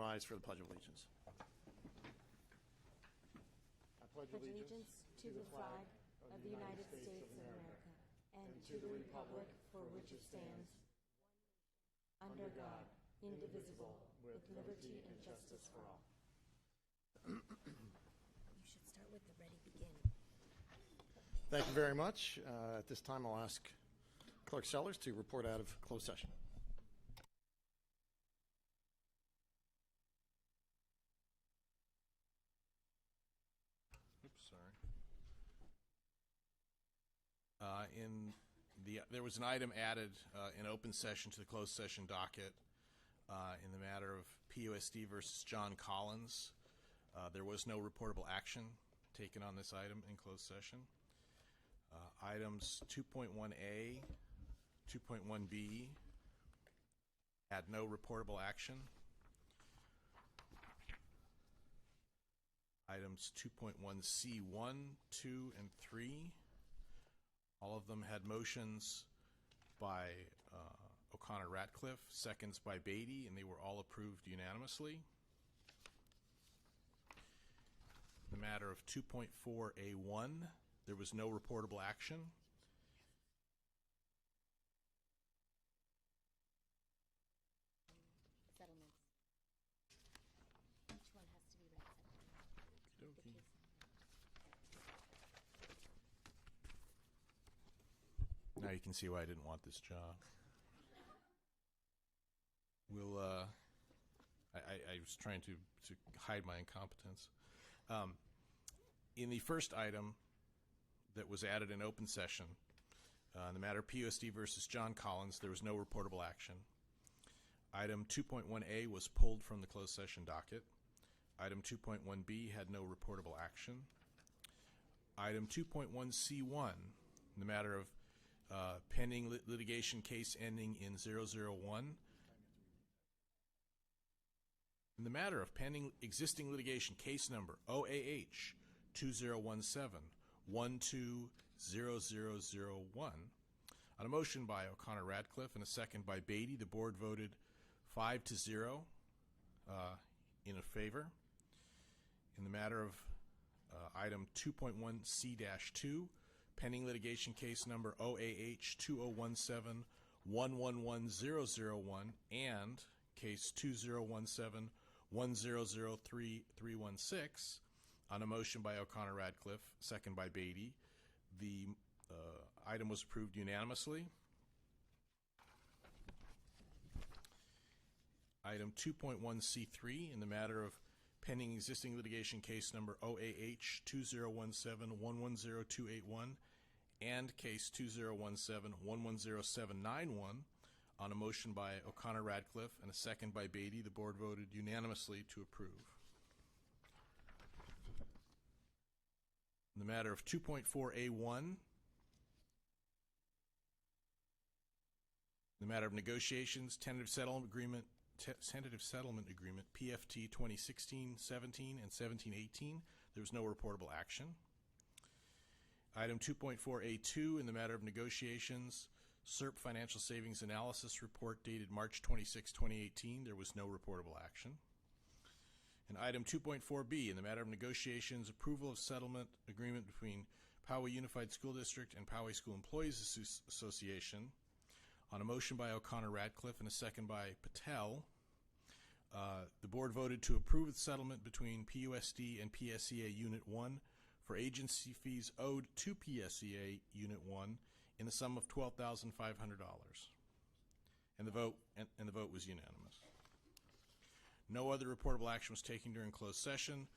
rise for the Pledge of Allegiance. I pledge allegiance to the flag of the United States of America and to the republic for which it stands, under God, indivisible, with liberty and justice for all. You should start with the ready, begin. Thank you very much. At this time, I'll ask Clerk Sellers to report out of closed session. There was an item added in open session to the closed session docket in the matter of POSD versus John Collins. There was no reportable action taken on this item in closed session. Items 2.1A, 2.1B had no reportable action. Items 2.1C, 1, 2, and 3. All of them had motions by O'Connor Ratcliffe, seconds by Beatty, and they were all approved unanimously. In the matter of 2.4A1, there was no reportable action. Settlements. Each one has to be read separately. Now you can see why I didn't want this job. I was trying to hide my incompetence. In the first item that was added in open session, in the matter of POSD versus John Collins, there was no reportable action. Item 2.1A was pulled from the closed session docket. Item 2.1B had no reportable action. Item 2.1C1, in the matter of pending litigation case ending in 001. In the matter of pending existing litigation case number OAH 2017-120001, on a motion by O'Connor Ratcliffe and a second by Beatty, the board voted 5-0 in favor. In the matter of item 2.1C-2, pending litigation case number OAH 2017-111001 and case 2017-1003-316, on a motion by O'Connor Ratcliffe, second by Beatty, the item was approved unanimously. Item 2.1C3, in the matter of pending existing litigation case number OAH 2017-110281 and case 2017-110791, on a motion by O'Connor Ratcliffe and a second by Beatty, the board voted unanimously to approve. In the matter of 2.4A1, the matter of negotiations, tentative settlement agreement PFT 2016-17 and 17-18, there was no reportable action. Item 2.4A2, in the matter of negotiations, SERP Financial Savings Analysis Report dated March 26, 2018, there was no reportable action. And item 2.4B, in the matter of negotiations, approval of settlement agreement between Poway Unified School District and Poway School Employees Association, on a motion by O'Connor Ratcliffe and a second by Patel, the board voted to approve the settlement between PUSD and PSEA Unit 1 for agency fees owed to PSEA Unit 1 in the sum of $12,500. And the vote was unanimous. No other reportable action was taken during closed session.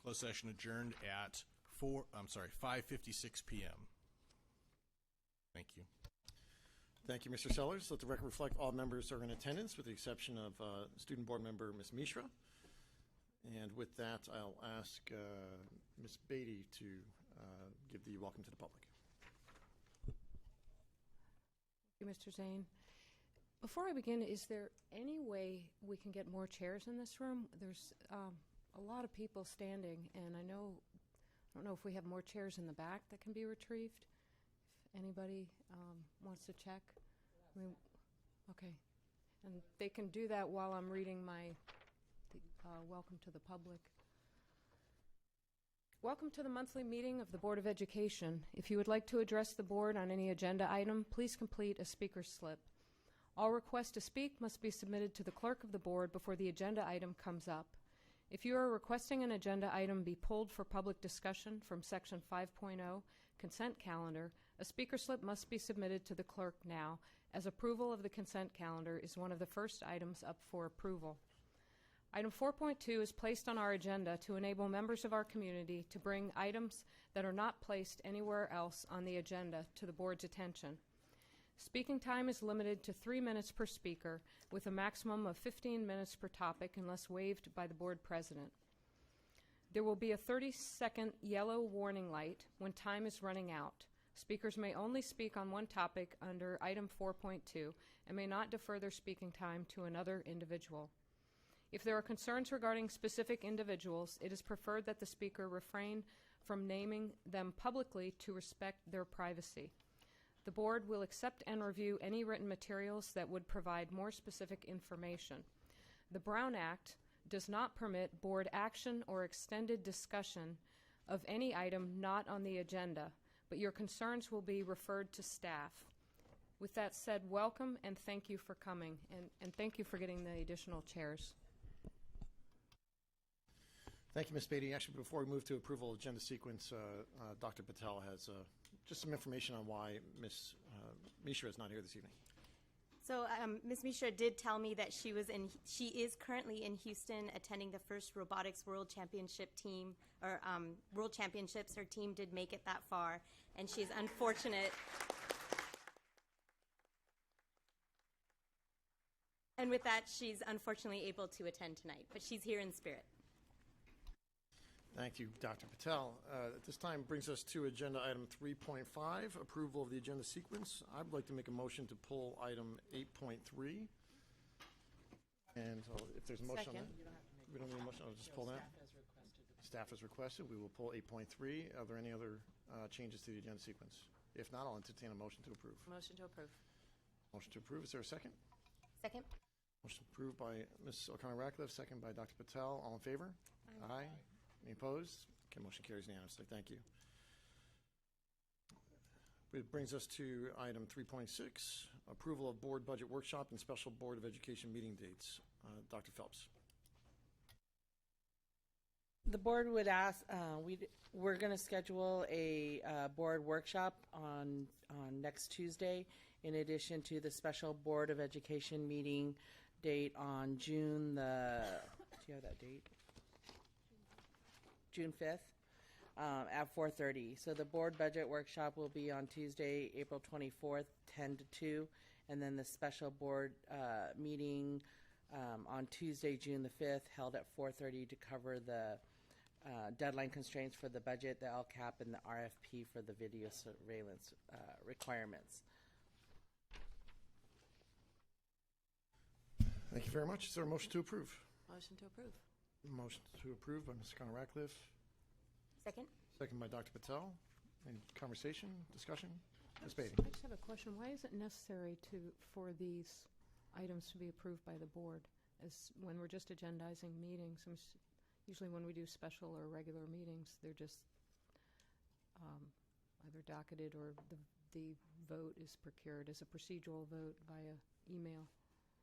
Closed session adjourned at 5:56 p.m. Thank you. Thank you, Mr. Sellers. Let the record reflect all members are in attendance with the exception of Student Board Member Ms. Mishra. And with that, I'll ask Ms. Beatty to give the welcome to the public. Thank you, Mr. Zane. Before I begin, is there any way we can get more chairs in this room? There's a lot of people standing, and I don't know if we have more chairs in the back that can be retrieved. If anybody wants to check. Okay. And they can do that while I'm reading welcome to the public. Welcome to the monthly meeting of the Board of Education. If you would like to address the board on any agenda item, please complete a speaker's slip. All requests to speak must be submitted to the clerk of the board before the agenda item comes up. If you are requesting an agenda item be pulled for public discussion from Section 5.0 Consent Calendar, a speaker slip must be submitted to the clerk now, as approval of the consent calendar is one of the first items up for approval. Item 4.2 is placed on our agenda to enable members of our community to bring items that are not placed anywhere else on the agenda to the board's attention. Speaking time is limited to 3 minutes per speaker, with a maximum of 15 minutes per topic unless waived by the board president. There will be a 30-second yellow warning light when time is running out. Speakers may only speak on one topic under item 4.2 and may not defer their speaking time to another individual. If there are concerns regarding specific individuals, it is preferred that the speaker refrain from naming them publicly to respect their privacy. The board will accept and review any written materials that would provide more specific information. The Brown Act does not permit board action or extended discussion of any item not on the agenda, but your concerns will be referred to staff. With that said, welcome and thank you for coming, and thank you for getting the additional chairs. Thank you, Ms. Beatty. Actually, before we move to approval of agenda sequence, Dr. Patel has just some information on why Ms. Mishra is not here this evening. So Ms. Mishra did tell me that she is currently in Houston attending the first robotics world championship team, or world championships. Her team did make it that far, and she's unfortunate. And with that, she's unfortunately able to attend tonight, but she's here in spirit. Thank you, Dr. Patel. At this time brings us to agenda item 3.5, approval of the agenda sequence. I'd like to make a motion to pull item 8.3. And if there's a motion on that, we don't need a motion. I'll just pull that. Staff has requested. We will pull 8.3. Are there any other changes to the agenda sequence? If not, I'll entertain a motion to approve. Motion to approve. Motion to approve. Is there a second? Second. Motion approved by Ms. O'Connor-Ratcliffe, second by Dr. Patel. All in favor? Aye. Any opposed? Okay, motion carries unanimously. Thank you. It brings us to item 3.6, approval of board budget workshop and special Board of Education meeting dates. Dr. Phelps. The board would ask, we're going to schedule a board workshop on next Tuesday, in addition to the special Board of Education meeting date on June the, do you have that date? June 5th at 4:30. So the board budget workshop will be on Tuesday, April 24th, 10 to 2, and then the special board meeting on Tuesday, June the 5th, held at 4:30 to cover the deadline constraints for the budget, the LCAP, and the RFP for the video surveillance requirements. Thank you very much. Is there a motion to approve? Motion to approve. Motion to approve by Ms. O'Connor-Ratcliffe, Second. second by Dr. Patel. Any conversation, discussion? Ms. Beatty. I just have a question. Why is it necessary for these items to be approved by the board, as when we're just agendizing meetings? Usually when we do special or regular meetings, they're just either docketed or the vote is procured as a procedural vote via email.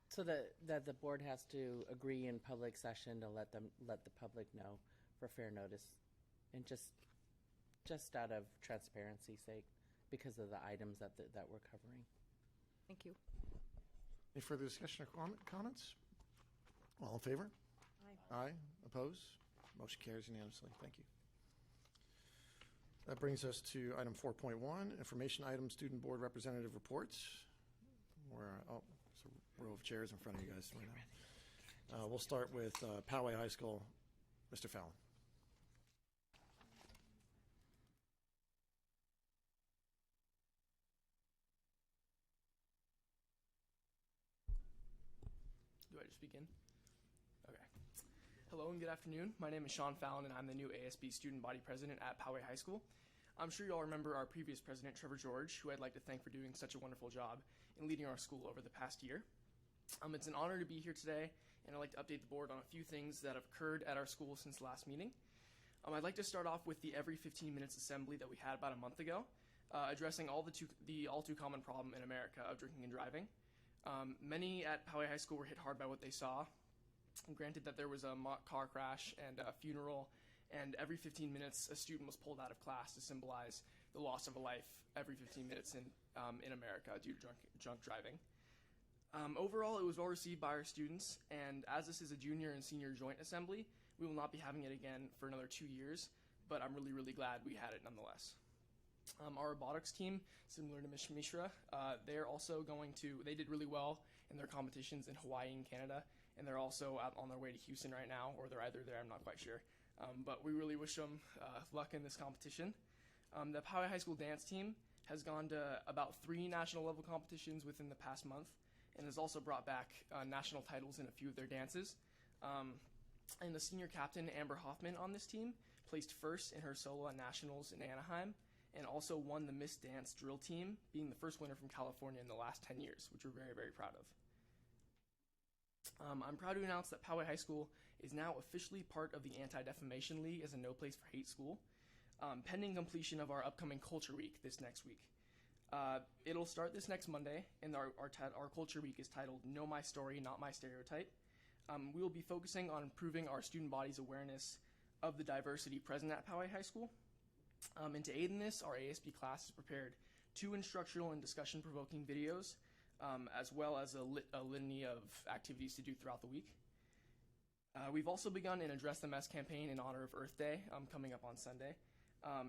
So that the board has to agree in public session to let the public know for fair notice, and just out of transparency's sake, because of the items that we're covering. Thank you. Any further discussion or comments? All in favor? Aye. Aye. Opposed? Motion carries unanimously. Thank you. That brings us to item 4.1, information item, student board representative reports. There's a row of chairs in front of you guys. We'll start with Poway High School. Mr. Fallon. Do I just begin? Okay. Hello and good afternoon. My name is Sean Fallon, and I'm the new ASB student body president at Poway High School. I'm sure you all remember our previous president, Trevor George, who I'd like to thank for doing such a wonderful job in leading our school over the past year. It's an honor to be here today and I'd like to update the board on a few things that have occurred at our school since last meeting. I'd like to start off with the every 15 minutes assembly that we had about a month ago, addressing the all too common problem in America of drinking and driving. Many at Poway High School were hit hard by what they saw. Granted that there was a mock car crash and a funeral, and every 15 minutes a student was pulled out of class to symbolize the loss of a life every 15 minutes in America due to drunk driving. Overall, it was well received by our students, and as this is a junior and senior joint assembly, we will not be having it again for another 2 years, but I'm really, really glad we had it nonetheless. Our robotics team, similar to Ms. Mishra, they did really well in their competitions in Hawaii and Canada, and they're also out on their way to Houston right now, or they're either there, I'm not quite sure. But we really wish them luck in this competition. The Poway High School dance team has gone to about 3 national level competitions within the past month, and has also brought back national titles in a few of their dances. And the senior captain, Amber Hoffman, on this team placed first in her solo at nationals in Anaheim, and also won the Miss Dance drill team, being the first winner from California in the last 10 years, which we're very, very proud of. I'm proud to announce that Poway High School is now officially part of the Anti-Defamation League as a No Place for Hate school, pending completion of our upcoming Culture Week this next week. It'll start this next Monday, and our Culture Week is titled Know My Story, Not My Stereotype. We will be focusing on improving our student body's awareness of the diversity present at Poway High School. And to aid in this, our ASB class has prepared 2 instructional and discussion-provoking videos, as well as a litany of activities to do throughout the week. We've also begun an Address the Mess campaign in honor of Earth Day coming up on Sunday.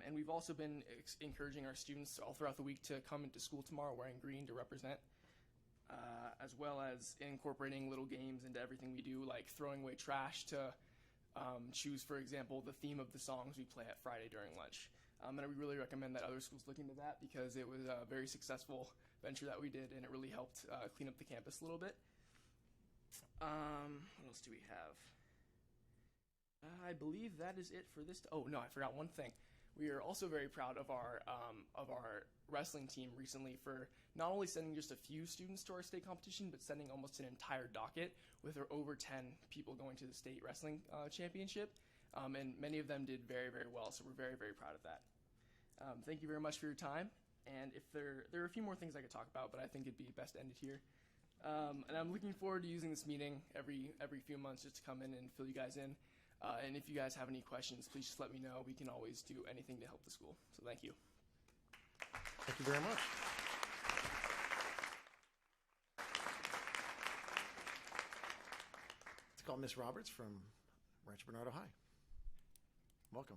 And we've also been encouraging our students all throughout the week to come into school tomorrow wearing green to represent, as well as incorporating little games into everything we do, like throwing away trash to choose, for example, the theme of the songs we play at Friday during lunch. And I really recommend that other schools look into that because it was a very successful venture that we did, and it really helped clean up the campus a little bit. What else do we have? I believe that is it for this. Oh no, I forgot one thing. We are also very proud of our wrestling team recently for not only sending just a few students to our state competition, but sending almost an entire docket with over 10 people going to the state wrestling championship. And many of them did very, very well, so we're very, very proud of that. Thank you very much for your time. And if there are a few more things I could talk about, but I think it'd be best ended here. And I'm looking forward to using this meeting every few months just to come in and fill you guys in. And if you guys have any questions, please just let me know. We can always do anything to help the school. So thank you. Thank you very much. Let's call Ms. Roberts from Rancho Bernardo High. Welcome.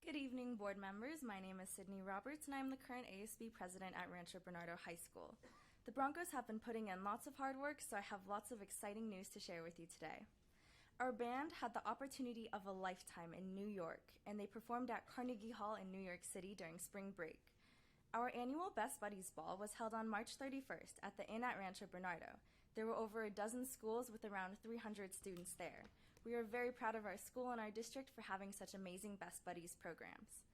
Good evening, board members. My name is Sydney Roberts, and I'm the current ASB president at Rancho Bernardo High School. The Broncos have been putting in lots of hard work, so I have lots of exciting news to share with you today. Our band had the opportunity of a lifetime in New York, and they performed at Carnegie Hall in New York City during spring break. Our annual Best Buddies Ball was held on March 31st at the Inn at Rancho Bernardo. There were over a dozen schools with around 300 students there. We are very proud of our school and our district for having such amazing Best Buddies programs.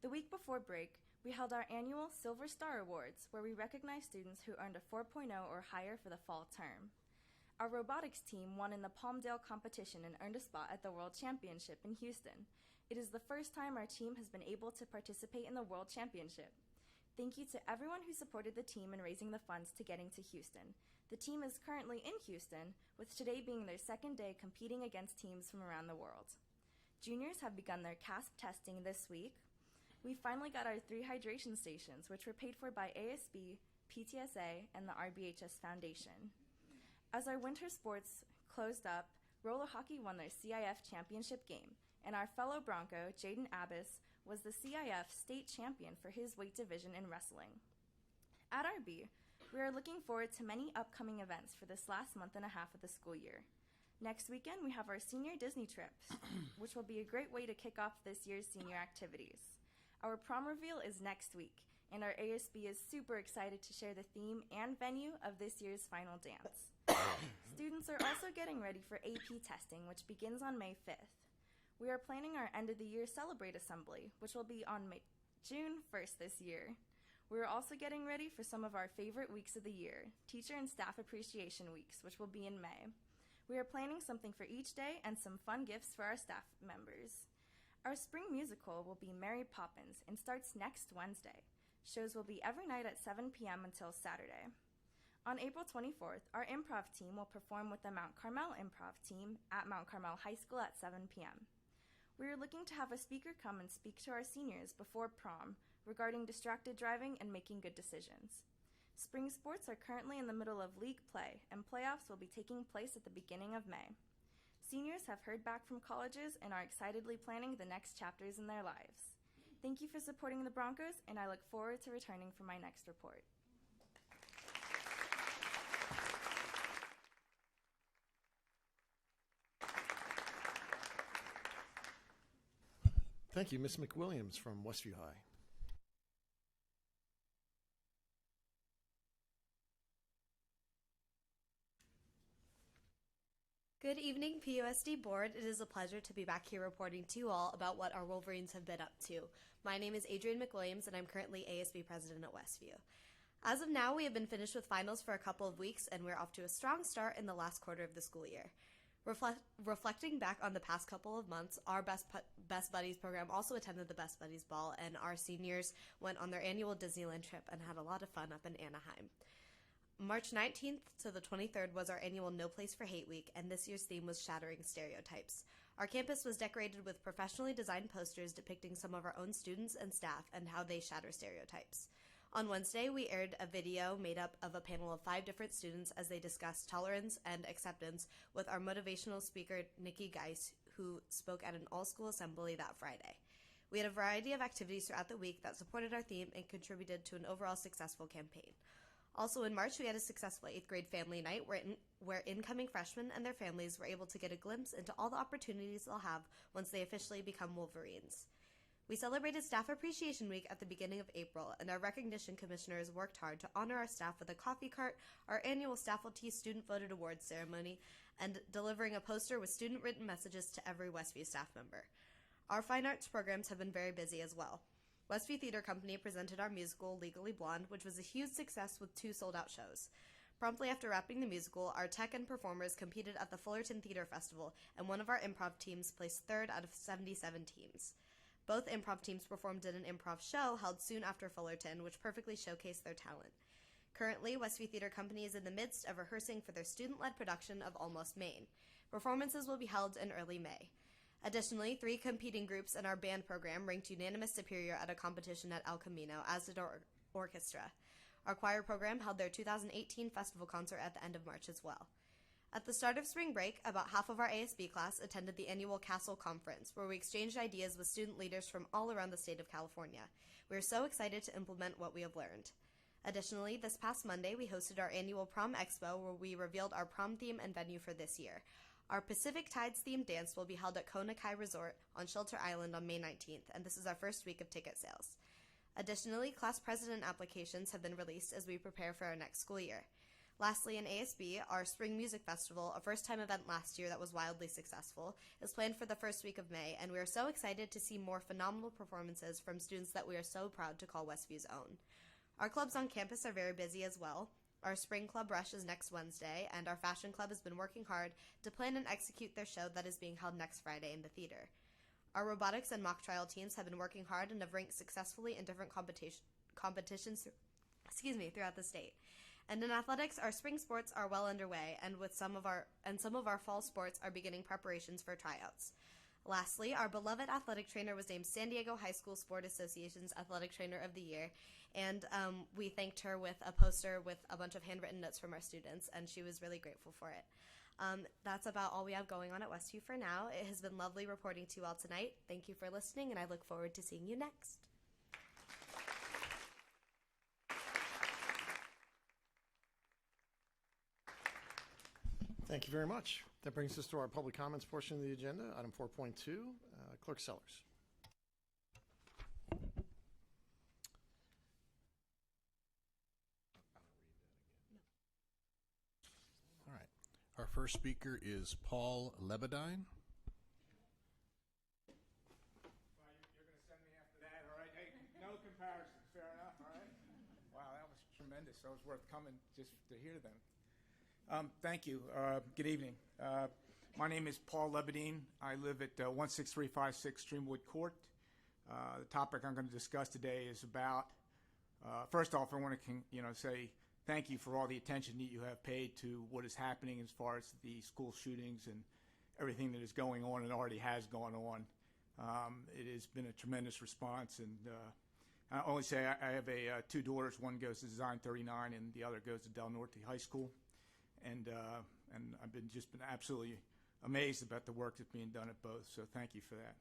The week before break, we held our annual Silver Star Awards, where we recognize students who earned a 4.0 or higher for the fall term. Our robotics team won in the Palmdale competition and earned a spot at the World Championship in Houston. It is the first time our team has been able to participate in the World Championship. Thank you to everyone who supported the team in raising the funds to getting to Houston. The team is currently in Houston, with today being their second day competing against teams from around the world. Juniors have begun their CASP testing this week. We finally got our 3 hydration stations, which were paid for by ASB, PTSA, and the RBHS Foundation. As our winter sports closed up, roller hockey won their CIF championship game, and our fellow Bronco, Jaden Abbas, was the CIF state champion for his weight division in wrestling. At RB, we are looking forward to many upcoming events for this last month and a half of the school year. Next weekend, we have our senior Disney trips, which will be a great way to kick off this year's senior activities. Our prom reveal is next week, and our ASB is super excited to share the theme and venue of this year's final dance. Students are also getting ready for AP testing, which begins on May 5th. We are planning our end-of-the-year Celebrate Assembly, which will be on June 1st this year. We are also getting ready for some of our favorite weeks of the year, Teacher and Staff Appreciation Weeks, which will be in May. We are planning something for each day and some fun gifts for our staff members. Our spring musical will be Mary Poppins and starts next Wednesday. Shows will be every night at 7 p.m. until Saturday. On April 24th, our improv team will perform with the Mount Carmel improv team at Mount Carmel High School at 7 p.m. We are looking to have a speaker come and speak to our seniors before prom regarding distracted driving and making good decisions. Spring sports are currently in the middle of league play, and playoffs will be taking place at the beginning of May. Seniors have heard back from colleges and are excitedly planning the next chapters in their lives. Thank you for supporting the Broncos, and I look forward to returning for my next report. Thank you, Ms. McWilliams from Westview High. Good evening, PUSD Board. It is a pleasure to be back here reporting to you all about what our Wolverines have been up to. My name is Adrienne McWilliams, and I'm currently ASB President at Westview. As of now, we have been finished with finals for a couple of weeks, and we're off to a strong start in the last quarter of the school year. Reflecting back on the past couple of months, our Best Buddies program also attended the Best Buddies Ball, and our seniors went on their annual Disneyland trip and had a lot of fun up in Anaheim. March 19th to the 23rd was our annual No Place for Hate Week, and this year's theme was Shattering Stereotypes. Our campus was decorated with professionally designed posters depicting some of our own students and staff and how they shatter stereotypes. On Wednesday, we aired a video made up of a panel of 5 different students as they discussed tolerance and acceptance with our motivational speaker, Nikki Geis, who spoke at an all-school assembly that Friday. We had a variety of activities throughout the week that supported our theme and contributed to an overall successful campaign. Also in March, we had a successful 8th grade family night where incoming freshmen and their families were able to get a glimpse into all the opportunities they'll have once they officially become Wolverines. We celebrated Staff Appreciation Week at the beginning of April, and our recognition commissioners worked hard to honor our staff with a coffee cart, our annual Staffalty Student Voted Awards ceremony, and delivering a poster with student-written messages to every Westview staff member. Our fine arts programs have been very busy as well. Westview Theater Company presented our musical, Legally Blonde, which was a huge success with 2 sold-out shows. Promptly after wrapping the musical, our tech and performers competed at the Fullerton Theater Festival, and one of our improv teams placed 3rd out of 77 teams. Both improv teams performed in an improv show held soon after Fullerton, which perfectly showcased their talent. Currently, Westview Theater Company is in the midst of rehearsing for their student-led production of Almost Maine. Performances will be held in early May. Additionally, 3 competing groups in our band program ranked unanimous superior at a competition at El Camino, as did our orchestra. Our choir program held their 2018 festival concert at the end of March as well. At the start of spring break, about half of our ASB class attended the annual Castle Conference, where we exchanged ideas with student leaders from all around the state of California. We are so excited to implement what we have learned. Additionally, this past Monday, we hosted our annual Prom Expo, where we revealed our prom theme and venue for this year. Our Pacific Tides themed dance will be held at Kona Kai Resort on Shelter Island on May 19th, and this is our first week of ticket sales. Additionally, class president applications have been released as we prepare for our next school year. Lastly, in ASB, our Spring Music Festival, a first-time event last year that was wildly successful, is planned for the first week of May, and we are so excited to see more phenomenal performances from students that we are so proud to call Westview's own. Our clubs on campus are very busy as well. Our Spring Club Rush is next Wednesday, and our Fashion Club has been working hard to plan and execute their show that is being held next Friday in the theater. Our robotics and mock trial teams have been working hard and have ranked successfully in different competitions throughout the state. And in athletics, our spring sports are well underway, and some of our fall sports are beginning preparations for tryouts. Lastly, our beloved athletic trainer was named San Diego High School Sport Association's Athletic Trainer of the Year, and we thanked her with a poster with a bunch of handwritten notes from our students, and she was really grateful for it. That's about all we have going on at Westview for now. It has been lovely reporting to you all tonight. Thank you for listening, and I look forward to seeing you next. Thank you very much. That brings us to our public comments portion of the agenda, item 4.2, Clerk Sellers. All right. Our first speaker is Paul Lebedine. You're going to send me after that, all right? Hey, no tremendous, so it was worth coming just to hear them. Thank you. Good evening. My name is Paul Lebedine. I live at 16356 Streamwood Court. The topic I'm going to discuss today is about, first off, I want to say thank you for all the attention that you have paid to what is happening as far as the school shootings and everything that is going on and already has gone on. It has been a tremendous response, and I only say I have two daughters. One goes to Design 39, and the other goes to Del Norte High School, and I've been absolutely amazed about the work that's being done at both. So thank you for that.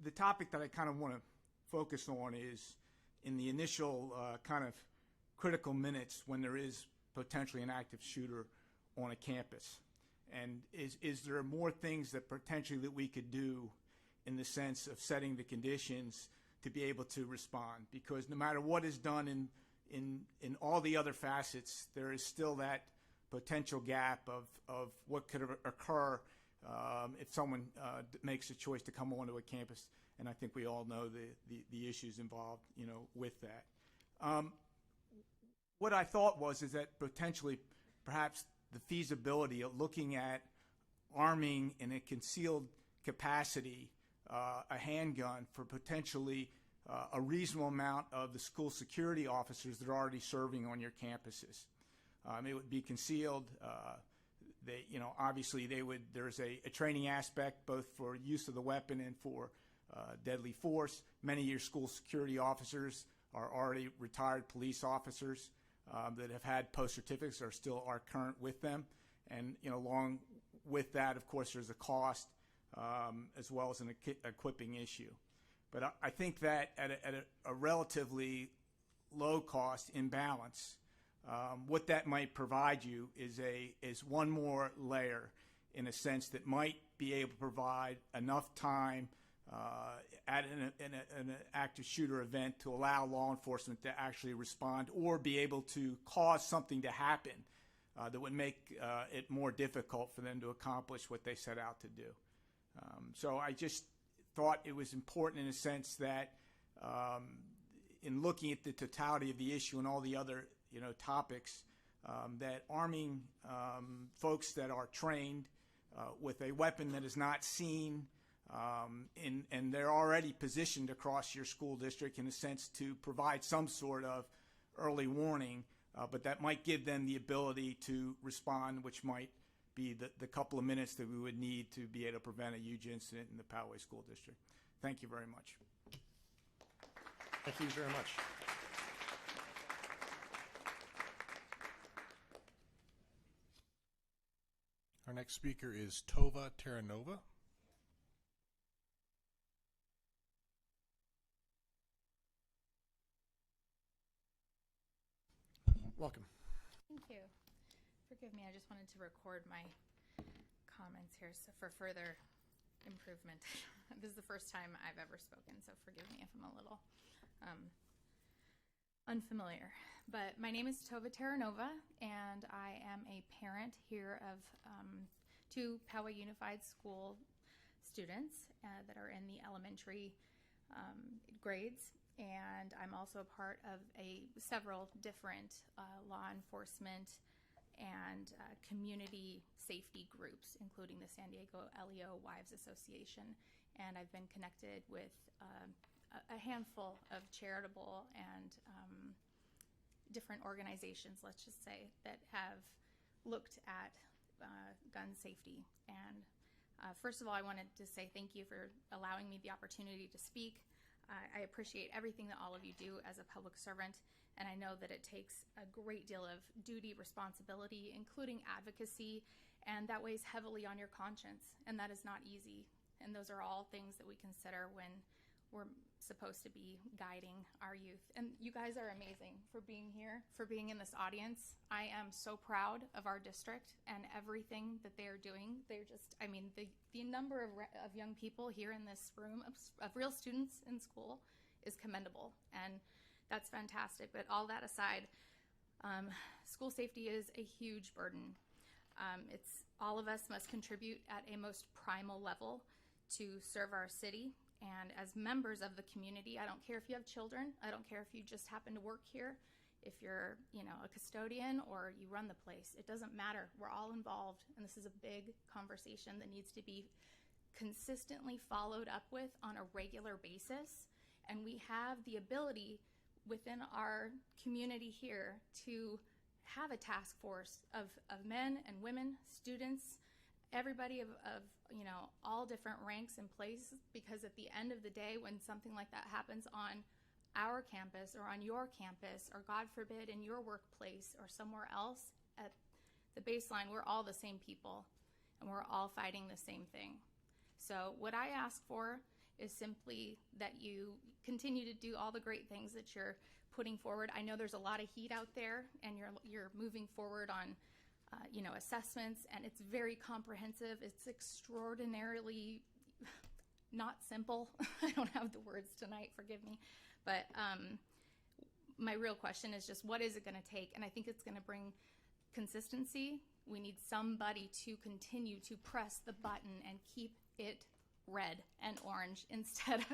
The topic that I kind of want to focus on is in the initial kind of critical minutes when there is potentially an active shooter on a campus. And is there more things that potentially that we could do in the sense of setting the conditions to be able to respond? Because no matter what is done in all the other facets, there is still that potential gap of what could occur if someone makes a choice to come onto a campus. And I think we all know the issues involved, with that. What I thought is that potentially perhaps the feasibility of looking at arming in a concealed capacity a handgun for potentially a reasonable amount of the school security officers that are already serving on your campuses. It would be concealed. Obviously there's a training aspect both for use of the weapon and for deadly force. Many of your school security officers are already retired police officers that have had post certificates or still are current with them. And along with that, of course, there's a cost as well as an equipping issue. But I think that at a relatively low cost imbalance, what that might provide you is one more layer in a sense that might be able to provide enough time at an active shooter event to allow law enforcement to actually respond or be able to cause something to happen that would make it more difficult for them to accomplish what they set out to do. So I just thought it was important in a sense that in looking at the totality of the issue and all the other topics, that arming folks that are trained with a weapon that is not seen and they're already positioned across your school district in a sense to provide some sort of early warning, but that might give them the ability to respond, which might be the couple of minutes that we would need to be able to prevent a huge incident in the Poway School District. Thank you very much. Thank you very much. Our next speaker is Tova Terranova. Welcome. Thank you. Forgive me, I just wanted to record my comments here for further improvement. This is the first time I've ever spoken, so forgive me if I'm a little unfamiliar. But my name is Tova Terranova, and I am a parent here of two Poway Unified School students that are in the elementary grades. And I'm also a part of several different law enforcement and community safety groups, including the San Diego LEO Wives Association. And I've been connected with a handful of charitable and different organizations, let's just say, that have looked at gun safety. And first of all, I wanted to say thank you for allowing me the opportunity to speak. I appreciate everything that all of you do as a public servant, and I know that it takes a great deal of duty, responsibility, including advocacy, and that weighs heavily on your conscience, and that is not easy. And those are all things that we consider when we're supposed to be guiding our youth. And you guys are amazing for being here, for being in this audience. I am so proud of our district and everything that they are doing. They're just, the number of young people here in this room, of real students in school, is commendable. And that's fantastic. But all that aside, school safety is a huge burden. It's all of us must contribute at a most primal level to serve our city. And as members of the community, I don't care if you have children, I don't care if you just happen to work here, if you're, a custodian or you run the place. It doesn't matter. We're all involved, and this is a big conversation that needs to be consistently followed up with on a regular basis. And we have the ability within our community here to have a task force of men and women, students, everybody of all different ranks and places, because at the end of the day, when something like that happens on our campus or on your campus, or God forbid in your workplace or somewhere else, at the baseline, we're all the same people and we're all fighting the same thing. So what I ask for is simply that you continue to do all the great things that you're putting forward. I know there's a lot of heat out there, and you're moving forward on assessments, and it's very comprehensive. It's extraordinarily not simple. I don't have the words tonight, forgive me. But my real question is just, what is it going to take? And I think it's going to bring consistency. We need somebody to continue to press the button and keep it red and orange instead of,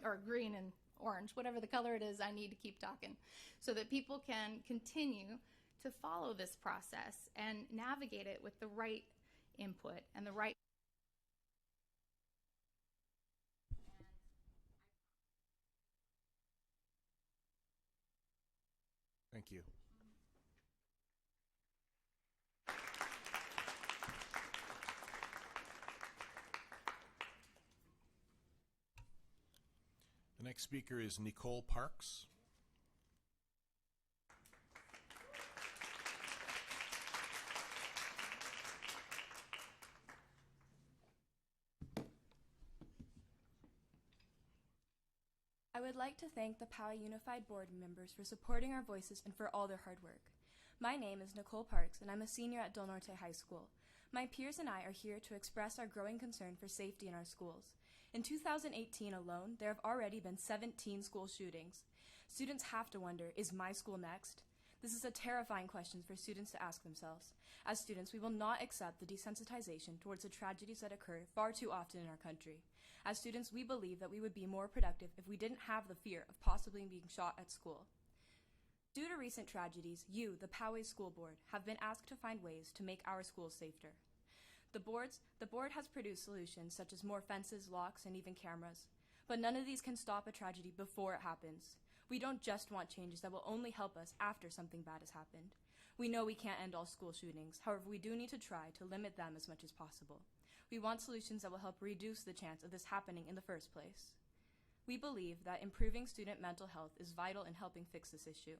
or green and orange, whatever the color it is. I need to keep talking so that people can continue to follow this process and navigate it with the right input and the right. Thank you. The next speaker is Nicole Parks. I would like to thank the Poway Unified Board members for supporting our voices and for all their hard work. My name is Nicole Parks, and I'm a senior at Del Norte High School. My peers and I are here to express our growing concern for safety in our schools. In 2018 alone, there have already been 17 school shootings. Students have to wonder, is my school next? This is a terrifying question for students to ask themselves. As students, we will not accept the desensitization towards the tragedies that occur far too often in our country. As students, we believe that we would be more productive if we didn't have the fear of possibly being shot at school. Due to recent tragedies, you, the Poway School Board, have been asked to find ways to make our schools safer. The board has produced solutions such as more fences, locks, and even cameras. But none of these can stop a tragedy before it happens. We don't just want changes that will only help us after something bad has happened. We know we can't end all school shootings. However, we do need to try to limit them as much as possible. We want solutions that will help reduce the chance of this happening in the first place. We believe that improving student mental health is vital in helping fix this issue.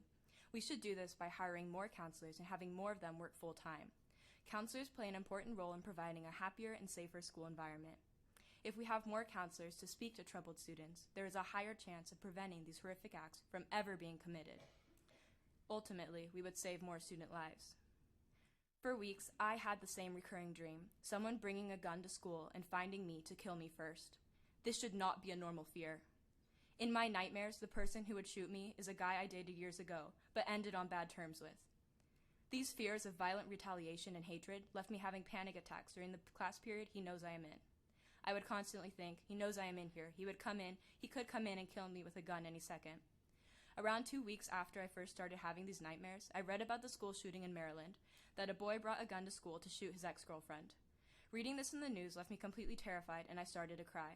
We should do this by hiring more counselors and having more of them work full-time. Counselors play an important role in providing a happier and safer school environment. If we have more counselors to speak to troubled students, there is a higher chance of preventing these horrific acts from ever being committed. Ultimately, we would save more student lives. For weeks, I had the same recurring dream, someone bringing a gun to school and finding me to kill me first. This should not be a normal fear. In my nightmares, the person who would shoot me is a guy I dated years ago, but ended on bad terms with. These fears of violent retaliation and hatred left me having panic attacks during the class period he knows I am in. I would constantly think, he knows I am in here. He could come in and kill me with a gun any second. Around 2 weeks after I first started having these nightmares, I read about the school shooting in Maryland, that a boy brought a gun to school to shoot his ex-girlfriend. Reading this in the news left me completely terrified, and I started to cry.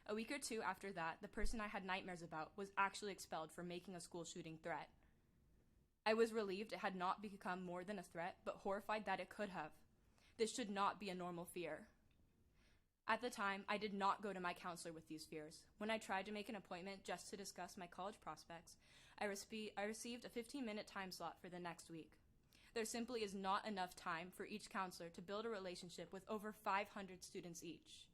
A week or two after that, the person I had nightmares about was actually expelled for making a school shooting threat. I was relieved it had not become more than a threat, but horrified that it could have. This should not be a normal fear. At the time, I did not go to my counselor with these fears. When I tried to make an appointment just to discuss my college prospects, I received a 15-minute time slot for the next week. There simply is not enough time for each counselor to build a relationship with over 500 students each.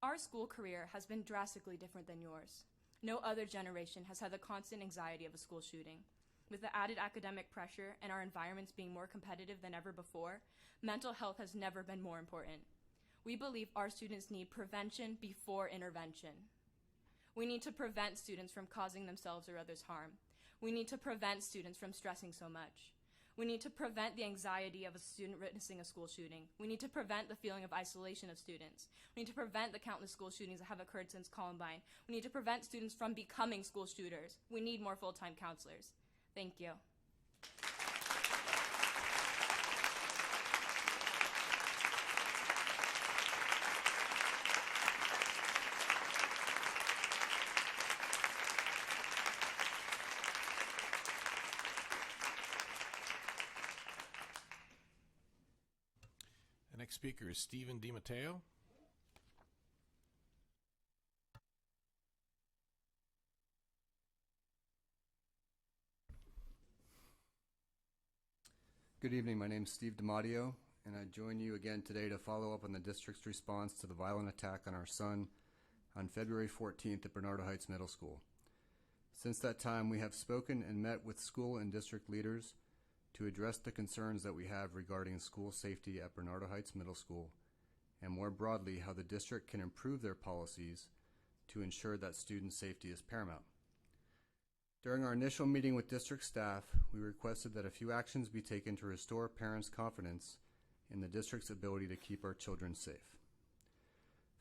Our school career has been drastically different than yours. No other generation has had the constant anxiety of a school shooting. With the added academic pressure and our environments being more competitive than ever before, mental health has never been more important. We believe our students need prevention before intervention. We need to prevent students from causing themselves or others harm. We need to prevent students from stressing so much. We need to prevent the anxiety of a student witnessing a school shooting. We need to prevent the feeling of isolation of students. We need to prevent the countless school shootings that have occurred since Columbine. We need to prevent students from becoming school shooters. We need more full-time counselors. Thank you. The next speaker is Stephen DiMatteo. Good evening. My name is Steve DiMatteo, and I join you again today to follow up on the district's response to the violent attack on our son on February 14th at Bernardo Heights Middle School. Since that time, we have spoken and met with school and district leaders to address the concerns that we have regarding school safety at Bernardo Heights Middle School, and more broadly, how the district can improve their policies to ensure that student safety is paramount. During our initial meeting with district staff, we requested that a few actions be taken to restore parents' confidence in the district's ability to keep our children safe.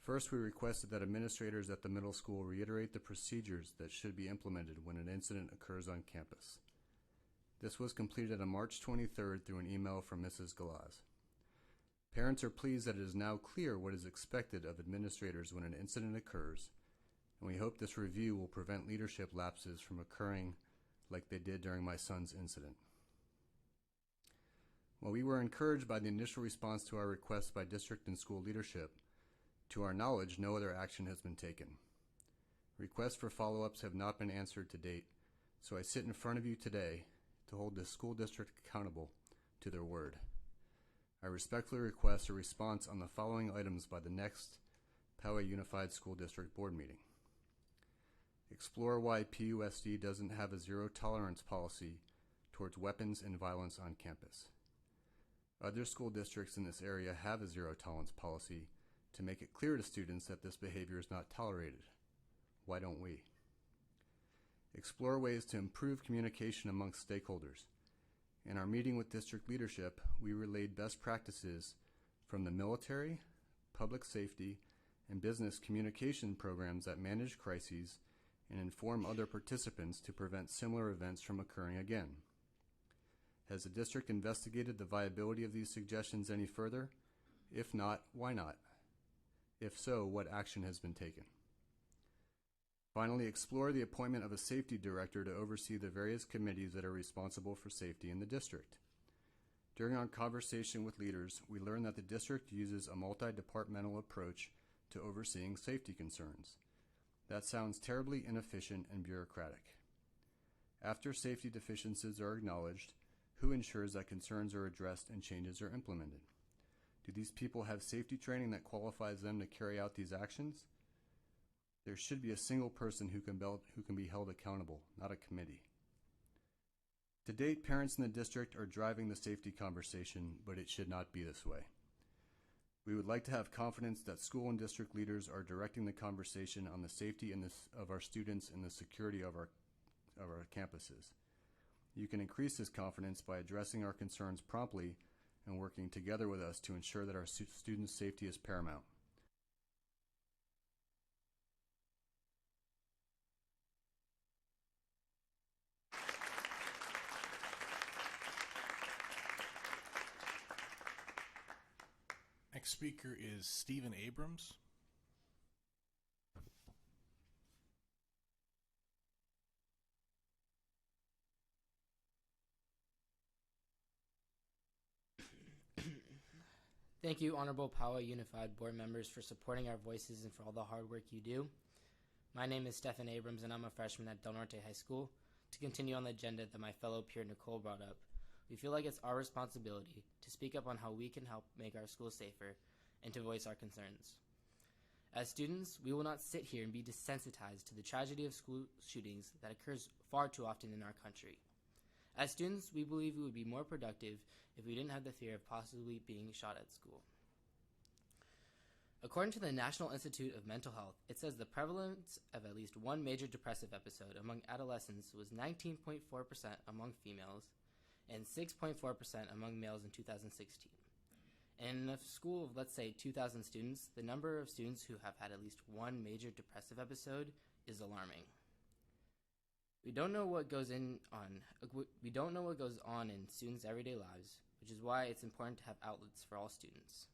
First, we requested that administrators at the middle school reiterate the procedures that should be implemented when an incident occurs on campus. This was completed on March 23rd through an email from Mrs. Galaz. Parents are pleased that it is now clear what is expected of administrators when an incident occurs, and we hope this review will prevent leadership lapses from occurring like they did during my son's incident. While we were encouraged by the initial response to our request by district and school leadership, to our knowledge, no other action has been taken. Requests for follow-ups have not been answered to date, so I sit in front of you today to hold the school district accountable to their word. I respectfully request a response on the following items by the next Poway Unified School District Board meeting. Explore why PUSD doesn't have a zero-tolerance policy towards weapons and violence on campus. Other school districts in this area have a zero-tolerance policy to make it clear to students that this behavior is not tolerated. Why don't we? Explore ways to improve communication amongst stakeholders. In our meeting with district leadership, we relayed best practices from the military, public safety, and business communication programs that manage crises and inform other participants to prevent similar events from occurring again. Has the district investigated the viability of these suggestions any further? If not, why not? If so, what action has been taken? Finally, explore the appointment of a safety director to oversee the various committees that are responsible for safety in the district. During our conversation with leaders, we learned that the district uses a multi-departmental approach to overseeing safety concerns. That sounds terribly inefficient and bureaucratic. After safety deficiencies are acknowledged, who ensures that concerns are addressed and changes are implemented? Do these people have safety training that qualifies them to carry out these actions? There should be a single person who can be held accountable, not a committee. To date, parents in the district are driving the safety conversation, but it should not be this way. We would like to have confidence that school and district leaders are directing the conversation on the safety of our students and the security of our campuses. You can increase this confidence by addressing our concerns promptly and working together with us to ensure that our students' safety is paramount. Next speaker is Stephen Abrams. Thank you, Honorable Poway Unified Board members, for supporting our voices and for all the hard work you do. My name is Stephen Abrams, and I'm a freshman at Del Norte High School. To continue on the agenda that my fellow peer Nicole brought up, we feel like it's our responsibility to speak up on how we can help make our schools safer and to voice our concerns. As students, we will not sit here and be desensitized to the tragedy of school shootings that occurs far too often in our country. As students, we believe we would be more productive if we didn't have the fear of possibly being shot at school. According to the National Institute of Mental Health, it says the prevalence of at least one major depressive episode among adolescents was 19.4% among females and 6.4% among males in 2016. In a school of, let's say, 2,000 students, the number of students who have had at least one major depressive episode is alarming. We don't know what goes on in students' everyday lives, which is why it's important to have outlets for all students.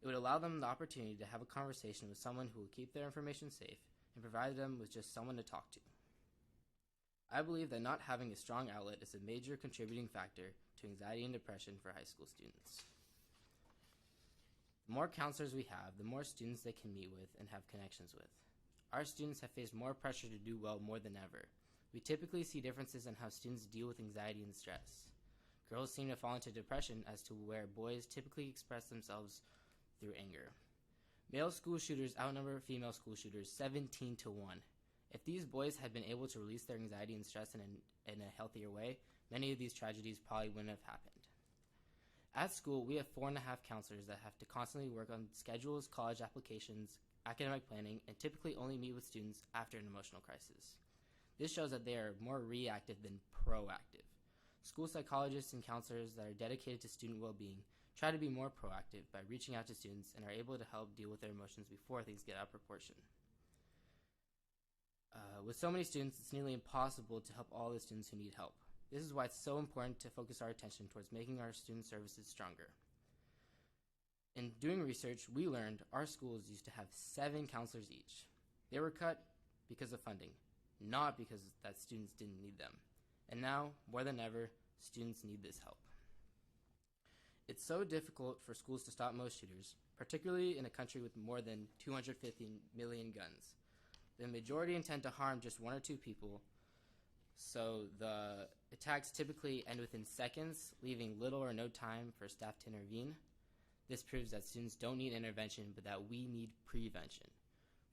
It would allow them the opportunity to have a conversation with someone who will keep their information safe and provide them with just someone to talk to. I believe that not having a strong outlet is a major contributing factor to anxiety and depression for high school students. The more counselors we have, the more students they can meet with and have connections with. Our students have faced more pressure to do well more than ever. We typically see differences in how students deal with anxiety and stress. Girls seem to fall into depression as to where boys typically express themselves through anger. Male school shooters outnumber female school shooters 17 to 1. If these boys had been able to release their anxiety and stress in a healthier way, many of these tragedies probably wouldn't have happened. At school, we have 4.5 counselors that have to constantly work on schedules, college applications, academic planning, and typically only meet with students after an emotional crisis. This shows that they are more reactive than proactive. School psychologists and counselors that are dedicated to student well-being try to be more proactive by reaching out to students and are able to help deal with their emotions before things get out of proportion. With so many students, it's nearly impossible to help all the students who need help. This is why it's so important to focus our attention towards making our student services stronger. In doing research, we learned our schools used to have 7 counselors each. They were cut because of funding, not because that students didn't need them. And now, more than ever, students need this help. It's so difficult for schools to stop most shooters, particularly in a country with more than 250 million guns. The majority intend to harm just 1 or 2 people, so the attacks typically end within seconds, leaving little or no time for staff to intervene. This proves that students don't need intervention, but that we need prevention.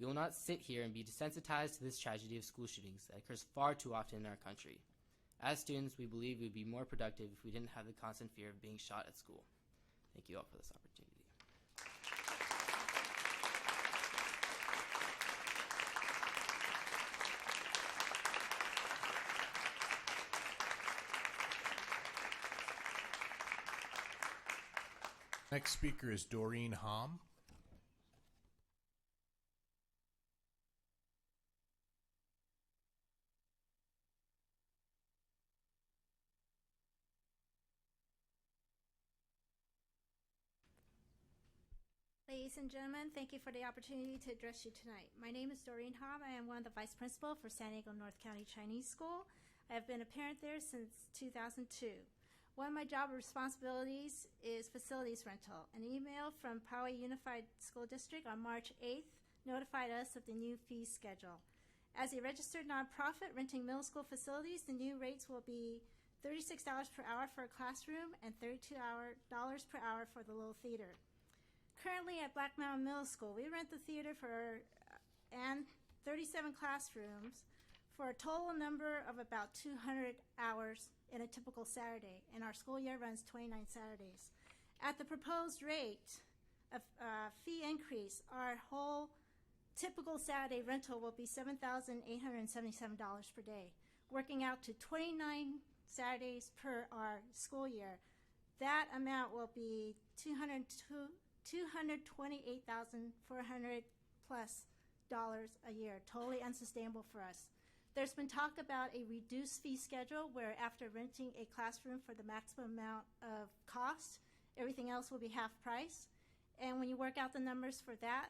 We will not sit here and be desensitized to this tragedy of school shootings that occurs far too often in our country. As students, we believe we'd be more productive if we didn't have the constant fear of being shot at school. Thank you all for this opportunity. Next speaker is Doreen Hom. Ladies and gentlemen, thank you for the opportunity to address you tonight. My name is Doreen Hobb. I am one of the vice principal for San Diego North County Chinese School. I have been a parent there since 2002. One of my job responsibilities is facilities rental. An email from Poway Unified School District on March 8th notified us of the new fee schedule. As a registered nonprofit renting middle school facilities, the new rates will be $36 per hour for a classroom and $32 per hour for the little theater. Currently at Black Mountain Middle School, we rent the theater and 37 classrooms for a total number of about 200 hours in a typical Saturday, and our school year runs 29 Saturdays. At the proposed rate of fee increase, our whole typical Saturday rental will be $7,877 per day, working out to 29 Saturdays per our school year. That amount will be $228,400 plus a year, totally unsustainable for us. There's been talk about a reduced fee schedule where after renting a classroom for the maximum amount of cost, everything else will be half price. And when you work out the numbers for that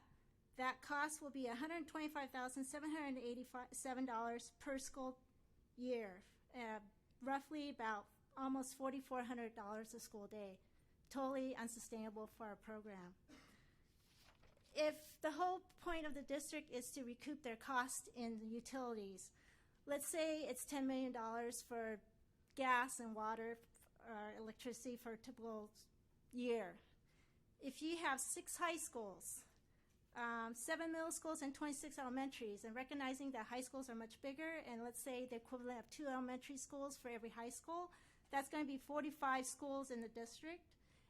cost will be $125,787 per school year, roughly about almost $4,400 a school day. Totally unsustainable for our program. If the whole point of the district is to recoup their cost in the utilities, let's say it's $10 million for gas and water or electricity for a typical year. If you have 6 high schools, 7 middle schools and 26 elementaries, and recognizing that high schools are much bigger, and let's say the equivalent of 2 elementary schools for every high school, that's going to be 45 schools in the district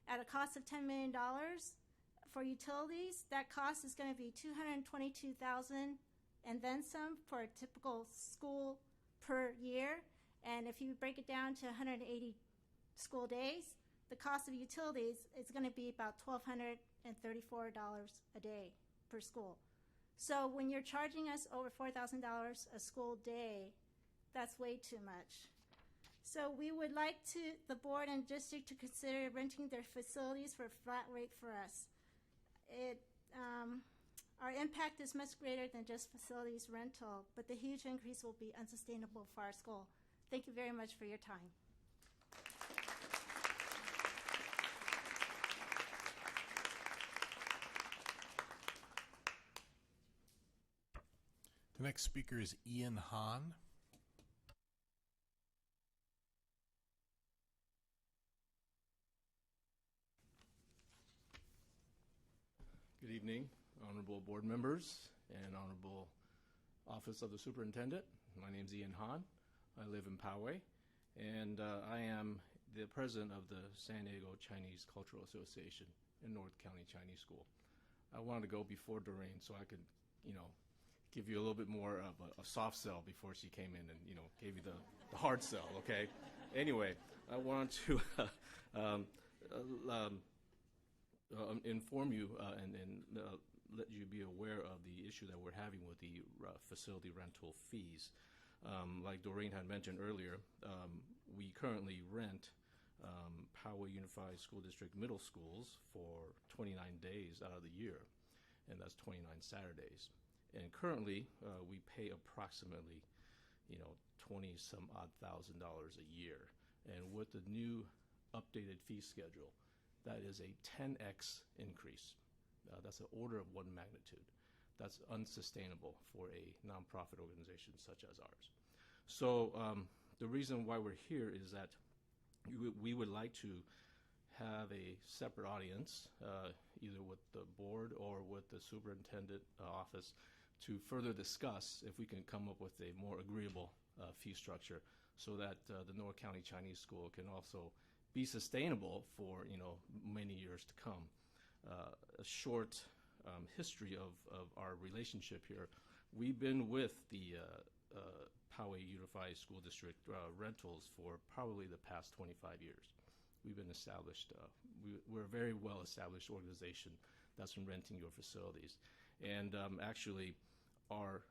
at a cost of $10 million. For utilities, that cost is going to be $222,000 and then some for a typical school per year. And if you break it down to 180 school days, the cost of utilities is going to be about $1,234 a day per school. So when you're charging us over $4,000 a school day That's way too much. So we would like the board and district to consider renting their facilities for a flat rate for us. Our impact is much greater than just facilities rental, but the huge increase will be unsustainable for our school. Thank you very much for your time. The next speaker is Ian Hahn. Good evening, honorable board members and honorable office of the superintendent. My name is Ian Hahn. I live in Poway, and I am the president of the San Diego Chinese Cultural Association in North County Chinese School. I wanted to go before Doreen so I could, give you a little bit more of a soft sell before she came in and, gave you the hard sell, okay? Anyway, I want to inform you and let you be aware of the issue that we're having with the facility rental fees. Like Doreen had mentioned earlier, we currently rent Poway Unified School District middle schools for 29 days out of the year, and that's 29 Saturdays. And currently, we pay approximately, $20-some odd thousand a year. And with the new updated fee schedule, that is a 10x increase. That's an order of one magnitude. That's unsustainable for a nonprofit organization such as ours. So the reason why we're here is that we would like to have a separate audience, either with the board or with the superintendent office, to further discuss if we can come up with a more agreeable fee structure so that the North County Chinese School can also be sustainable for many years to come. A short history of our relationship here. We've been with the Poway Unified School District rentals for probably the past 25 years. We've been established. We're a very well-established organization that's been renting your facilities. And actually, our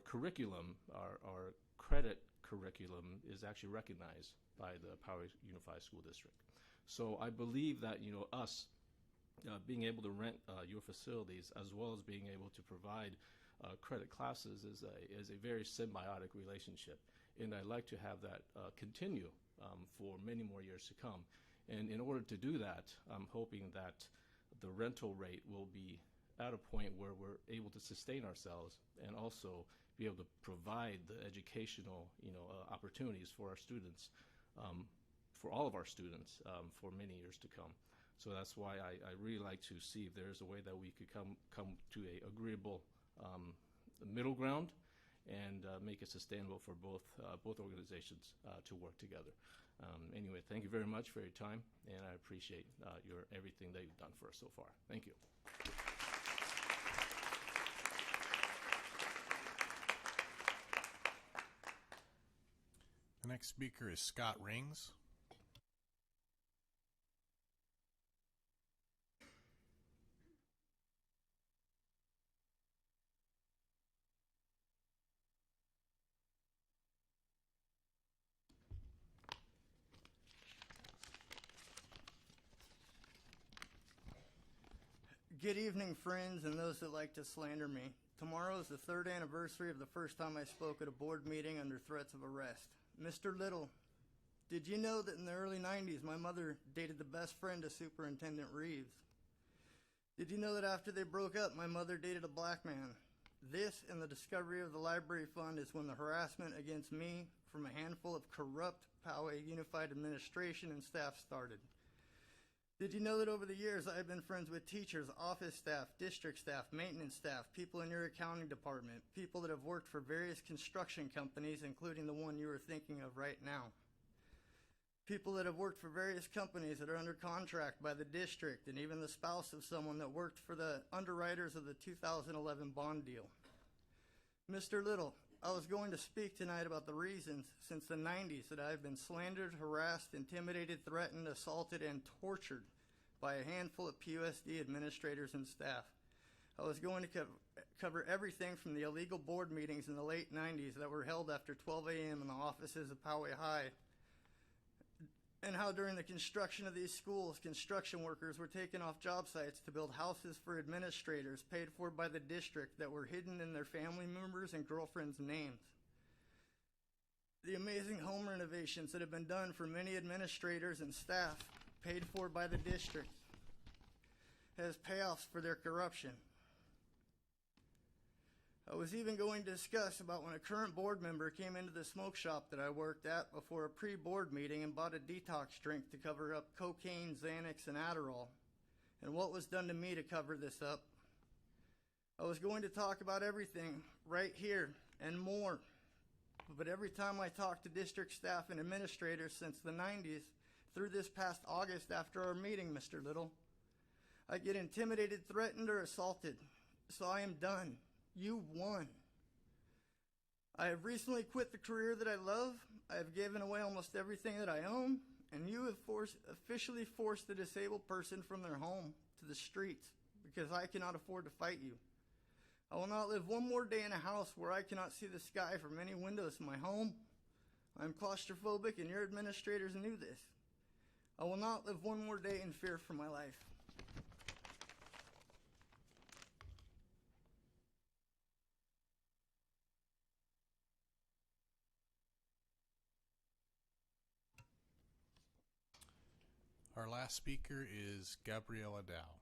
curriculum, our credit curriculum is actually recognized by the Poway Unified School District. So I believe that us being able to rent your facilities as well as being able to provide credit classes is a very symbiotic relationship, and I'd like to have that continue for many more years to come. And in order to do that, I'm hoping that the rental rate will be at a point where we're able to sustain ourselves and also be able to provide the educational opportunities for our students, for all of our students, for many years to come. So that's why I really like to see if there's a way that we could come to a agreeable middle ground and make it sustainable for both organizations to work together. Anyway, thank you very much for your time, and I appreciate everything that you've done for us so far. Thank you. The next speaker is Scott Rings. Good evening, friends, and those that like to slander me. Tomorrow is the 3rd anniversary of the first time I spoke at a board meeting under threats of arrest. Mr. Little, did you know that in the early 90s my mother dated the best friend of Superintendent Reeves? Did you know that after they broke up, my mother dated a black man? This and the discovery of the library fund is when the harassment against me from a handful of corrupt Poway Unified administration and staff started. Did you know that over the years I have been friends with teachers, office staff, district staff, maintenance staff, people in your accounting department, people that have worked for various construction companies, including the one you are thinking of right now? People that have worked for various companies that are under contract by the district, and even the spouse of someone that worked for the underwriters of the 2011 bond deal. Mr. Little, I was going to speak tonight about the reasons since the 90s that I have been slandered, harassed, intimidated, threatened, assaulted, and tortured by a handful of PUSD administrators and staff. I was going to cover everything from the illegal board meetings in the late 90s that were held after 12 a.m. in the offices of Poway High, and how during the construction of these schools, construction workers were taken off job sites to build houses for administrators paid for by the district that were hidden in their family members' and girlfriends' names. The amazing home renovations that have been done for many administrators and staff paid for by the district has payoffs for their corruption. I was even going to discuss about when a current board member came into the smoke shop that I worked at before a pre-board meeting and bought a detox drink to cover up cocaine, Xanax, and Adderall, and what was done to me to cover this up. I was going to talk about everything right here and more, but every time I talk to district staff and administrators since the 90s through this past August after our meeting, Mr. Little, I get intimidated, threatened, or assaulted. So I am done. You won. I have recently quit the career that I love. I have given away almost everything that I own, and you have officially forced a disabled person from their home to the streets because I cannot afford to fight you. I will not live one more day in a house where I cannot see the sky from any windows in my home. I am claustrophobic, and your administrators knew this. I will not live one more day in fear for my life. Our last speaker is Gabriella Dow.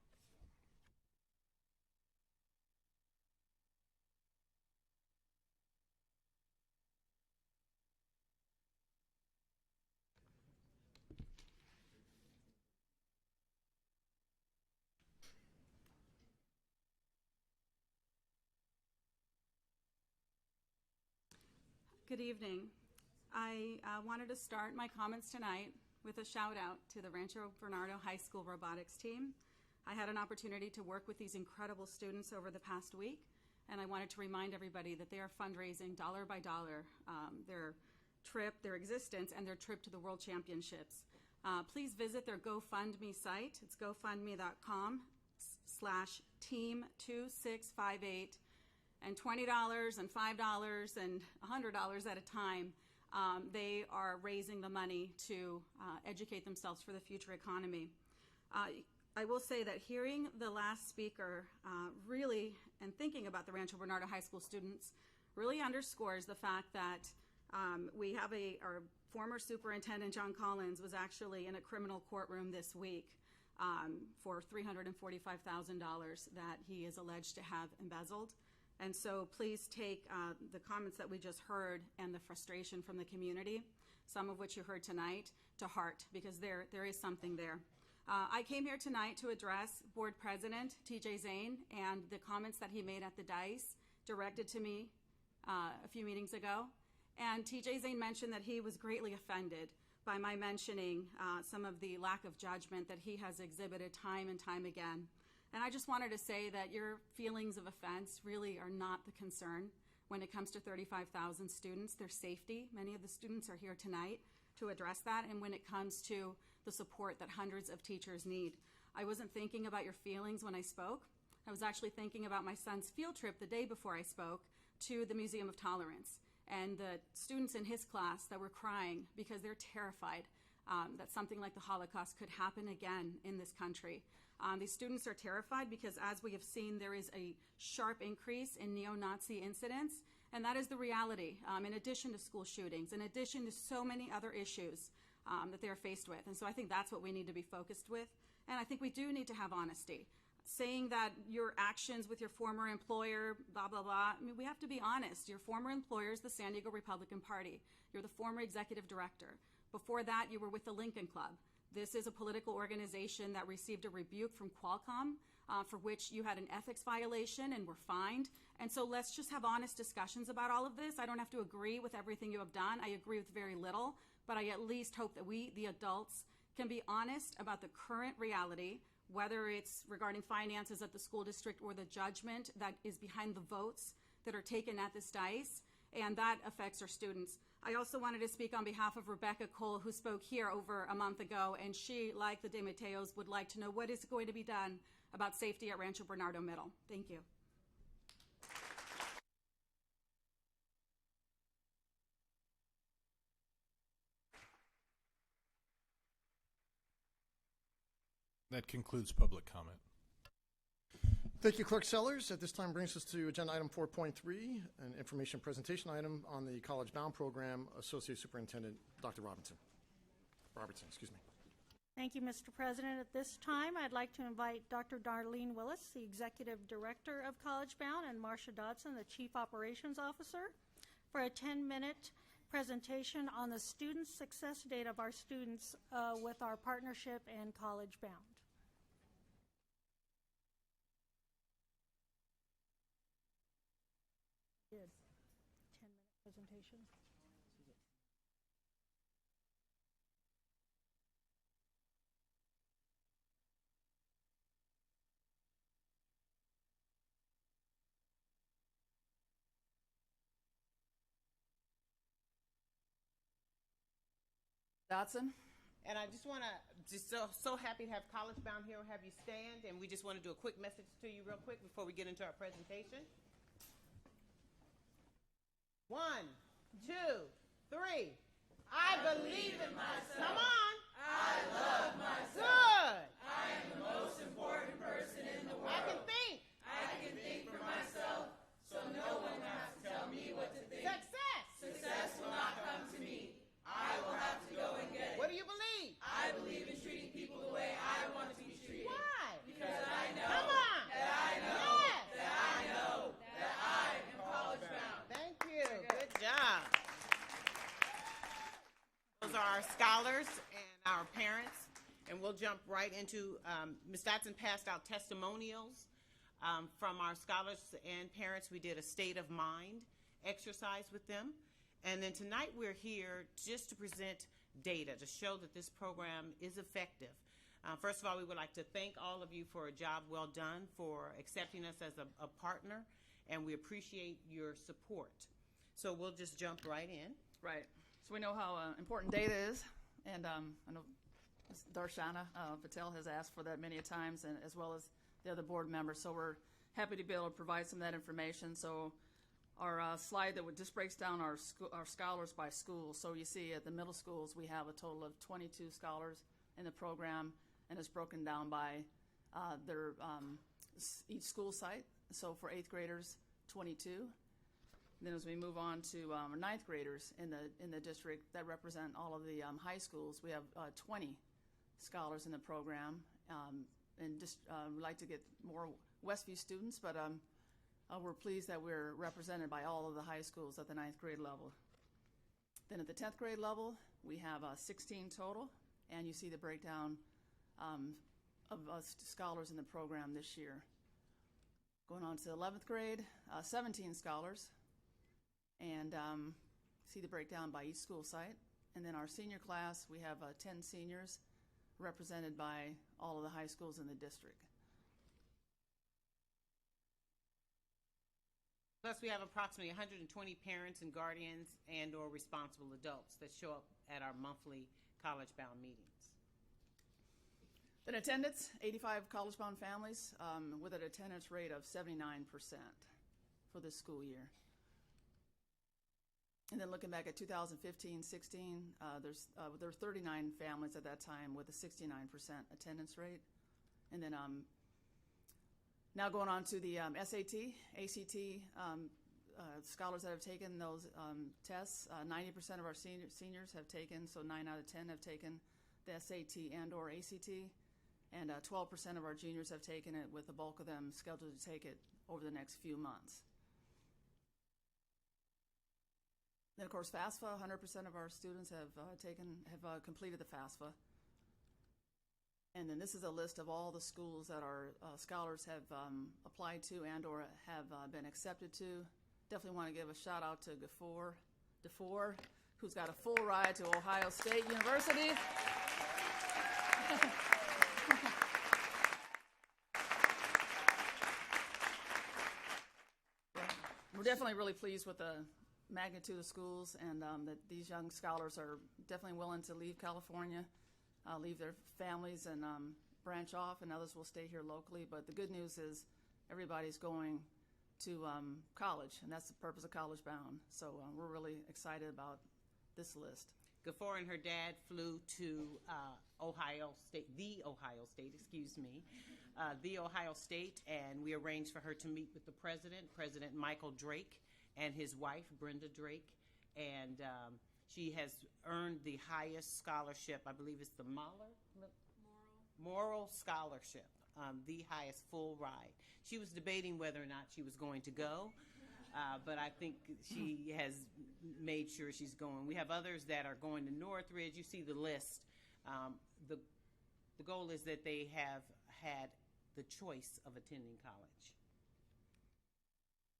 Good evening. I wanted to start my comments tonight with a shout out to the Rancho Bernardo High School robotics team. I had an opportunity to work with these incredible students over the past week, and I wanted to remind everybody that they are fundraising dollar by dollar their trip, their existence, and their trip to the World Championships. Please visit their GoFundMe site. It's gofundme.com/team2658, and $20 and $5 and $100 at a time. They are raising the money to educate themselves for the future economy. I will say that hearing the last speaker really, and thinking about the Rancho Bernardo High School students, really underscores the fact that we have our former superintendent, John Collins, was actually in a criminal courtroom this week for $345,000 that he is alleged to have embezzled. And so please take the comments that we just heard and the frustration from the community, some of which you heard tonight, to heart, because there is something there. I came here tonight to address Board President TJ Zane and the comments that he made at the DICE directed to me a few meetings ago. And TJ Zane mentioned that he was greatly offended by my mentioning some of the lack of judgment that he has exhibited time and time again. And I just wanted to say that your feelings of offense really are not the concern when it comes to 35,000 students, their safety. Many of the students are here tonight to address that, and when it comes to the support that hundreds of teachers need. I wasn't thinking about your feelings when I spoke. I was actually thinking about my son's field trip the day before I spoke to the Museum of Tolerance, and the students in his class that were crying because they're terrified that something like the Holocaust could happen again in this country. These students are terrified because, as we have seen, there is a sharp increase in neo-Nazi incidents, and that is the reality, in addition to school shootings, in addition to so many other issues that they are faced with. And so I think that's what we need to be focused with, and I think we do need to have honesty. Saying that your actions with your former employer, blah, blah, blah, I mean, we have to be honest. Your former employer is the San Diego Republican Party. You're the former executive director. Before that, you were with the Lincoln Club. This is a political organization that received a rebuke from Qualcomm for which you had an ethics violation and were fined. And so let's just have honest discussions about all of this. I don't have to agree with everything you have done. I agree with very little, but I at least hope that we, the adults, can be honest about the current reality, whether it's regarding finances at the school district or the judgment that is behind the votes that are taken at this DICE, and that affects our students. I also wanted to speak on behalf of Rebecca Cole, who spoke here over a month ago, and she, like the De Mateos, would like to know what is going to be done about safety at Rancho Bernardo Middle. Thank you. That concludes public comment. Thank you, Clerk Sellers. At this time brings us to agenda item 4.3, an information presentation item on the College Bound program. Associate Superintendent Dr. Robertson, excuse me. Thank you, Mr. President. At this time, I'd like to invite Dr. Darlene Willis, the Executive Director of College Bound, and Marcia Dodson, the Chief Operations Officer, for a 10-minute presentation on the student success data of our students with our partnership and College Bound. Did 10-minute presentation. Dodson. And I just want to, so happy to have College Bound here, have you stand, and we just want to do a quick message to you real quick before we get into our presentation. 1, 2, 3. I believe in myself. Come on. I love myself. Good. I am the most important person in the world. I can think. I can think for myself, so no one has to tell me what to think. Success. Success will not come to me. I will have to go and get it. What do you believe? I believe in treating people the way I want to be treated. Why? Because I know. Come on. That I know. Yes. That I know. That I am College Bound. Thank you. Good job. Those are our scholars and our parents, and we'll jump right into, Ms. Dodson passed out testimonials from our scholars and parents. We did a state of mind exercise with them. And then tonight we're here just to present data to show that this program is effective. First of all, we would like to thank all of you for a job well done, for accepting us as a partner, and we appreciate your support. So we'll just jump right in. Right. So we know how important data is, and I know Ms. Darshana Patel has asked for that many times, and as well as the other board members. So we're happy to be able to provide some of that information. So our slide that just breaks down our scholars by school. So you see at the middle schools we have a total of 22 scholars in the program, and it's broken down by their each school site. So for 8th graders, 22. And then as we move on to our 9th graders in the district that represent all of the high schools, we have 20 scholars in the program, and just we'd like to get more Westview students, but we're pleased that we're represented by all of the high schools at the 9th grade level. Then at the 10th grade level, we have 16 total, and you see the breakdown of scholars in the program this year. Going on to 11th grade, 17 scholars, and see the breakdown by each school site. And then our senior class, we have 10 seniors represented by all of the high schools in the district. Plus, we have approximately 120 parents and guardians and or responsible adults that show up at our monthly College Bound meetings. Then attendance, 85 College Bound families with an attendance rate of 79% for this school year. And then looking back at 2015-16, there were 39 families at that time with a 69% attendance rate. And then now going on to the SAT, ACT scholars that have taken those tests, 90% of our seniors have taken, so 9 out of 10 have taken the SAT and or ACT, and 12% of our juniors have taken it, with the bulk of them scheduled to take it over the next few months. Then, of course, FAFSA, 100% of our students have completed the FAFSA. And then this is a list of all the schools that our scholars have applied to and or have been accepted to. Definitely want to give a shout out to DeFore, who's got a full ride to Ohio State University. We're definitely really pleased with the magnitude of schools, and that these young scholars are definitely willing to leave California, leave their families and branch off, and others will stay here locally. But the good news is everybody's going to college, and that's the purpose of College Bound. So we're really excited about this list. Gafor and her dad flew to Ohio State, the Ohio State, and we arranged for her to meet with the president, President Michael Drake, and his wife, Brenda Drake, and she has earned the highest scholarship, I believe it's the Moral Scholarship, the highest full ride. She was debating whether or not she was going to go, but I think she has made sure she's going. We have others that are going to Northridge. You see the list. The goal is that they have had the choice of attending college.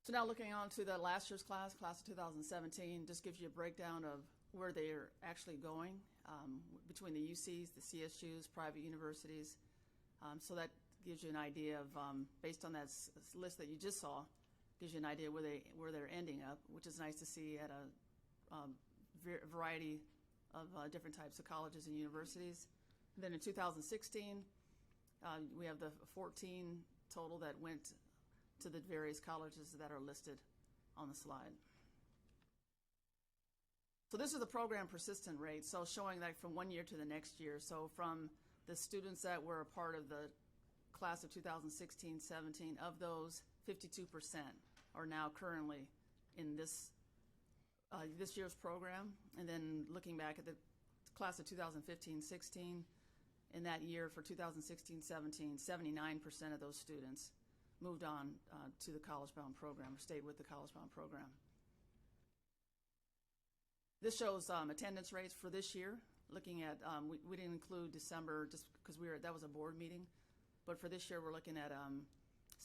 So now looking on to the last year's class of 2017, just gives you a breakdown of where they're actually going between the UCs, the CSUs, private universities. So that gives you an idea of, based on that list that you just saw, gives you an idea where they're ending up, which is nice to see at a variety of different types of colleges and universities. And then in 2016, we have the 14 total that went to the various colleges that are listed on the slide. So this is the program persistent rate, so showing that from one year to the next year. So from the students that were a part of the class of 2016-17, of those, 52% are now currently in this year's program. And then looking back at the class of 2015-16, in that year for 2016-17, 79% of those students moved on to the college-bound program or stayed with the college-bound program. This shows attendance rates for this year. Looking at, we didn't include December just because that was a board meeting, but for this year we're looking at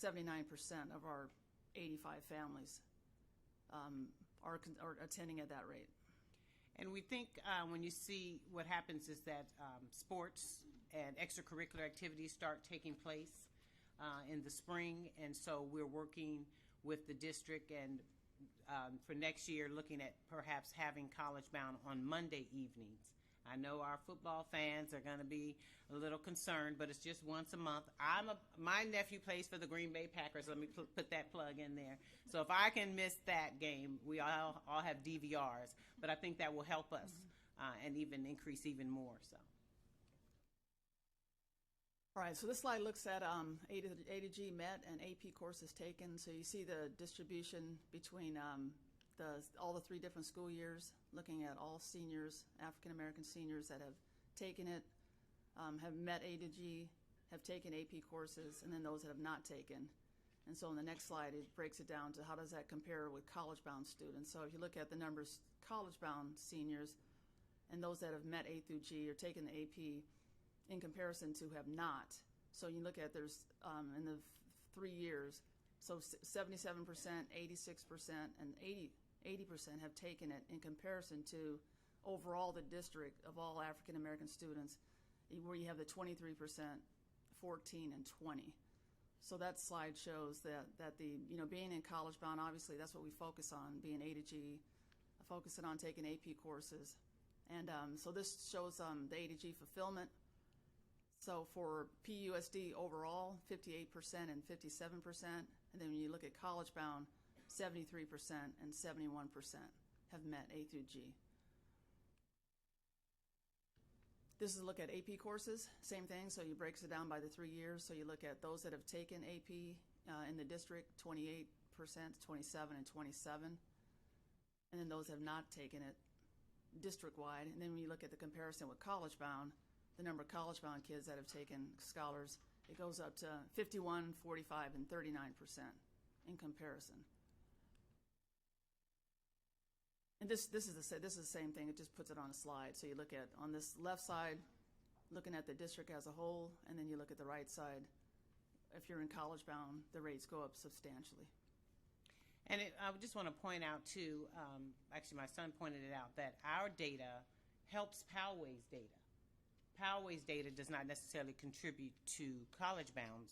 79% of our 85 families are attending at that rate. And we think when you see what happens is that sports and extracurricular activities start taking place in the spring, and so we're working with the district and for next year looking at perhaps having College Bound on Monday evenings. I know our football fans are going to be a little concerned, but it's just once a month. My nephew plays for the Green Bay Packers. Let me put that plug in there. So if I can miss that game, we all have DVRs, but I think that will help us and even increase even more. So. All right, so this slide looks at A to G MET and AP courses taken. So you see the distribution between all the three different school years, looking at all seniors, African-American seniors that have taken it, have met A to G, have taken AP courses, and then those that have not taken. And so on the next slide, it breaks it down to how does that compare with college-bound students. So if you look at the numbers, college-bound seniors and those that have met A through G or taken the AP in comparison to have not. So you look at there's in the 3 years, so 77%, 86%, and 80% have taken it in comparison to overall the district of all African American students, where you have the 23%, 14, and 20. So that slide shows that the being in college bound, obviously that's what we focus on, being A to G, focusing on taking AP courses, and so this shows the A to G fulfillment. So for PUSD overall, 58% and 57%, and then when you look at college bound, 73% and 71% have met A through G. This is a look at AP courses, same thing, so you breaks it down by the 3 years. So you look at those that have taken AP in the district, 28%, 27, and 27, and then those have not taken it district-wide. And then when you look at the comparison with college-bound, the number of college-bound kids that have taken scholars, it goes up to 51, 45, and 39% in comparison. And this is the same thing. It just puts it on a slide. So you look at on this left side, looking at the district as a whole, and then you look at the right side. If you're in college bound, the rates go up substantially. And I just want to point out too. Actually, my son pointed it out that our data helps Poway's data. Poway's data does not necessarily contribute to college bound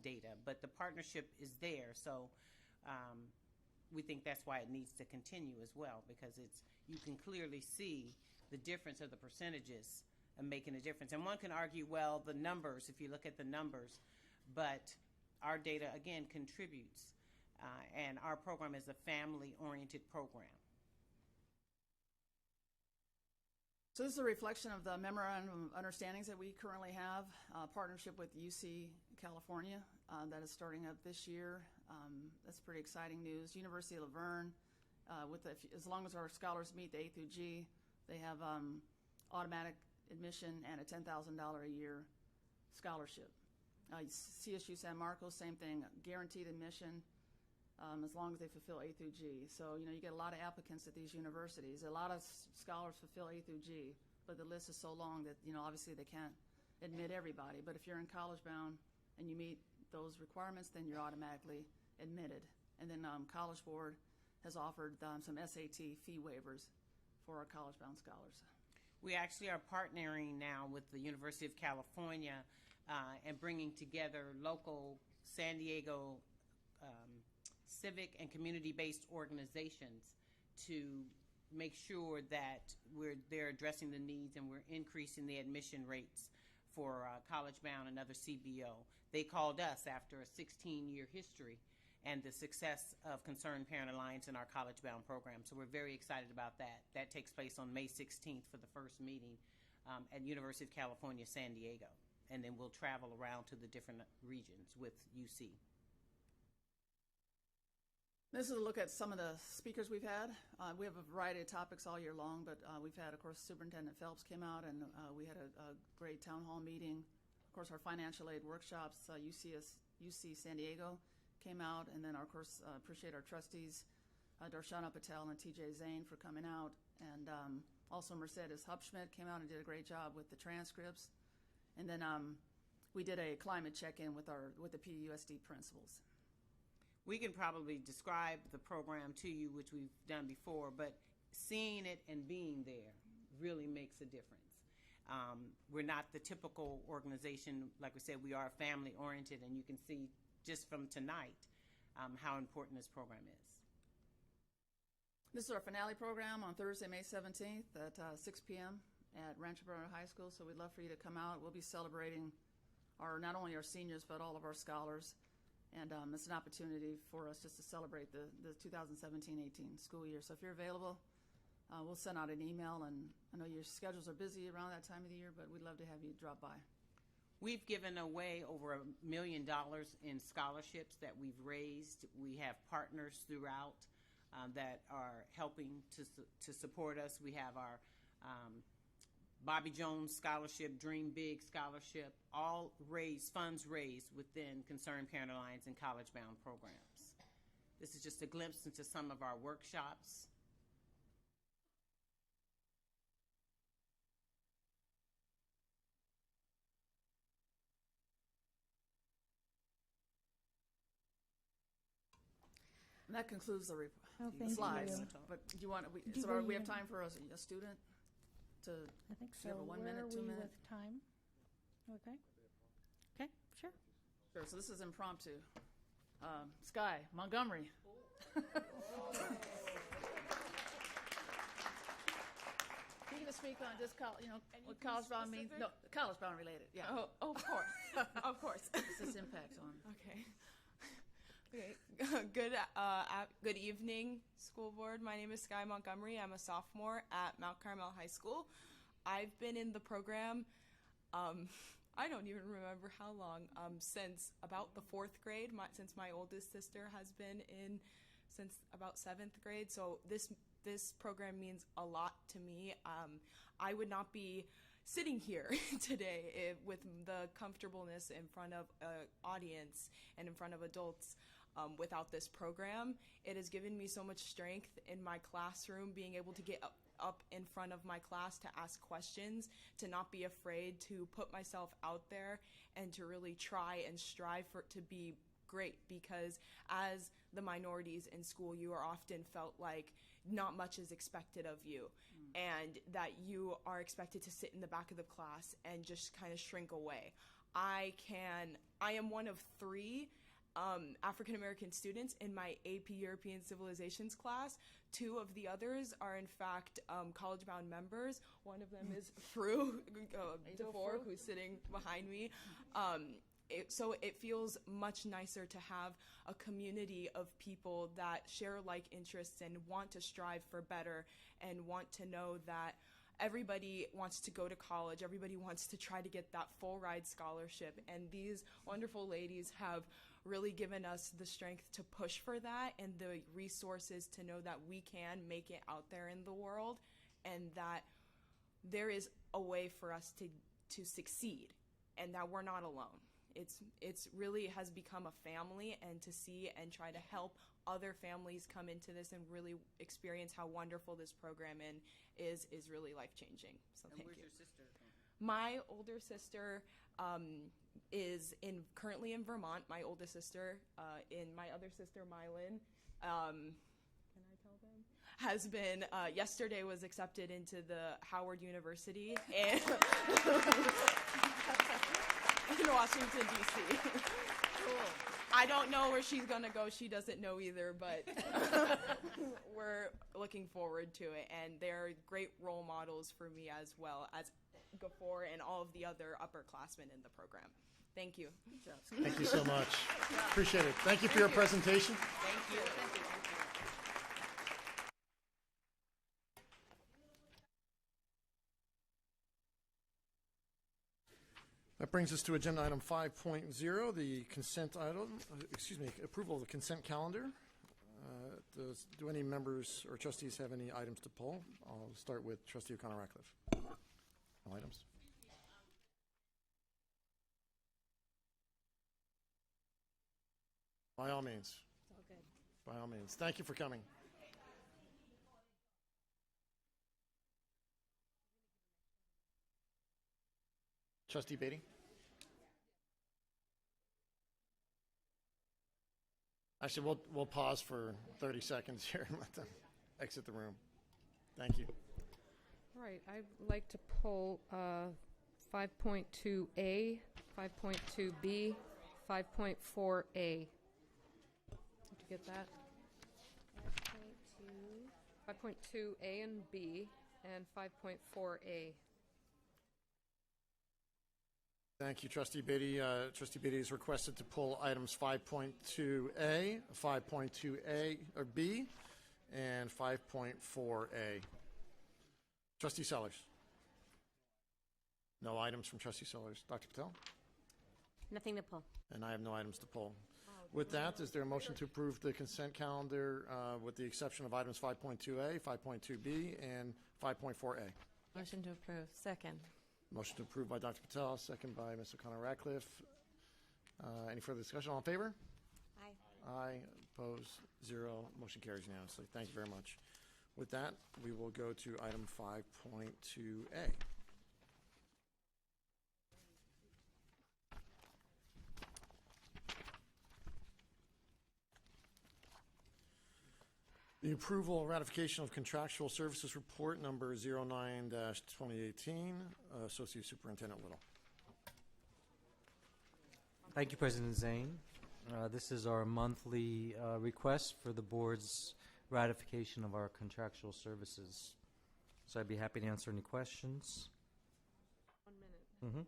data, but the partnership is there. So. We think that's why it needs to continue as well, because you can clearly see the difference of the percentages and making a difference. And one can argue, well, the numbers, if you look at the numbers, but our data, again, contributes. And our program is a family-oriented program. So this is a reflection of the memorandum of understandings that we currently have, partnership with UC California that is starting up this year. That's pretty exciting news. University of Laverne, as long as our scholars meet the A through G, they have automatic admission and a $10,000 a year scholarship. CSU San Marcos, same thing, guaranteed admission as long as they fulfill A through G. So, you get a lot of applicants at these universities. A lot of scholars fulfill A through G, but the list is so long that, obviously they can't admit everybody. But if you're in College Bound and you meet those requirements, then you're automatically admitted. And then College Board has offered some SAT fee waivers for our College Bound scholars. We actually are partnering now with the University of California and bringing together local San Diego civic and community-based organizations to make sure that they're addressing the needs and we're increasing the admission rates for College Bound and other CBO. They called us after a 16-year history and the success of Concerned Parent Alliance in our College Bound program. So we're very excited about that. That takes place on May 16th for the first meeting at University of California, San Diego. And then we'll travel around to the different regions with UC. This is a look at some of the speakers we've had. We have a variety of topics all year long, but we've had, of course, Superintendent Phelps came out, and we had a great town hall meeting. Of course, our financial aid workshops, UC San Diego came out, and then, of course, appreciate our trustees, Darshana Patel and TJ Zane for coming out, and also Mercedes Hupschmidt came out and did a great job with the transcripts. And then we did a climate check-in with the PUSD principals. We can probably describe the program to you, which we've done before, but seeing it and being there really makes a difference. We're not the typical organization. Like we said, we are family-oriented, and you can see just from tonight how important this program is. This is our finale program on Thursday, May 17th at 6 p.m. at Rancho Bernardo High School, so we'd love for you to come out. We'll be celebrating not only our seniors, but all of our scholars. And it's an opportunity for us just to celebrate the 2017-18 school year. So if you're available, we'll send out an email. And I know your schedules are busy around that time of the year, but we'd love to have you drop by. We've given away over $1 million in scholarships that we've raised. We have partners throughout that are helping to support us. We have our Bobby Jones Scholarship, Dream Big Scholarship, all funds raised within Concerned Parent Alliance and College Bound programs. This is just a glimpse into some of our workshops. And that concludes the thank slides. you. But do you want? We have time for a student to. I think do so. you have a 1 Where minute, are 2 we minute? with time? Okay. Okay, sure. Sure. So this is impromptu. Sky Montgomery. You can speak on just what College Bound means. No, College Bound related. Yeah. Oh, of course, of course. What's this impact on? Okay. Okay. Good evening, school board. My name is Sky Montgomery. I'm a sophomore at Mount Carmel High School. I've been in the program, I don't even remember how long, since about the 4th grade, since my oldest sister has been in since about 7th grade. So this program means a lot to me. I would not be sitting here today with the comfortableness in front of an audience and in front of adults without this program. It has given me so much strength in my classroom, being able to get up in front of my class to ask questions, to not be afraid to put myself out there, and to really try and strive to be great, because as the minorities in school, you are often felt like not much is expected of you, and that you are expected to sit in the back of the class and just kind of shrink away. I am one of 3 African American students in my AP European Civilizations class. 2 of the others are in fact College Bound members. One of them is Fru DeFore, who's sitting behind me. So it feels much nicer to have a community of people that share like interests and want to strive for better, and want to know that everybody wants to go to college. Everybody wants to try to get that full ride scholarship. And these wonderful ladies have really given us the strength to push for that and the resources to know that we can make it out there in the world and that there is a way for us to succeed and that we're not alone. It's really has become a family, and to see and try to help other families come into this and really experience how wonderful this program is really life-changing. So thank you. Where's your sister from? My older sister is currently in Vermont. My oldest sister, my other sister, Mylin, can I tell them? Has been, yesterday was accepted into the Howard University in Washington, D.C. Cool. I don't know where she's going to go. She doesn't know either, but we're looking forward to it. And they're great role models for me as well as Gafor and all of the other upperclassmen in the program. Thank you. Thank you so much. Appreciate it. Thank you for your presentation. Thank you. Thank you. That brings us to agenda item 5.0, the consent item, approval of the consent calendar. Do any members or trustees have any items to pull? I'll start with Trustee O'Connor-Ratcliffe. No items. By all means. It's all good. By all means. Thank you for coming. Trustee Beatty? Actually, we'll pause for 30 seconds here and let them exit the room. Thank you. All right, I'd like to pull 5.2A, 5.2B, 5.4A. Did you get that? 5.2A and B, and 5.4A. Thank you, Trustee Beatty. Trustee Beatty is requested to pull items 5.2A, 5.2A or B, and 5.4A. Trustee Sellers. No items from Trustee Sellers. Dr. Patel? Nothing to pull. And I have no items to pull. With that, is there a motion to approve the consent calendar with the exception of items 5.2A, 5.2B, and 5.4A? Motion to approve. Second. Motion to approve by Dr. Patel, second by Ms. O'Connor-Ratcliffe. Any further discussion? All in favor? Aye. Aye. Opposed? 0. Motion carries unanimously. Thank you very much. With that, we will go to item 5.2A. The approval and ratification of contractual services report number 09-2018, Associate Superintendent Little. Thank you, President Zane. This is our monthly request for the board's ratification of our contractual services. So I'd be happy to answer any questions. 1 minute. Mm-hmm.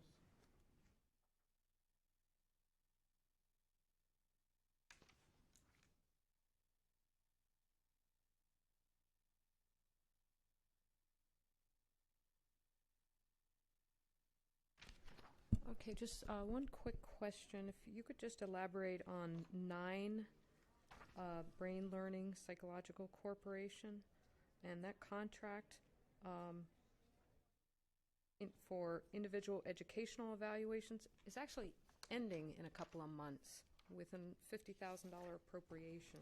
Okay, just one quick question. If you could just elaborate on 9 Brain Learning Psychological Corporation and that contract for individual educational evaluations is actually ending in a couple of months with a $50,000 appropriation.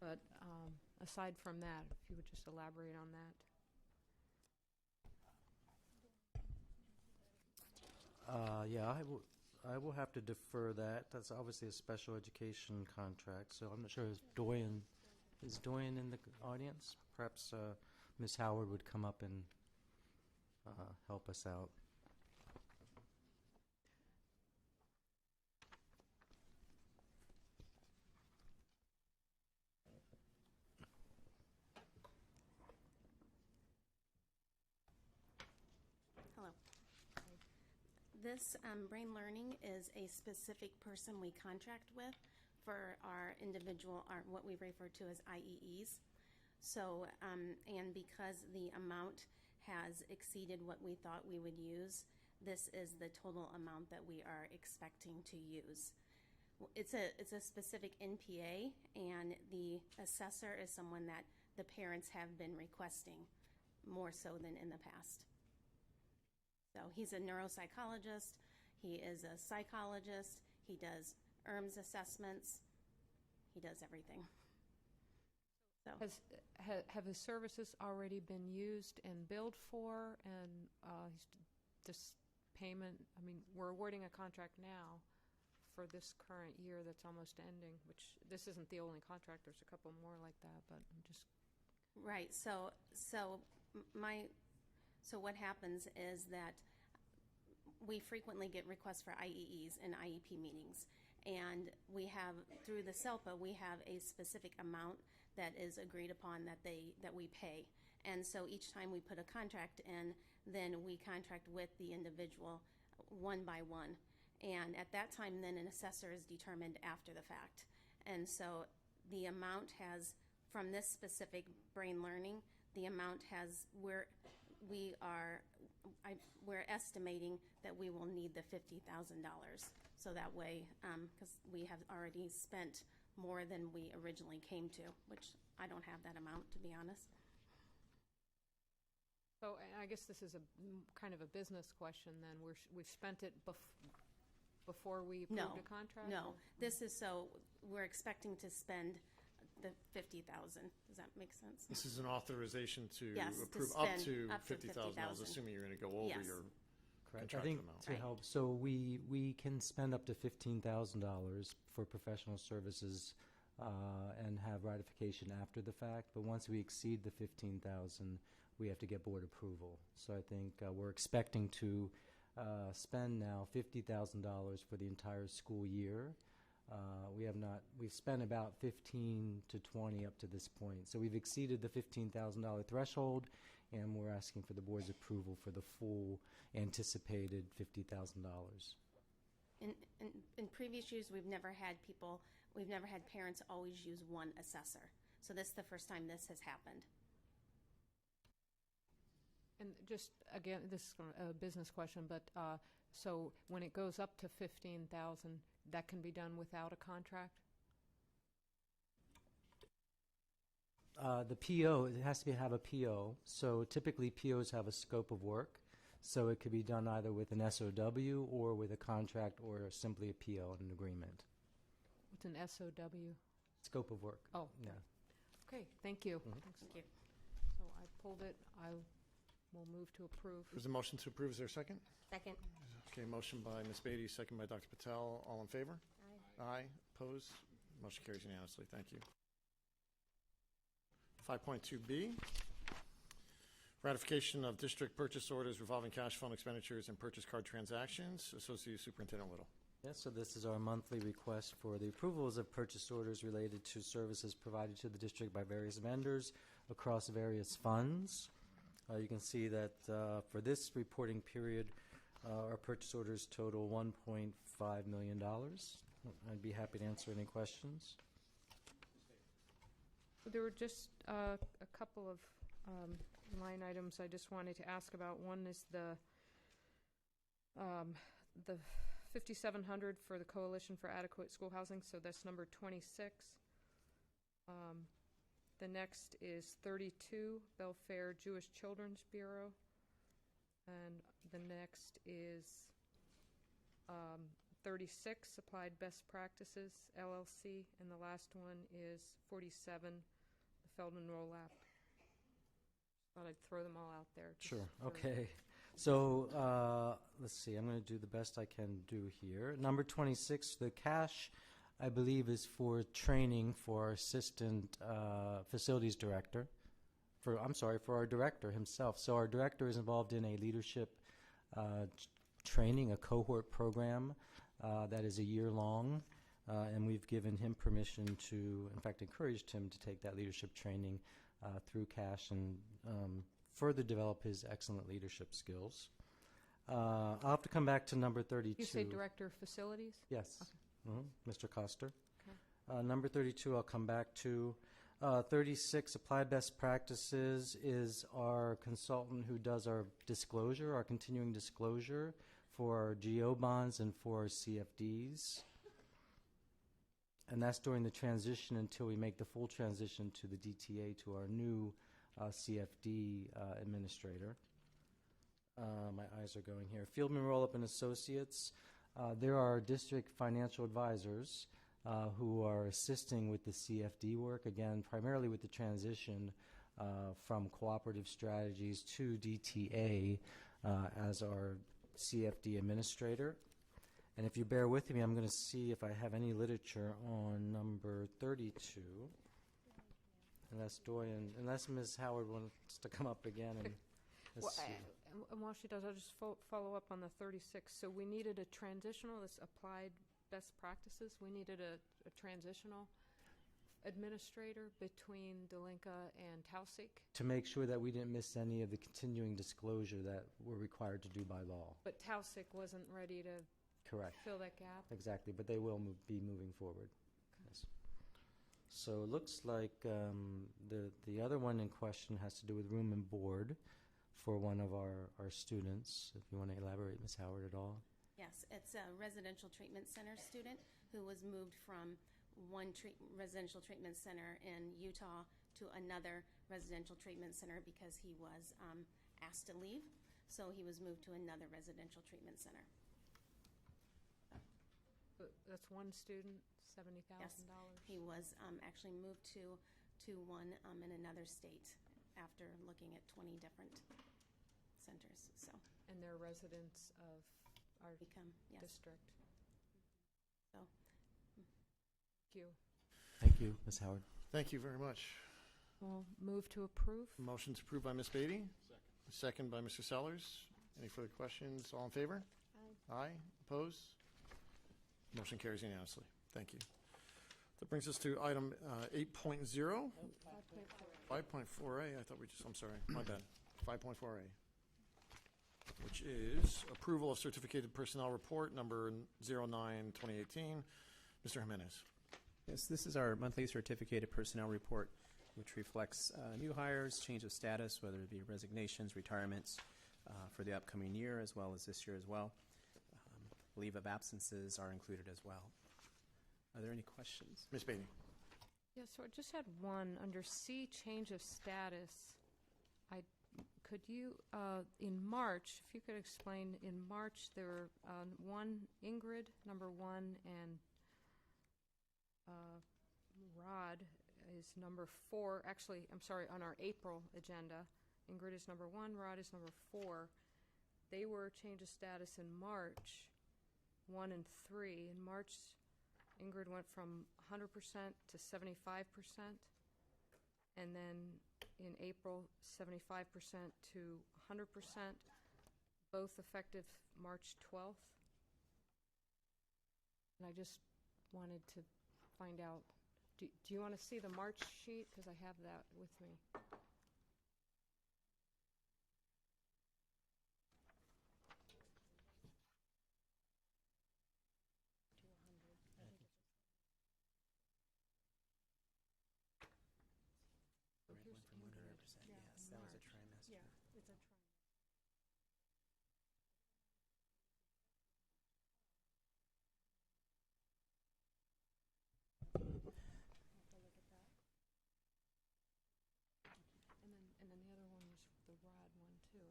But aside from that, if you would just elaborate on that. Yeah, I will have to defer that. That's obviously a special education contract, so I'm not sure if is Doyen in the audience? Perhaps Ms. Howard would come up and help us out. Hello. This Brain Learning is a specific person we contract with for our individual, what we refer to as IEEs. So, and because the amount has exceeded what we thought we would use, this is the total amount that we are expecting to use. It's a specific NPA, and the assessor is someone that the parents have been requesting more so than in the past. So he's a neuropsychologist, he is a psychologist, he does ERMS assessments, he does everything. So Have his services already been used and billed for, and this payment, I mean, we're awarding a contract now for this current year that's almost ending, which this isn't the only contract, there's a couple more like that, but I'm just... Right, so what happens is that we frequently get requests for IEEs and IEP meetings, and we have, through the SELPA, we have a specific amount that is agreed upon that we pay. And so each time we put a contract in, then we contract with the individual one by one. And at that time, then an assessor is determined after the fact. And so the amount has, from this specific brain learning, the amount has, we're estimating that we will need the $50,000. So that way, because we have already spent more than we originally came to, which I don't have that amount, to be honest. So I guess this is a kind of a business question then. We've spent it before we approved a contract? No, this is so we're expecting to spend the $50,000. Does that make sense? This is an authorization to Yes, approve to up spend to up to $50,000, $50,000. assuming you're going to go over Yes. your Correct. contracted I think amount. to help, so we can spend up to $15,000 for professional services and have ratification after the fact. But once we exceed the $15,000, we have to get board approval. So I think we're expecting to spend now $50,000 for the entire school year. We've spent about 15 to 20 up to this point. So we've exceeded the $15,000 threshold, and we're asking for the board's approval for the full anticipated $50,000. In previous years, we've never had parents always use one assessor. So this is the first time this has happened. And just, again, this is a business question, but so when it goes up to $15,000, that can be done without a contract? The PO, it has to have a PO. So typically POs have a scope of work. So it could be done either with an SOW or with a contract or simply a PO, an agreement. What's an SOW? Scope of work. Oh, yeah. Okay, thank you. Mhm. Thanks. Thank you. So I pulled it. I will move to approve. There's a motion to approve. Is there a second? Second. Okay, motion by Ms. Beatty, second by Dr. Patel. All in favor? Aye. Aye. Opposed? Motion carries unanimously. Thank you. 5.2B, ratification of district purchase orders, revolving cash fund expenditures, and purchase card transactions. Associate Superintendent Little. Yes, so this is our monthly request for the approvals of purchase orders related to services provided to the district by various vendors across various funds. You can see that for this reporting period, our purchase orders total $1.5 million. I'd be happy to answer any questions. There were just a couple of line items I just wanted to ask about. One is the $5,700 for the Coalition for Adequate School Housing, so that's number 26. The next is 32, Belfair Jewish Children's Bureau, and the next is 36, Applied Best Practices, LLC, and the last one is 47, the Feldman Rollap. Thought I'd throw them all out there. Sure, okay. So let's see, I'm going to do the best I can do here. Number 26, the cash, I believe, is for training for our assistant facilities director. For our director himself. So our director is involved in a leadership training, a cohort program that is a year long, and we've given him permission to, in fact, encouraged him to take that leadership training through CASH and further develop his excellent leadership skills. I'll have to come back to number 32. You say Director of Facilities? Yes. Okay. Mr. Coster. Okay. Number 32 I'll come back to. 36, Applied Best Practices, is our consultant who does our disclosure, our continuing disclosure for our GO bonds and for our CFDs. And that's during the transition until we make the full transition to the DTA, to our new CFD administrator. My eyes are going here. Fieldman Roll-Up and Associates. There are district financial advisors who are assisting with the CFD work, again, primarily with the transition from cooperative strategies to DTA as our CFD administrator. And if you bear with me, I'm going to see if I have any literature on number 32. Unless Ms. Howard wants to come up again and Well, and while she does, I'll just follow up on the 36. So we needed a transitional, this applied best practices. We needed a transitional administrator between Delinka and Tausig. to make sure that we didn't miss any of the continuing disclosure that we're required to do by law. But Tausig wasn't ready to Correct. fill that gap. Exactly, but they will be moving forward. Yes. So it looks like the other one in question has to do with room and board for one of our students. If you want to elaborate, Ms. Howard, at all. Yes, it's a residential treatment center student who was moved from one residential treatment center in Utah to another residential treatment center because he was asked to leave. So he was moved to another residential treatment center. But that's one student, $70,000. Yes, he was actually moved to one in another state after looking at 20 different centers. So, and they're residents of our district. So, thank you. Thank you, Ms. Howard. Thank you very much. We'll move to approve. Motion to approve by Ms. Beatty. Second by Mr. Sellers. Any further questions? All in favor? Aye. Opposed? Motion carries unanimously. Thank you. That brings us to item 8.0. 5.4A. I thought I'm sorry. My bad. 5.4A. Which is approval of certificated personnel report number 09-2018. Mr. Jimenez. Yes, this is our monthly certificated personnel report, which reflects new hires, change of status, whether it be resignations, retirements for the upcoming year, as well as this year as well. Leave of absences are included as well. Are there any questions? Ms. Beatty. Yeah, so I just had one under C, change of status. Could you, in March, if you could explain, in March there were one, Ingrid, number 1, and Rod is number 4. Actually, I'm sorry, on our April agenda, Ingrid is number 1, Rod is number 4. They were change of status in March, 1 and 3. In March, Ingrid went from 100% to 75%, and then in April, 75% to 100%, both effective March 12th. And I just wanted to find out, do you want to see the March sheet? Because I have that with me. Yes, that was a trimester. Yeah, it's a trimester. And then the other one was the Rod one too.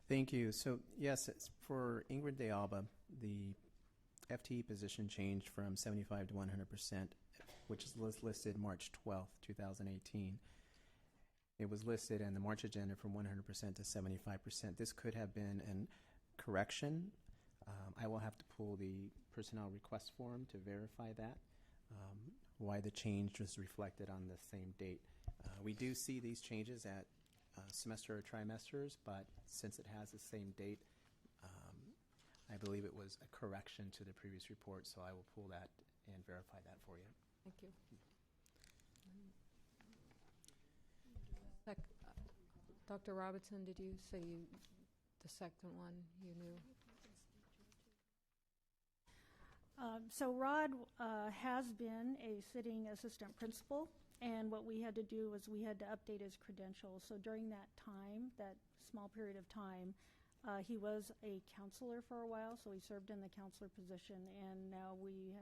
Thank you. So, yes, it's for Ingrid de Alba, the FTE position changed from 75 to 100%, which is listed March 12th, 2018. It was listed in the March agenda from 100% to 75%. This could have been a correction. I will have to pull the personnel request form to verify that, why the change was reflected on the same date. We do see these changes at semester or trimesters, but since it has the same date, I believe it was a correction to the previous report, so I will pull that and verify that for you. Thank you. Dr. Robinson, did you say the second one you knew? So Rod has been a sitting assistant principal, and what we had to do was we had to update his credentials. So during that time, that small period of time, he was a counselor for a while, so he served in the counselor position, and now he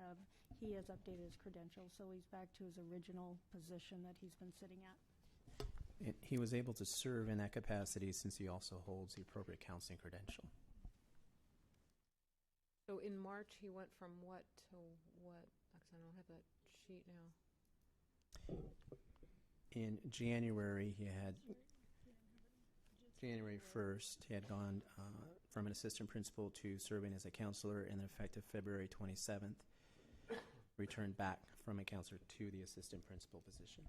has updated his credentials, so he's back to his original position that he's been sitting at. He was able to serve in that capacity since he also holds the appropriate counseling credential. So in March, he went from what to what? Actually, I don't have that sheet now. In January, January 1st, he had gone from an assistant principal to serving as a counselor, and effective February 27th, returned back from a counselor to the assistant principal position.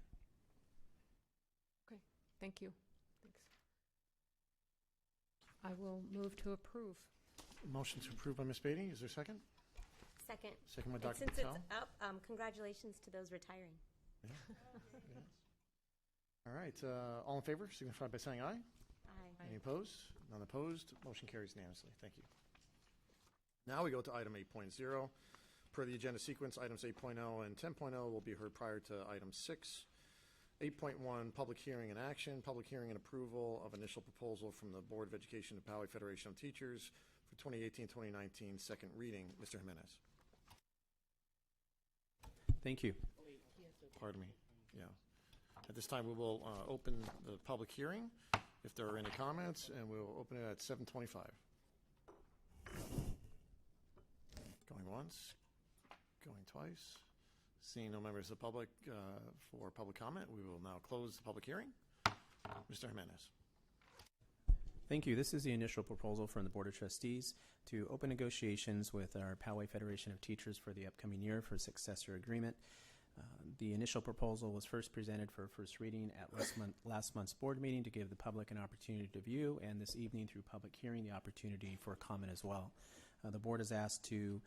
Okay, thank you. Thanks. I will move to approve. Motion to approve by Ms. Beatty. Is there a second? Second. Second by And Dr. since Patel. it's up, congratulations to those retiring. Yeah. All right. All in favor, signify by saying aye. Aye. Any opposed? None opposed. Motion carries unanimously. Thank you. Now we go to item 8.0. Per the agenda sequence, items 8.0 and 10.0 will be heard prior to item 6. 8.1, public hearing and action. Public hearing and approval of initial proposal from the Board of Education of Poway Federation of Teachers for 2018-2019, second reading. Mr. Jimenez. Thank you. Pardon me. Yeah. At this time, we will open the public hearing, if there are any comments, and we'll open it at 7:25. Going once, going twice. Seeing no members of the public for public comment, we will now close the public hearing. Mr. Jimenez. Thank you. This is the initial proposal from the Board of Trustees to open negotiations with our Poway Federation of Teachers for the upcoming year for a successor agreement. The initial proposal was first presented for first reading at last month's board meeting to give the public an opportunity to view, and this evening through public hearing the opportunity for comment as well. The board is asked to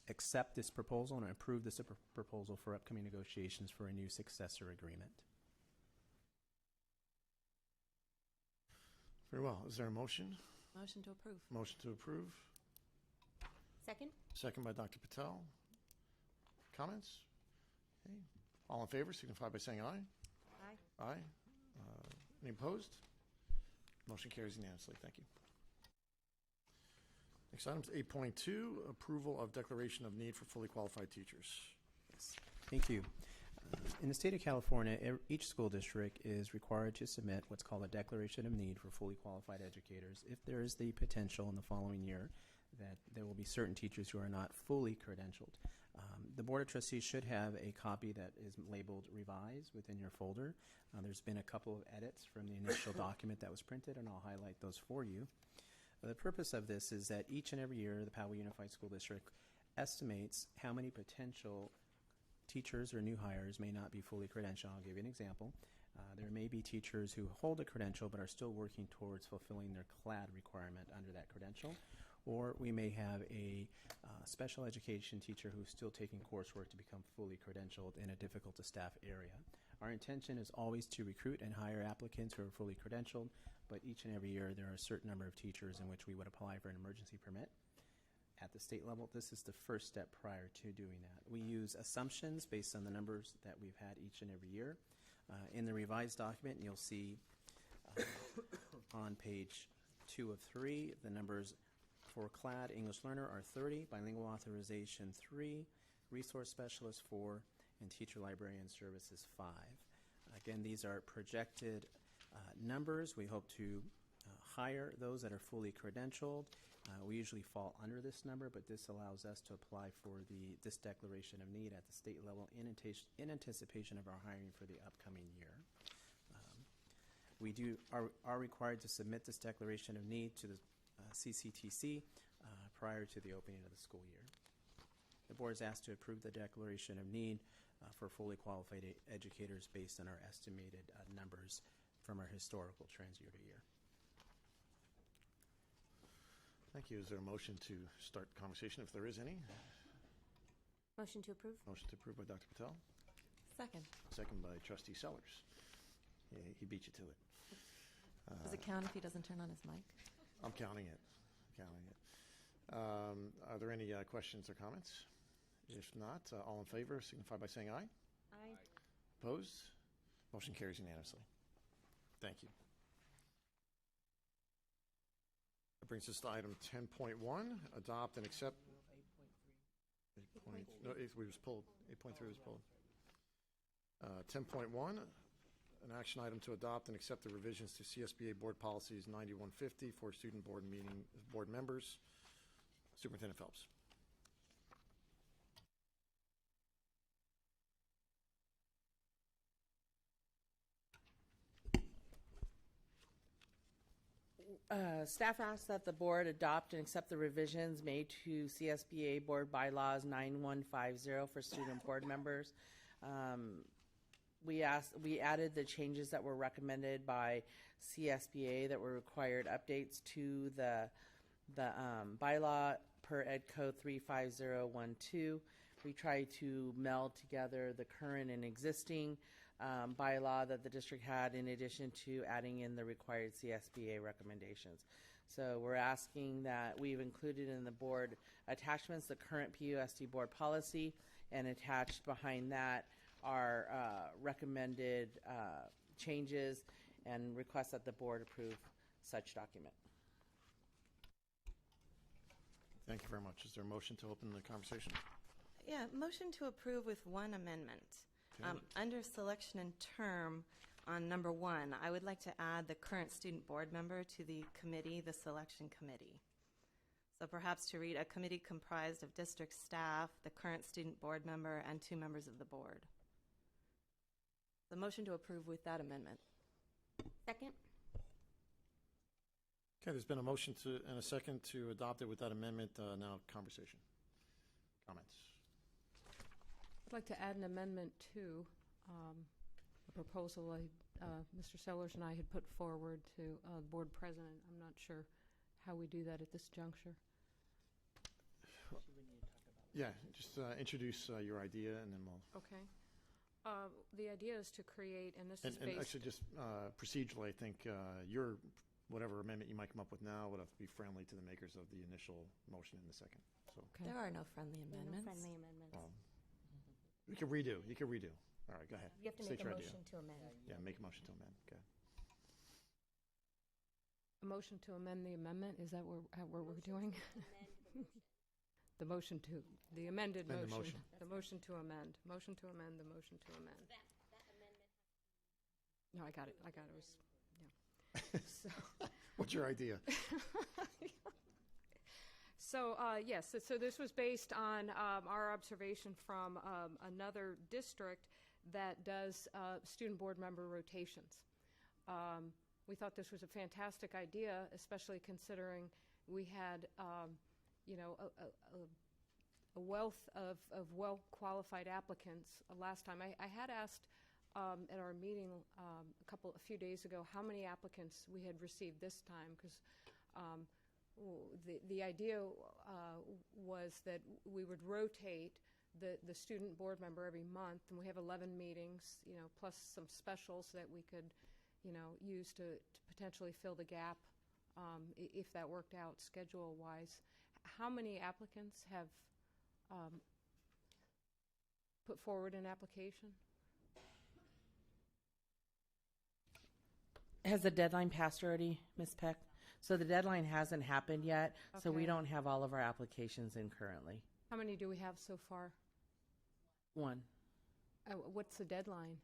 accept this proposal and approve this proposal for upcoming negotiations for a new successor agreement. Very well. Is there a motion? Motion to approve. Motion to approve. Second. Second by Dr. Patel. Comments? Okay. All in favor, signify by saying aye. Aye. Aye. Any opposed? Motion carries unanimously. Thank you. Next item is 8.2, approval of declaration of need for fully qualified teachers. Yes. Thank you. In the state of California, each school district is required to submit what's called a declaration of need for fully qualified educators if there is the potential in the following year that there will be certain teachers who are not fully credentialed. The Board of Trustees should have a copy that is labeled revised within your folder. There's been a couple of edits from the initial document that was printed, and I'll highlight those for you. The purpose of this is that each and every year the Poway Unified School District estimates how many potential teachers or new hires may not be fully credentialed. I'll give you an example. There may be teachers who hold a credential but are still working towards fulfilling their CLAD requirement under that credential. Or we may have a special education teacher who's still taking coursework to become fully credentialed in a difficult to staff area. Our intention is always to recruit and hire applicants who are fully credentialed, but each and every year there are a certain number of teachers in which we would apply for an emergency permit. At the state level, this is the first step prior to doing that. We use assumptions based on the numbers that we've had each and every year. In the revised document, you'll see on page 2 of 3, the numbers for CLAD English Learner are 30, Bilingual Authorization 3, Resource Specialist 4, and Teacher Librarian Services 5. Again, these are projected numbers. We hope to hire those that are fully credentialed. We usually fall under this number, but this allows us to apply for this declaration of need at the state level in anticipation of our hiring for the upcoming year. We are required to submit this declaration of need to the CCTC prior to the opening of the school year. The board is asked to approve the declaration of need for fully qualified educators based on our estimated numbers from our historical trends year to year. Thank you. Is there a motion to start the conversation, if there is any? Motion to approve. Motion to approve by Dr. Patel. Second. Second by Trustee Sellers. He beat you to it. Does it count if he doesn't turn on his mic? I'm counting it. Are there any questions or comments? If not, all in favor signify by saying aye. Aye. Opposed? Motion carries unanimously. Thank you. That brings us to item 10.1, adopt and accept. 8.3. No, we was pulled. 8.3 was pulled. 10.1, an action item to adopt and accept the revisions to CSBA Board Policies 9150 for student board meeting board members. Superintendent Phelps. Staff asks that the board adopt and accept the revisions made to CSBA Board Bylaws 9150 for student board members. We added the changes that were recommended by CSBA that were required updates to the bylaw per Ed Code 35012. We tried to meld together the current and existing bylaw that the district had, in addition to adding in the required CSBA recommendations. So we're asking that we've included in the board attachments the current PUSD board policy, and attached behind that are recommended changes, and request that the board approve such document. Thank you very much. Is there a motion to open the conversation? Yeah, motion to approve with one amendment. Okay. Under selection and term on number 1, I would like to add the current student board member to the committee, the selection committee. So perhaps to read a committee comprised of district staff, the current student board member, and 2 members of the board. The motion to approve with that amendment. Second. Okay, there's been a motion and a second to adopt it with that amendment. Now conversation. Comments? I'd like to add an amendment to a proposal Mr. Sellers and I had put forward to the board president. I'm not sure how we do that at this juncture. Yeah, just introduce your idea, and then we'll. Okay. The idea is to create, and this is And based. actually, just procedurally, I think your whatever amendment you might come up with now would have to be friendly to the makers of the initial motion in the second. So Okay. There are no friendly amendments. No friendly amendments. you can redo. You can redo. All right, go ahead. You have to State make a your idea. motion to amend. Yeah, make a motion to amend. Okay. A motion to amend the amendment, is that what we're doing? The motion to, the amended Amend the motion. motion. The motion to amend. Motion to amend, the motion to amend. No, I got it. It was, yeah. So. What's your idea? So, yes, so this was based on our observation from another district that does student board member rotations. We thought this was a fantastic idea, especially considering we had, a wealth of well-qualified applicants last time. I had asked at our meeting a few days ago how many applicants we had received this time, because the idea was that we would rotate the student board member every month, and we have 11 meetings, plus some specials that we could, use to potentially fill the gap if that worked out schedule-wise. How many applicants have put forward an application? Has the deadline passed already, Ms. Peck? So the deadline hasn't happened yet, so we Okay. don't have all of our applications in currently. How many do we have so far? 1. What's the deadline?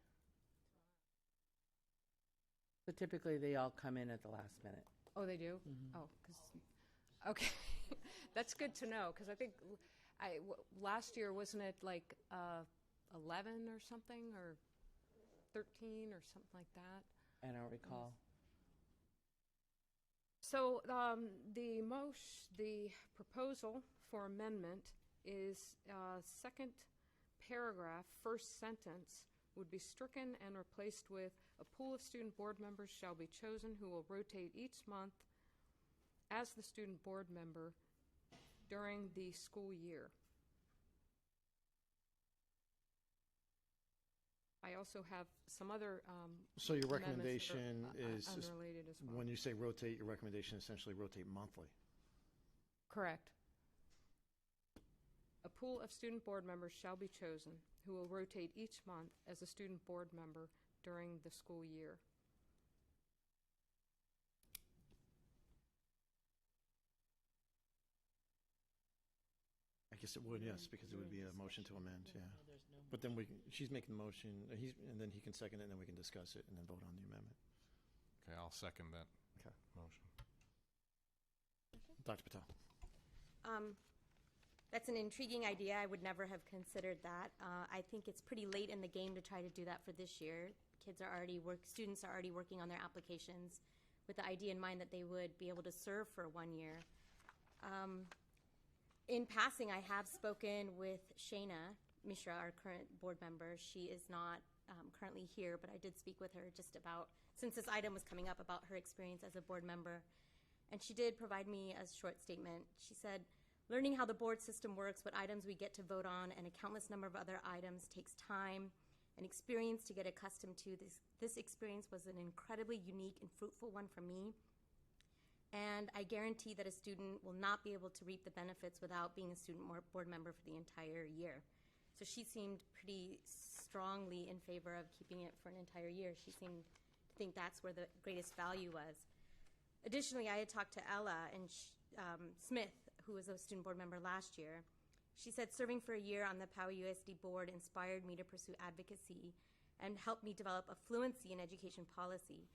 But typically they all come in at the last minute. Oh, they do? Mhm. Oh, okay. That's good to know, because I think last year, wasn't it like 11 or something, or 13 or something like that? I don't recall. So the proposal for amendment is second paragraph, first sentence would be stricken and replaced with, a pool of student board members shall be chosen who will rotate each month as the student board member during the school year. I also have some other So your amendments that are, recommendation is unrelated as well. when you say rotate, your recommendation essentially rotate monthly. Correct. A pool of student board members shall be chosen who will rotate each month as a student board member during the school year. I guess it would, yes, because it would be a motion to amend, yeah. But then she's making the motion, and then he can second it, and then we can discuss it, and then vote on the amendment. Okay, I'll second that Okay. motion. Dr. Patel. That's an intriguing idea. I would never have considered that. I think it's pretty late in the game to try to do that for this year. Students are already working on their applications with the idea in mind that they would be able to serve for 1 year. In passing, I have spoken with Shayna Mishra, our current board member. She is not currently here, but I did speak with her just about, since this item was coming up, about her experience as a board member. And she did provide me a short statement. She said, learning how the board system works, what items we get to vote on, and a countless number of other items takes time and experience to get accustomed to. This experience was an incredibly unique and fruitful one for me. And I guarantee that a student will not be able to reap the benefits without being a student board member for the entire year. So she seemed pretty strongly in favor of keeping it for an entire year. She seemed to think that's where the greatest value was. Additionally, I had talked to Ella and Smith, who was a student board member last year. She said serving for a year on the Poway USD board inspired me to pursue advocacy and helped me develop a fluency in education policy.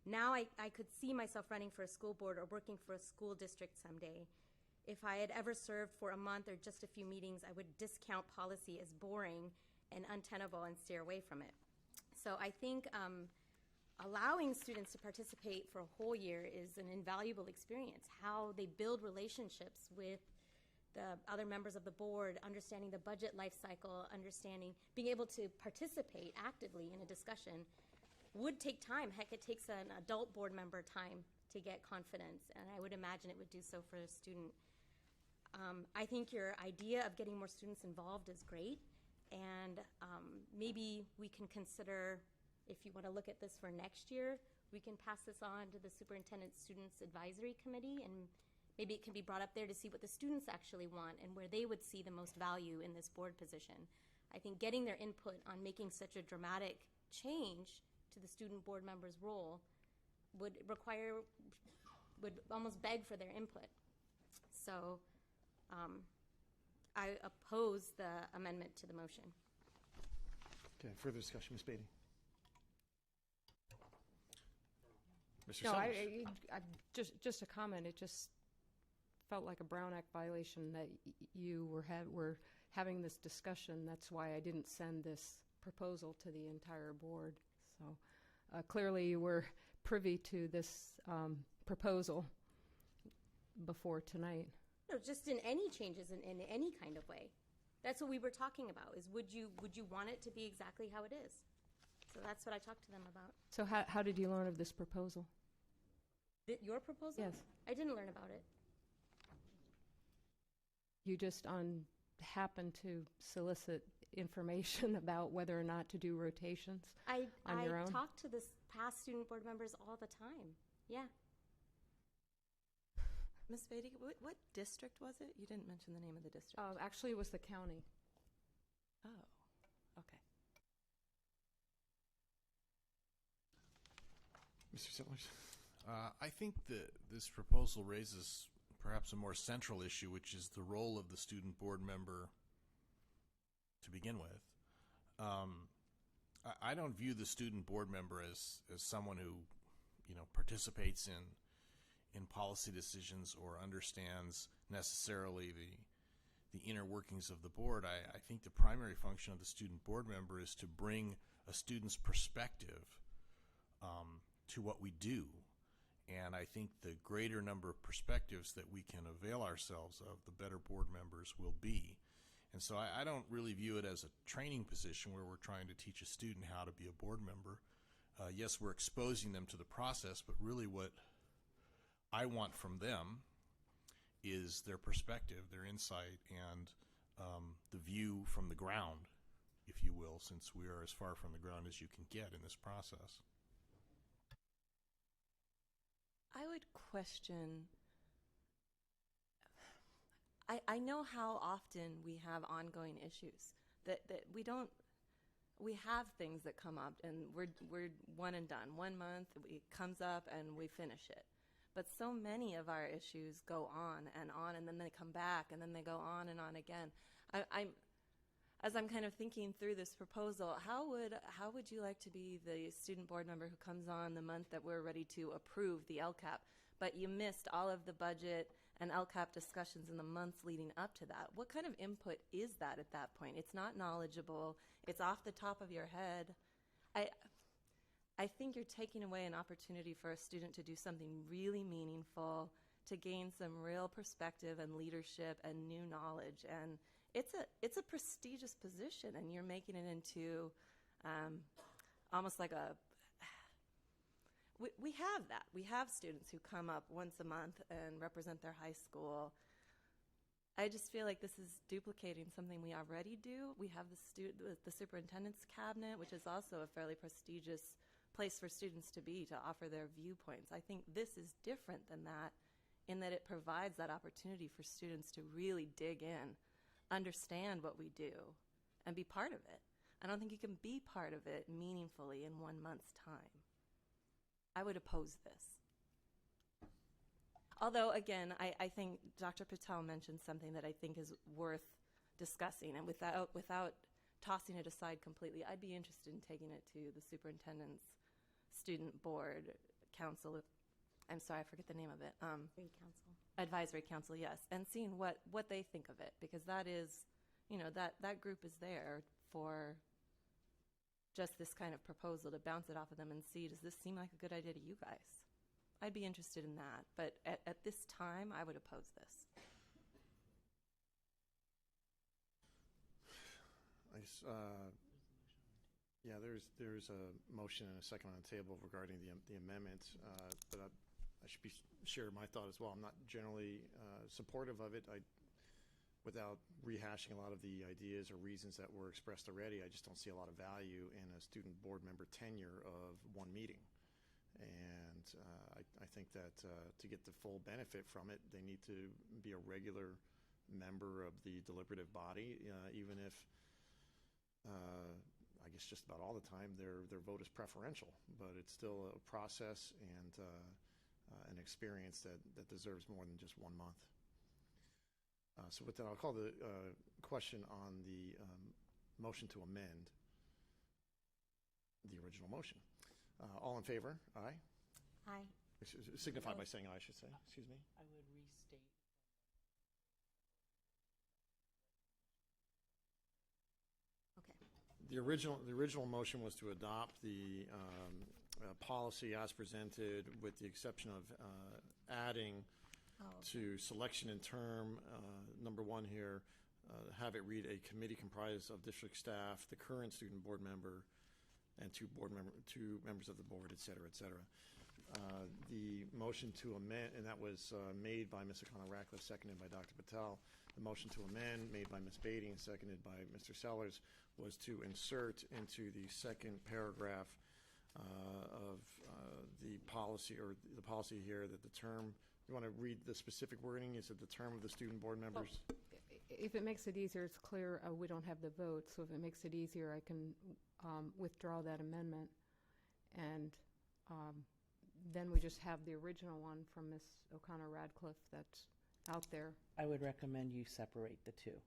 Now I could see myself running for a school board or working for a school district someday. If I had ever served for a month or just a few meetings, I would discount policy as boring and untenable and steer away from it. So I think allowing students to participate for a whole year is an invaluable experience. How they build relationships with the other members of the board, understanding the budget life cycle, being able to participate actively in a discussion would take time. Heck, it takes an adult board member time to get confidence, and I would imagine it would do so for a student. I think your idea of getting more students involved is great, and maybe we can consider, if you want to look at this for next year, we can pass this on to the Superintendent Students Advisory Committee, and maybe it can be brought up there to see what the students actually want and where they would see the most value in this board position. I think getting their input on making such a dramatic change to the student board member's role would almost beg for their input. So I oppose the amendment to the motion. Okay, further discussion, Ms. Beatty. Mr. No, Summers. just a comment. It just felt like a Brown Act violation that you were having this discussion. That's why I didn't send this proposal to the entire board. So clearly you were privy to this proposal before tonight. No, just in any changes in any kind of way. That's what we were talking about, is would you want it to be exactly how it is? So that's what I talked to them about. So how did you learn of this proposal? Your proposal? Yes. I didn't learn about it. You just happened to solicit information about whether or not to do rotations on your own? I talk to this past student board members all the time. Yeah. Ms. Beatty, what district was it? You didn't mention the name of the district. Actually, it was the county. Oh, okay. Mr. Sellers. I think that this proposal raises perhaps a more central issue, which is the role of the student board member to begin with. I don't view the student board member as someone who, participates in policy decisions or understands necessarily the inner workings of the board. I think the primary function of the student board member is to bring a student's perspective to what we do. And I think the greater number of perspectives that we can avail ourselves of, the better board members will be. And so I don't really view it as a training position where we're trying to teach a student how to be a board member. Yes, we're exposing them to the process, but really what I want from them is their perspective, their insight, and the view from the ground, if you will, since we are as far from the ground as you can get in this process. I would question, I know how often we have ongoing issues that we have things that come up and we're one and done. 1 month, it comes up and we finish it. But so many of our issues go on, and then they come back, and then they go on again. As I'm kind of thinking through this proposal, how would you like to be the student board member who comes on the month that we're ready to approve the LCAP, but you missed all of the budget and LCAP discussions in the months leading up to that? What kind of input is that at that point? It's not knowledgeable. It's off the top of your head. I think you're taking away an opportunity for a student to do something really meaningful, to gain some real perspective and leadership and new knowledge. And it's a prestigious position, and you're making it into almost like a... We have that. We have students who come up once a month and represent their high school. I just feel like this is duplicating something we already do. We have the superintendent's cabinet, which is also a fairly prestigious place for students to be to offer their viewpoints. I think this is different than that in that it provides that opportunity for students to really dig in, understand what we do, and be part of it. I don't think you can be part of it meaningfully in 1 month's time. I would oppose this. Although, again, I think Dr. Patel mentioned something that I think is worth discussing, and without tossing it aside completely, I'd be interested in taking it to the superintendent's student board council. I'm sorry, I forget the name of it. Advisory council, yes, and seeing what they think of it, because that is, that group is there for just this kind of proposal to bounce it off of them and see, does this seem like a good idea to you guys? I'd be interested in that, but at this time, I would oppose this. Yeah, there's a motion and a second on the table regarding the amendment, but I should share my thought as well. I'm not generally supportive of it. Without rehashing a lot of the ideas or reasons that were expressed already, I just don't see a lot of value in a student board member tenure of one meeting. And I think that to get the full benefit from it, they need to be a regular member of the deliberative body, even if I guess just about all the time their vote is preferential, but it's still a process and an experience that deserves more than just 1 month. So with that, I'll call the question on the motion to amend the original motion. All in favor? Aye. Aye. Signify by saying aye, I should say. Excuse me. I would restate. Okay. The original motion was to adopt the policy as presented, with the exception of adding to selection and term, number 1 here, have it read a committee comprised of district staff, the current student board member, and two members of the board, et cetera, et cetera. The motion to amend, and that was made by Ms. O'Connor-Ratcliffe, seconded by Dr. Patel. The motion to amend, made by Ms. Beatty and seconded by Mr. Sellers, was to insert into the second paragraph of the policy, or the policy here, that the term, you want to read the specific wording? Is it the term of the student board members? Well, if it makes it easier, it's clear we don't have the vote, so if it makes it easier, I can withdraw that amendment, and then we just have the original one from Ms. O'Connor-Ratcliffe that's out there. I would recommend you separate the two.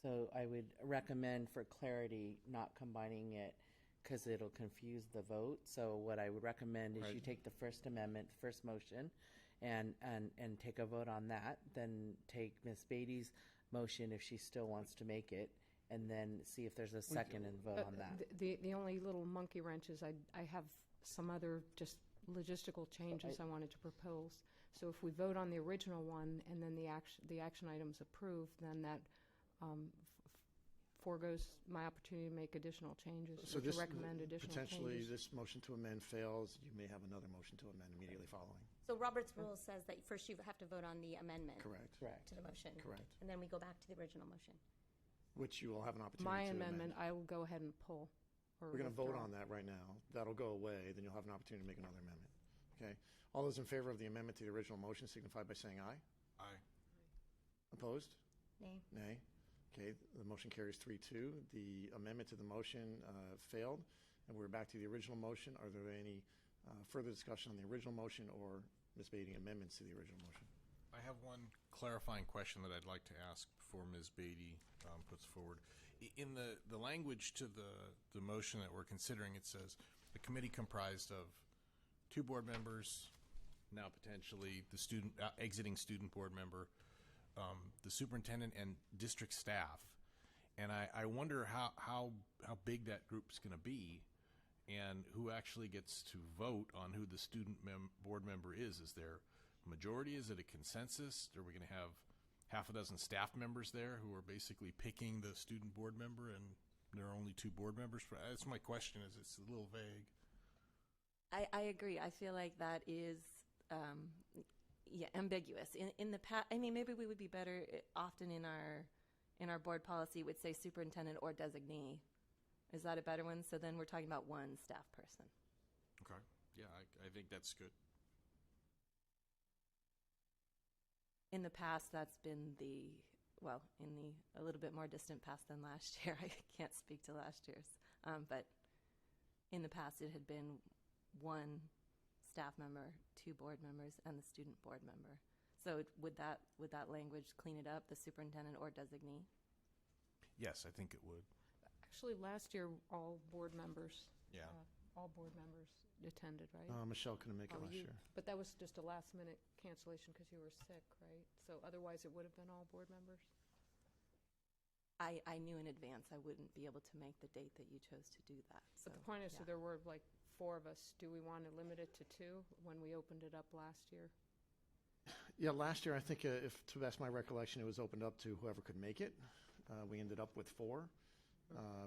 So I would recommend, for clarity, not combining it, because it'll confuse the vote. So what I would recommend is you take the first amendment, first motion, and take a vote on that. Then take Ms. Beatty's motion if she still wants to make it, and then see if there's a second and vote on that. The only little monkey wrench is I have some other just logistical changes I wanted to propose. So if we vote on the original one and then the action item's approved, then that foregoes my opportunity to make additional changes, So or to recommend additional potentially changes. this motion to amend fails. You may have another motion to amend immediately following. So Robert's rule says that first you have to vote on the amendment. Correct. To the motion. Correct. And then we go back to the original motion. Which you will have an opportunity My to amendment, amend. I will go ahead and pull. Or We're going to vote withdraw. on that right now. That'll go away. Then you'll have an opportunity to make another amendment. Okay. All those in favor of the amendment to the original motion signify by saying aye. Aye. Opposed? Nay. Nay. Okay, the motion carries 3-2. The amendment to the motion failed, and we're back to the original motion. Are there any further discussion on the original motion or, Ms. Beatty, amendments to the original motion? I have one clarifying question that I'd like to ask before Ms. Beatty puts forward. In the language to the motion that we're considering, it says the committee comprised of 2 board members, now potentially the exiting student board member, the superintendent, and district staff. And I wonder how big that group's going to be and who actually gets to vote on who the student board member is. Is there a majority? Is it a consensus? Are we going to have half a dozen staff members there who are basically picking the student board member, and there are only 2 board members? That's my question. Is it's a little vague. I agree. I feel like that is ambiguous. In the past, I mean, maybe we would be better often in our board policy would say superintendent or designee. Is that a better one? So then we're talking about 1 staff person. Okay. Yeah, I think that's good. In the past, that's been in the a little bit more distant past than last year. I can't speak to last year's, but in the past it had been 1 staff member, 2 board members, and the student board member. So would that language clean it up, the superintendent or designee? Yes, I think it would. Actually, last year, all board members. Yeah. All board members attended, right? Michelle couldn't make it last year. But that was just a last-minute cancellation because you were sick, right? So otherwise, it would have been all board members? I knew in advance I wouldn't be able to make the date that you chose to do that. So, But the point is, so there were like 4 of us. Do we want to limit it to 2 when we opened it up last year? Yeah, last year, I think, if to best my recollection, it was opened up to whoever could make it. We ended up with 4.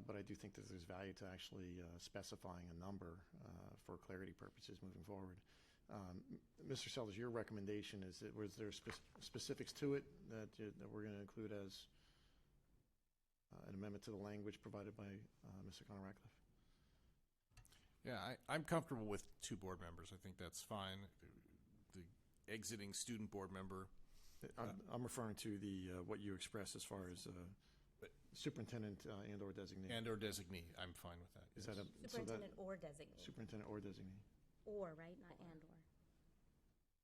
But I do think that there's value to actually specifying a number for clarity purposes moving forward. Mr. Sellers, your recommendation is that was there specifics to it that we're going to include as an amendment to the language provided by Mr. Connor Ratcliffe? Yeah, I'm comfortable with 2 board members. I think that's fine. The exiting student board member. I'm referring to the what you expressed as far as superintendent and or designee. And or designee. I'm fine with that. Is yes. that Superintendent or designee. Superintendent or designee. Or, right? Not and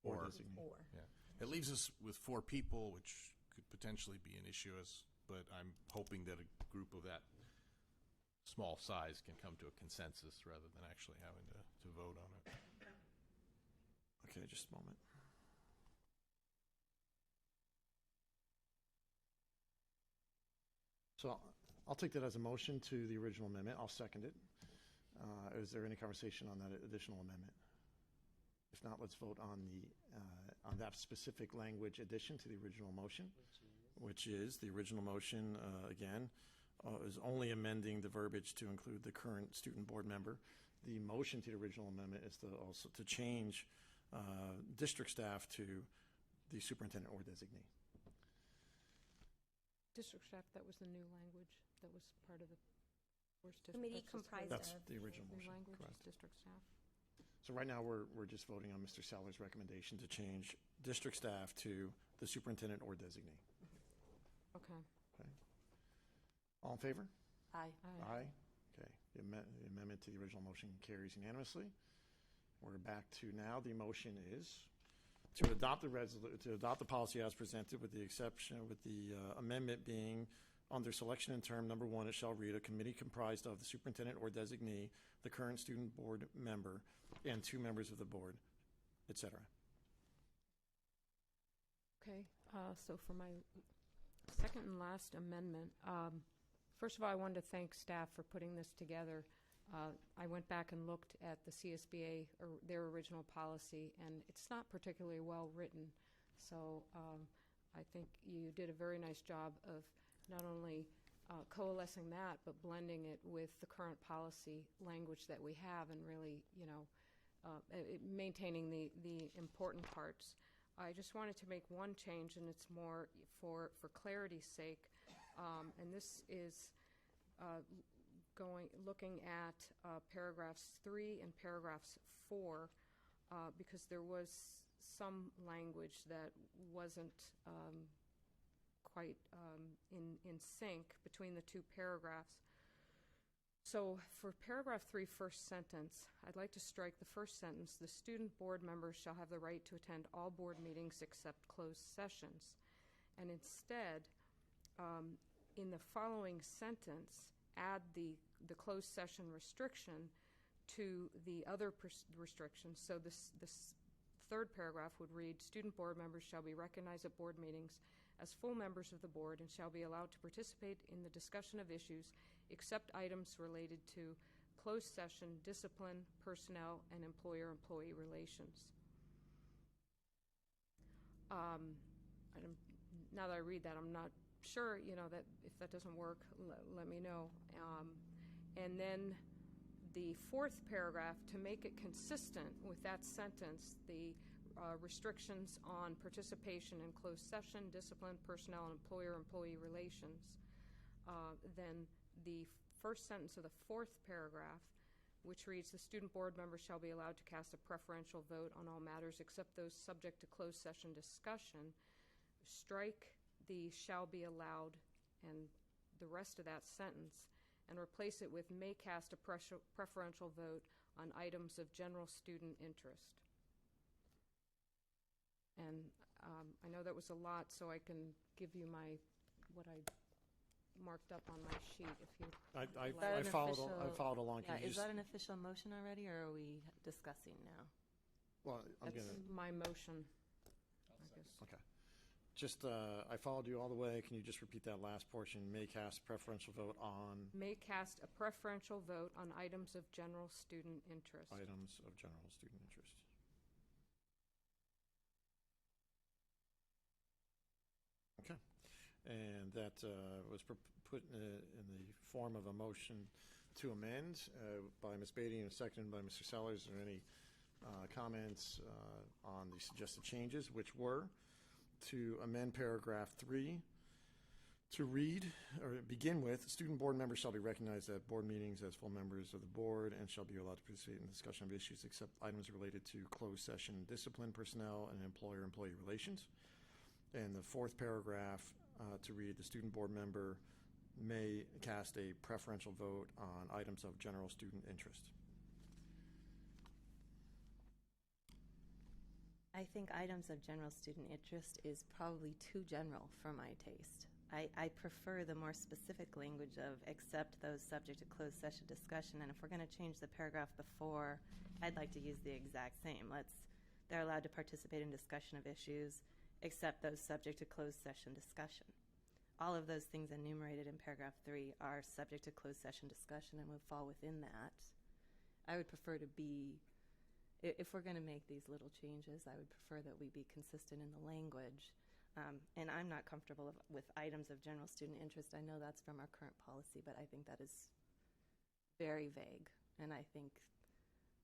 or. Or designee. Or. Yeah. It leaves us with 4 people, which could potentially be an issue, but I'm hoping that a group of that small size can come to a consensus rather than actually having to vote on it. Okay, just a moment. So I'll take that as a motion to the original amendment. I'll second it. Is there any conversation on that additional amendment? If not, let's vote on that specific language addition to the original motion, which is the original motion, again, is only amending the verbiage to include the current student board member. The motion to the original amendment is to change district staff to the superintendent or designee. District staff, that was the new language that was part of the first district. Committee comprised That's of. the original New motion, language correct. is district staff. So right now, we're just voting on Mr. Sellers' recommendation to change district staff to the superintendent or designee. Okay. Okay. All in favor? Aye. Aye. Okay. The amendment to the original motion carries unanimously. We're back to now. The motion is to adopt the policy as presented, with the amendment being under selection in term number 1, it shall read a committee comprised of the superintendent or designee, the current student board member, and 2 members of the board, etc. Okay, so for my second and last amendment, first of all, I wanted to thank staff for putting this together. I went back and looked at the CSBA, or their original policy, and it's not particularly well written. So I think you did a very nice job of not only coalescing that, but blending it with the current policy language that we have, and really, maintaining the important parts. I just wanted to make one change, and it's more for clarity's sake, and this is looking at paragraphs 3 and paragraphs 4, because there was some language that wasn't quite in sync between the two paragraphs. So for paragraph 3, first sentence, I'd like to strike the first sentence, the student board members shall have the right to attend all board meetings except closed sessions. And instead, in the following sentence, add the closed session restriction to the other restrictions. So this third paragraph would read, student board members shall be recognized at board meetings as full members of the board and shall be allowed to participate in the discussion of issues except items related to closed session, discipline, personnel, and employer-employee relations. Now that I read that, I'm not sure, that if that doesn't work, let me know. And then the fourth paragraph, to make it consistent with that sentence, the restrictions on participation in closed session, discipline, personnel, and employer-employee relations. Then the first sentence of the fourth paragraph, which reads, the student board members shall be allowed to cast a preferential vote on all matters except those subject to closed session discussion. Strike the shall be allowed and the rest of that sentence and replace it with may cast a preferential vote on items of general student interest. And I know that was a lot, so I can give you what I marked up on my sheet if you I followed along. Yeah, is that an official motion already, or are we discussing now? Well, That's my motion. I guess. Okay. Just, I followed you all the way. Can you just repeat that last portion? May cast preferential vote on? May cast a preferential vote on items of general student interest. Items of general student interest. Okay. And that was put in the form of a motion to amend by Ms. Beatty and seconded by Mr. Sellers. Are there any comments on the suggested changes, which were to amend paragraph 3 to read, or begin with, student board members shall be recognized at board meetings as full members of the board and shall be allowed to participate in the discussion of issues except items related to closed session, discipline, personnel, and employer-employee relations. And the fourth paragraph to read, the student board member may cast a preferential vote on items of general student interest. I think items of general student interest is probably too general for my taste. I prefer the more specific language of except those subject to closed session discussion, and if we're going to change the paragraph before, I'd like to use the exact same. They're allowed to participate in discussion of issues except those subject to closed session discussion. All of those things enumerated in paragraph 3 are subject to closed session discussion and would fall within that. I would prefer to be, if we're going to make these little changes, I would prefer that we be consistent in the language. And I'm not comfortable with items of general student interest. I know that's from our current policy, but I think that is very vague. And I think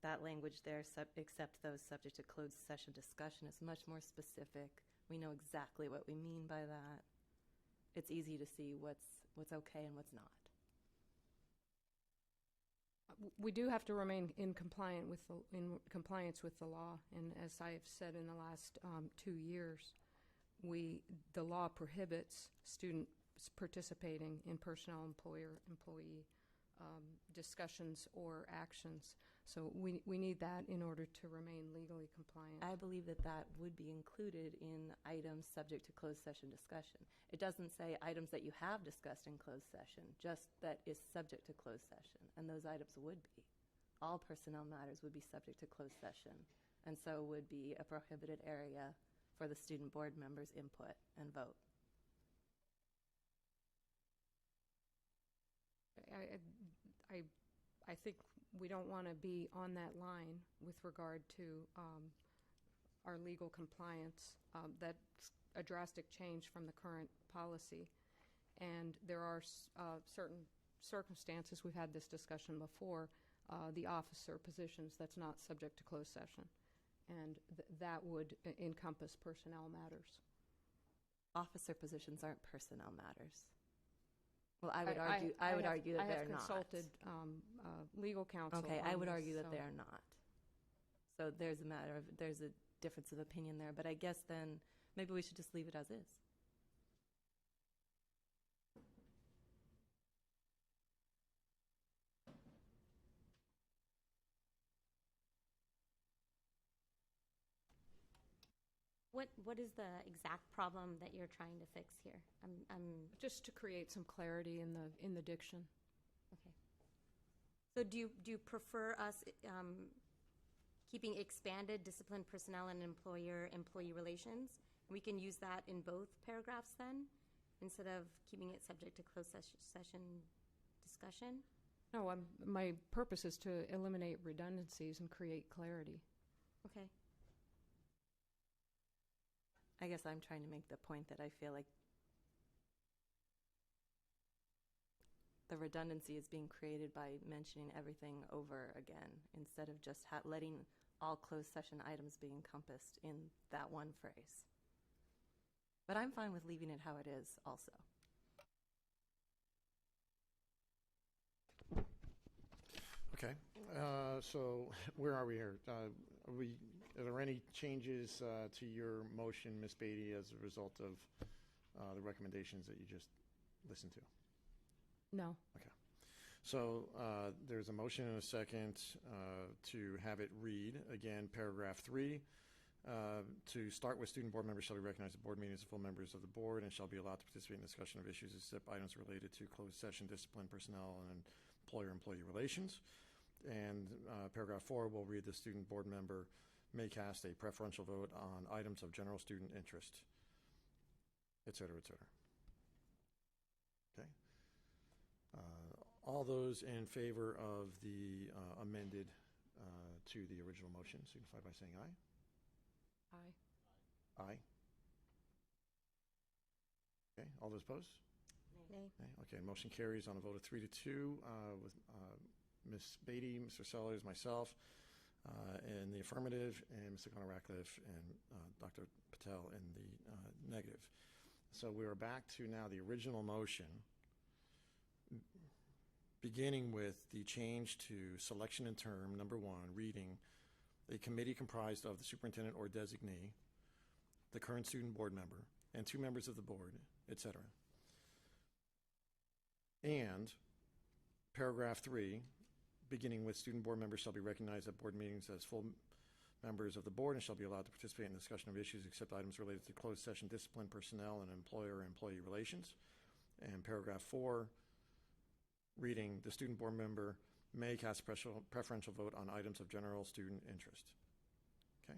that language there, except those subject to closed session discussion, is much more specific. We know exactly what we mean by that. It's easy to see what's okay and what's not. We do have to remain in compliance with the law, and as I have said in the last 2 years, the law prohibits students participating in personnel, employer-employee discussions or actions. So we need that in order to remain legally compliant. I believe that would be included in items subject to closed session discussion. It doesn't say items that you have discussed in closed session, just that is subject to closed session, and those items would be. All personnel matters would be subject to closed session, and so would be a prohibited area for the student board members' input and vote. I think we don't want to be on that line with regard to our legal compliance. That's a drastic change from the current policy. And there are certain circumstances, we've had this discussion before, the officer positions that's not subject to closed session. And that would encompass personnel matters. Officer positions aren't personnel matters. Well, I would argue that they're not. I have consulted legal counsel. Okay, I would argue that they're not. So there's a difference of opinion there. But I guess then maybe we should just leave it as is. What is the exact problem that you're trying to fix here? I'm Just to create some clarity in the diction. okay. So do you prefer us keeping expanded discipline personnel and employee relations? We can use that in both paragraphs then, instead of keeping it subject to closed session discussion? No, my purpose is to eliminate redundancies and create clarity. Okay. I guess I'm trying to make the point that I feel like the redundancy is being created by mentioning everything over again instead of just letting all closed session items be encompassed in that one phrase. But I'm fine with leaving it how it is also. Okay, so where are we here? Are there any changes to your motion, Ms. Beatty, as a result of the recommendations that you just listened to? No. Okay. So there's a motion and a second to have it read, again, paragraph 3. To start with, student board members shall be recognized at board meetings as full members of the board and shall be allowed to participate in discussion of issues except items related to closed session, discipline, personnel, and employer-employee relations. And paragraph 4 will read, the student board member may cast a preferential vote on items of general student interest, et cetera, et cetera. Okay. All those in favor of the amended to the original motion signify by saying aye. Aye. Aye. Okay, all those opposed? Nay. Nay. Okay, motion carries on a vote of 3-2 with Ms. Beatty, Mr. Sellers, myself in the affirmative, and Mr. Connor Ratcliffe and Dr. Patel in the negative. So we are back to now the original motion, beginning with the change to selection in term number 1, reading a committee comprised of the superintendent or designee, the current student board member, and 2 members of the board, etc. And paragraph 3, beginning with student board members shall be recognized at board meetings as full members of the board and shall be allowed to participate in discussion of issues except items related to closed session, discipline, personnel, and employer-employee relations. And paragraph 4, reading the student board member may cast preferential vote on items of general student interest. Okay.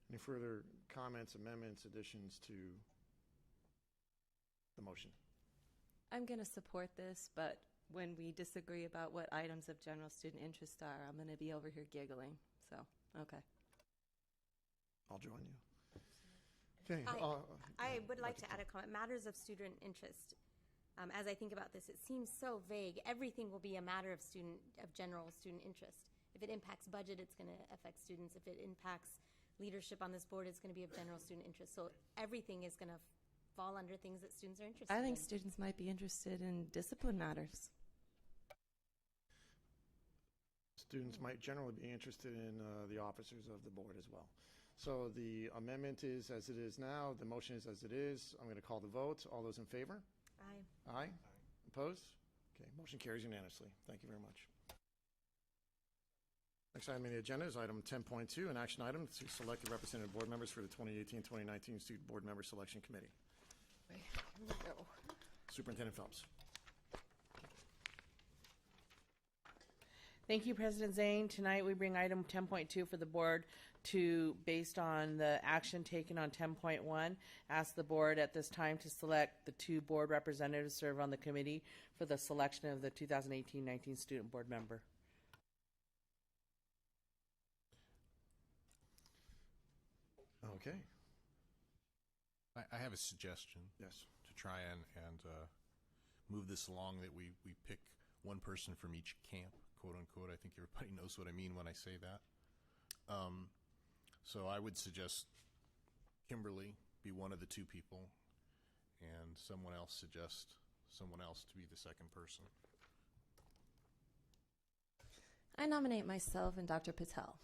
Any further comments, amendments, additions to the motion? I'm going to support this, but when we disagree about what items of general student interest are, I'm going to be over here giggling. So, okay. I'll join you. Okay. I would like to add a comment. Matters of student interest. As I think about this, it seems so vague. Everything will be a matter of general student interest. If it impacts budget, it's going to affect students. If it impacts leadership on this board, it's going to be of general student interest. So everything is going to fall under things that students are interested in. I think students might be interested in discipline matters. Students might generally be interested in the officers of the board as well. So the amendment is as it is now. The motion is as it is. I'm going to call the vote. All those in favor? Aye. Aye. Opposed? Okay, motion carries unanimously. Thank you very much. Next item on the agenda is item 10.2, an action item to select the representative board members for the 2018-2019 Student Board Member Selection Committee. Here we go. Superintendent Phelps. Thank you, President Zane. Tonight we bring item 10.2 for the board to, based on the action taken on 10.1, ask the board at this time to select the 2 board representatives to serve on the committee for the selection of the 2018-19 student board member. Okay. I have a suggestion. Yes. To try and move this along, that we pick one person from each camp, quote unquote. I think everybody knows what I mean when I say that. So I would suggest Kimberly be one of the 2 people, and someone else suggest someone else to be the second person. I nominate myself and Dr. Patel.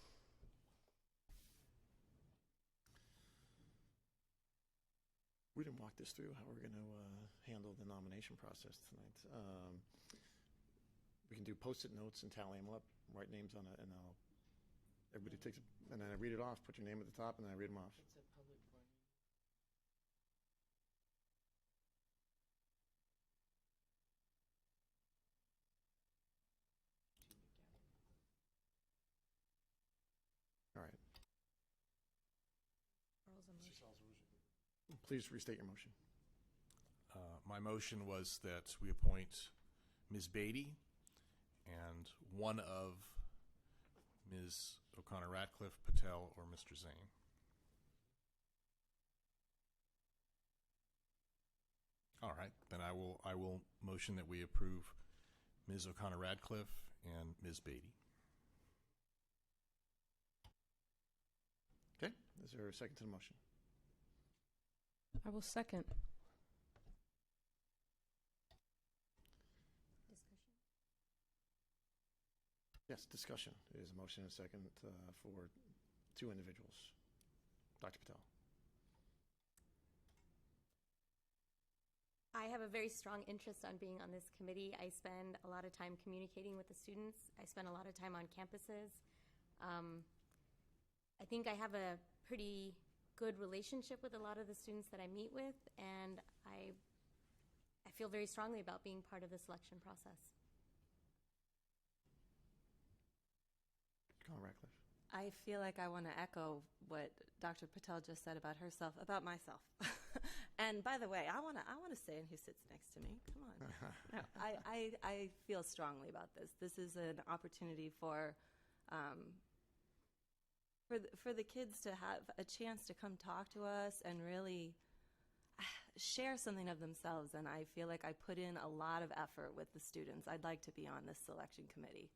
We didn't walk this through how we're going to handle the nomination process tonight. We can do post-it notes and tally them up, write names on it, and everybody takes it, and then I read it off, put your name at the top, and then I read them off. It's a public board Please restate your motion. My motion was that we appoint Ms. Beatty and one of Ms. O'Connor Ratcliffe, Patel, or Mr. Zane. All right, then I will motion that we approve Ms. O'Connor Ratcliffe and Ms. Beatty. Okay, is there a second to the motion? I will second. Yes, discussion. It is a motion and a second for two individuals. Dr. Patel. I have a very strong interest on being on this committee. I spend a lot of time communicating with the students. I spend a lot of time on campuses. I think I have a pretty good relationship with a lot of the students that I meet with, and I feel very strongly about being part of the selection process. Colin Ratcliffe. I feel like I want to echo what Dr. Patel just said about herself, about myself. And by the way, I want to say who sits next to me. Come on. No, I feel strongly about this. This is an opportunity for the kids to have a chance to come talk to us and really share something of themselves. And I feel like I put in a lot of effort with the students. I'd like to be on this selection committee.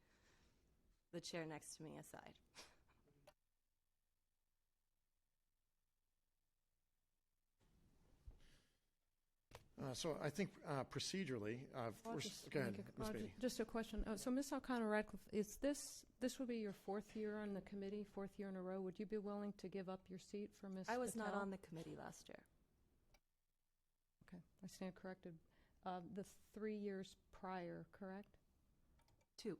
The chair next to me aside. So I think procedurally, go ahead, Ms. Beatty. Just a question. So Ms. O'Connor Ratcliffe, is this would be your fourth year on the committee, fourth year in a row? Would you be willing to give up your seat for Ms. I was Patel? not on the committee last year. Okay, I stand corrected. The 3 years prior, correct? 2.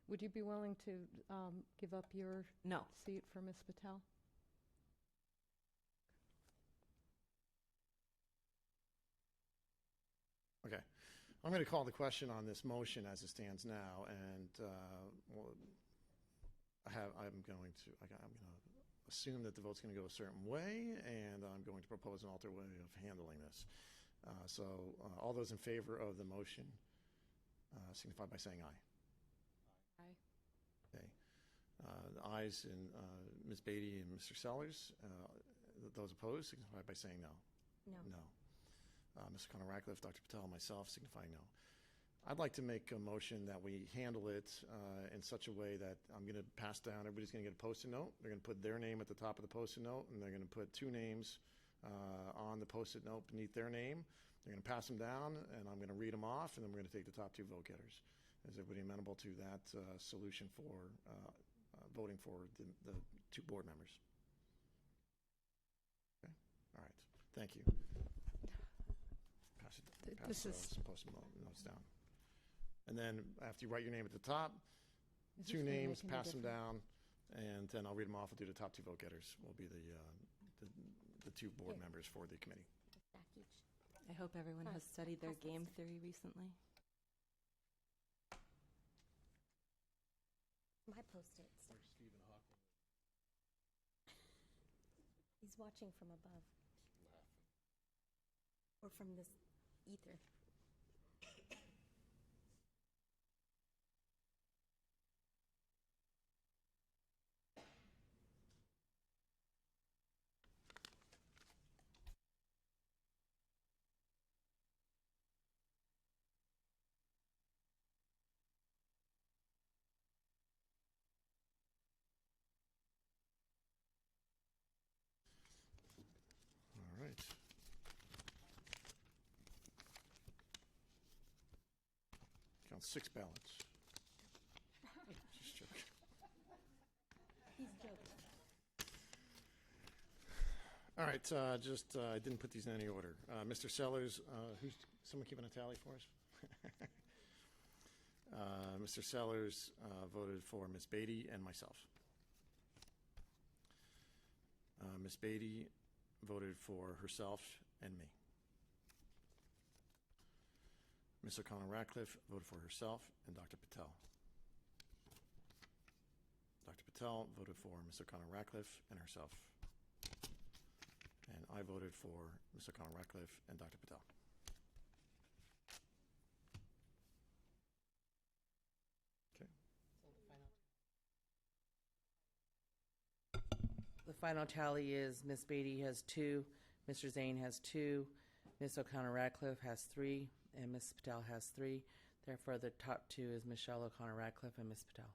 Would you be willing to give up your No. seat for Ms. Patel? Okay. I'm going to call the question on this motion as it stands now, and I'm going to assume that the vote's going to go a certain way, and I'm going to propose an alternate way of handling this. So all those in favor of the motion signify by saying aye. Aye. Okay. The ayes in Ms. Beatty and Mr. Sellers. Those opposed signify by saying no. No. No. Ms. O'Connor Ratcliffe, Dr. Patel, and myself signify no. I'd like to make a motion that we handle it in such a way that I'm going to pass down, everybody's going to get a Post-it note. They're going to put their name at the top of the Post-it note, and they're going to put two names on the Post-it note beneath their name. They're going to pass them down, and I'm going to read them off, and then we're going to take the top two vote getters. Is everybody amenable to that solution for voting for the two board members? Okay. All right. Thank you. Pass those Post-it notes down. And then after you write your name at the top, two names, pass them down, and then I'll read them off. I'll do the top two vote getters will be the two board members for the committee. I hope everyone has studied their game theory recently. My Post-its. Stephen Hawking. He's watching from above. Or from this ether. All right. Count 6 ballots. Just joking. He's joking. All right, I didn't put these in any order. Mr. Sellers, who's someone keeping a tally for us? Mr. Sellers voted for Ms. Beatty and myself. Ms. Beatty voted for herself and me. Ms. O'Connor Ratcliffe voted for herself and Dr. Patel. Dr. Patel voted for Ms. O'Connor-Ratcliffe and herself. And I voted for Ms. O'Connor-Ratcliffe and Dr. Patel. Okay. The final tally is Ms. Beatty has 2, Mr. Zane has 2, Ms. O'Connor-Ratcliffe has 3, and Ms. Patel has 3. Therefore, the top 2 is Michelle O'Connor-Ratcliffe and Ms. Patel.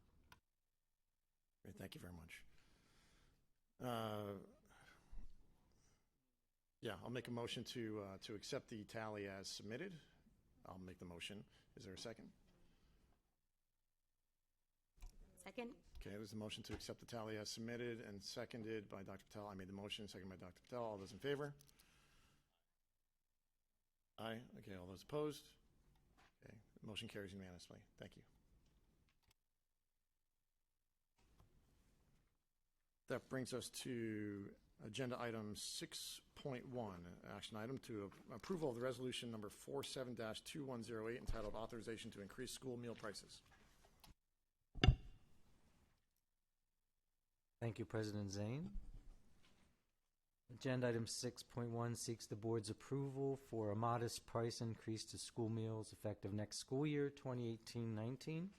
Great, thank you very much. Yeah, I'll make a motion to accept the tally as submitted. I'll make the motion. Is there a second? Second. Okay, there's a motion to accept the tally as submitted and seconded by Dr. Patel. I made the motion, seconded by Dr. Patel. All those in favor? Aye. Okay, all those opposed? Okay, motion carries unanimously. Thank you. That brings us to agenda item 6.1, action item to approval of the resolution number 47-2108 entitled Authorization to Increase School Meal Prices. Thank you, President Zane. Agenda item 6.1 seeks the board's approval for a modest price increase to school meals effective next school year, 2018-19.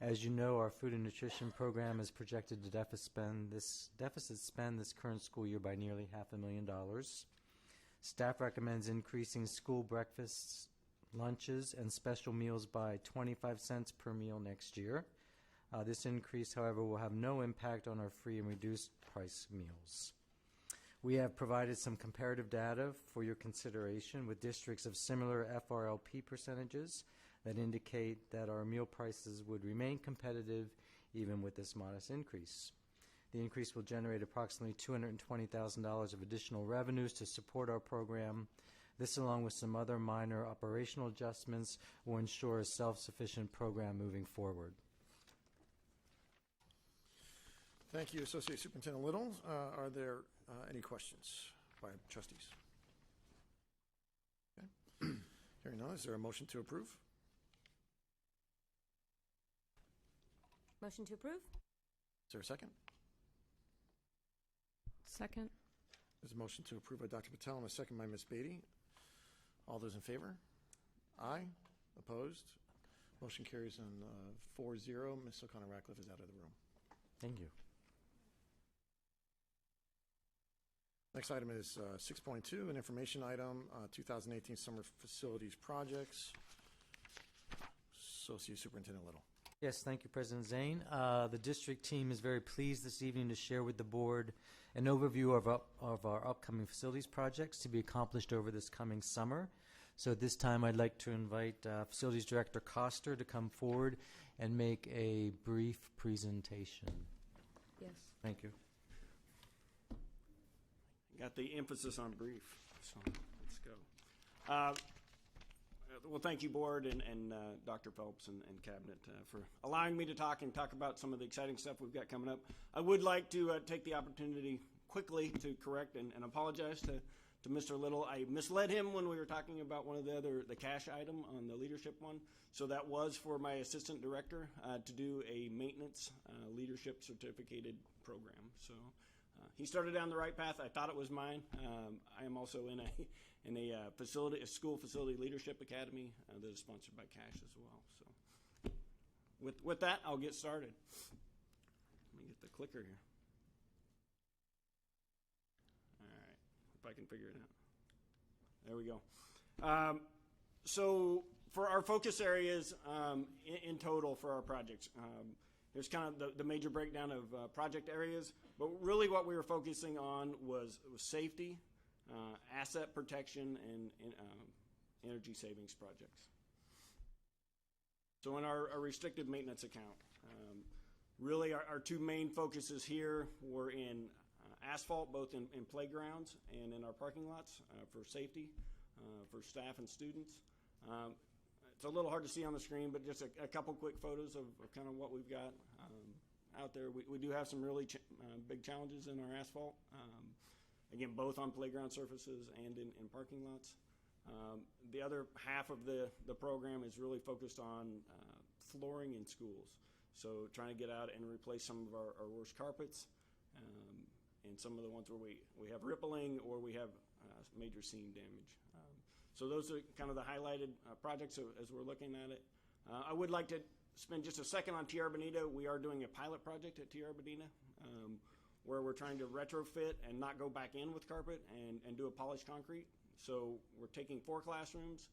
As you know, our food and nutrition program is projected to deficit spend this current school year by nearly $500,000. Staff recommends increasing school breakfasts, lunches, and special meals by 25 cents per meal next year. This increase, however, will have no impact on our free and reduced price meals. We have provided some comparative data for your consideration with districts of similar FRLP percentages that indicate that our meal prices would remain competitive even with this modest increase. The increase will generate approximately $220,000 of additional revenues to support our program. This, along with some other minor operational adjustments, will ensure a self-sufficient program moving forward. Thank you, Associate Superintendent Little. Are there any questions by trustees? Okay. Hearing none, is there a motion to approve? Motion to approve. Is there a second? Second. There's a motion to approve by Dr. Patel and a second by Ms. Beatty. All those in favor? Aye. Opposed? Motion carries on 4-0. Ms. O'Connor-Ratcliffe is out of the room. Thank you. Next item is 6.2, an information item, 2018 Summer Facilities Projects. Associate Superintendent Little. Yes, thank you, President Zane. The district team is very pleased this evening to share with the board an overview of our upcoming facilities projects to be accomplished over this coming summer. So at this time, I'd like to invite Facilities Director Coster to come forward and make a brief presentation. Yes. Thank you. Got the emphasis on brief, so let's go. Well, thank you, Board, and Dr. Phelps and Cabinet for allowing me to talk about some of the exciting stuff we've got coming up. I would like to take the opportunity quickly to correct and apologize to Mr. Little. I misled him when we were talking about one of the cash item on the leadership one. So that was for my assistant director to do a maintenance leadership certificated program. So he started down the right path. I thought it was mine. I am also in a school facility leadership academy that is sponsored by Cash as well. So with that, I'll get started. Let me get the clicker here. All right, if I can figure it out. There we go. So for our focus areas in total for our projects, there's kind of the major breakdown of project areas, but really what we were focusing on was safety, asset protection, and energy savings projects. So in our restricted maintenance account, really our two main focuses here were in asphalt, both in playgrounds and in our parking lots for safety, for staff and students. It's a little hard to see on the screen, but just a couple quick photos of kind of what we've got out there. We do have some really big challenges in our asphalt. Again, both on playground surfaces and in parking lots. The other half of the program is really focused on flooring in schools. So trying to get out and replace some of our worst carpets, and some of the ones where we have rippling or we have major seam damage. So those are kind of the highlighted projects as we're looking at it. I would like to spend just a second on TR Bonita. We are doing a pilot project at TR Bonita where we're trying to retrofit and not go back in with carpet and do a polished concrete. So we're taking 4 classrooms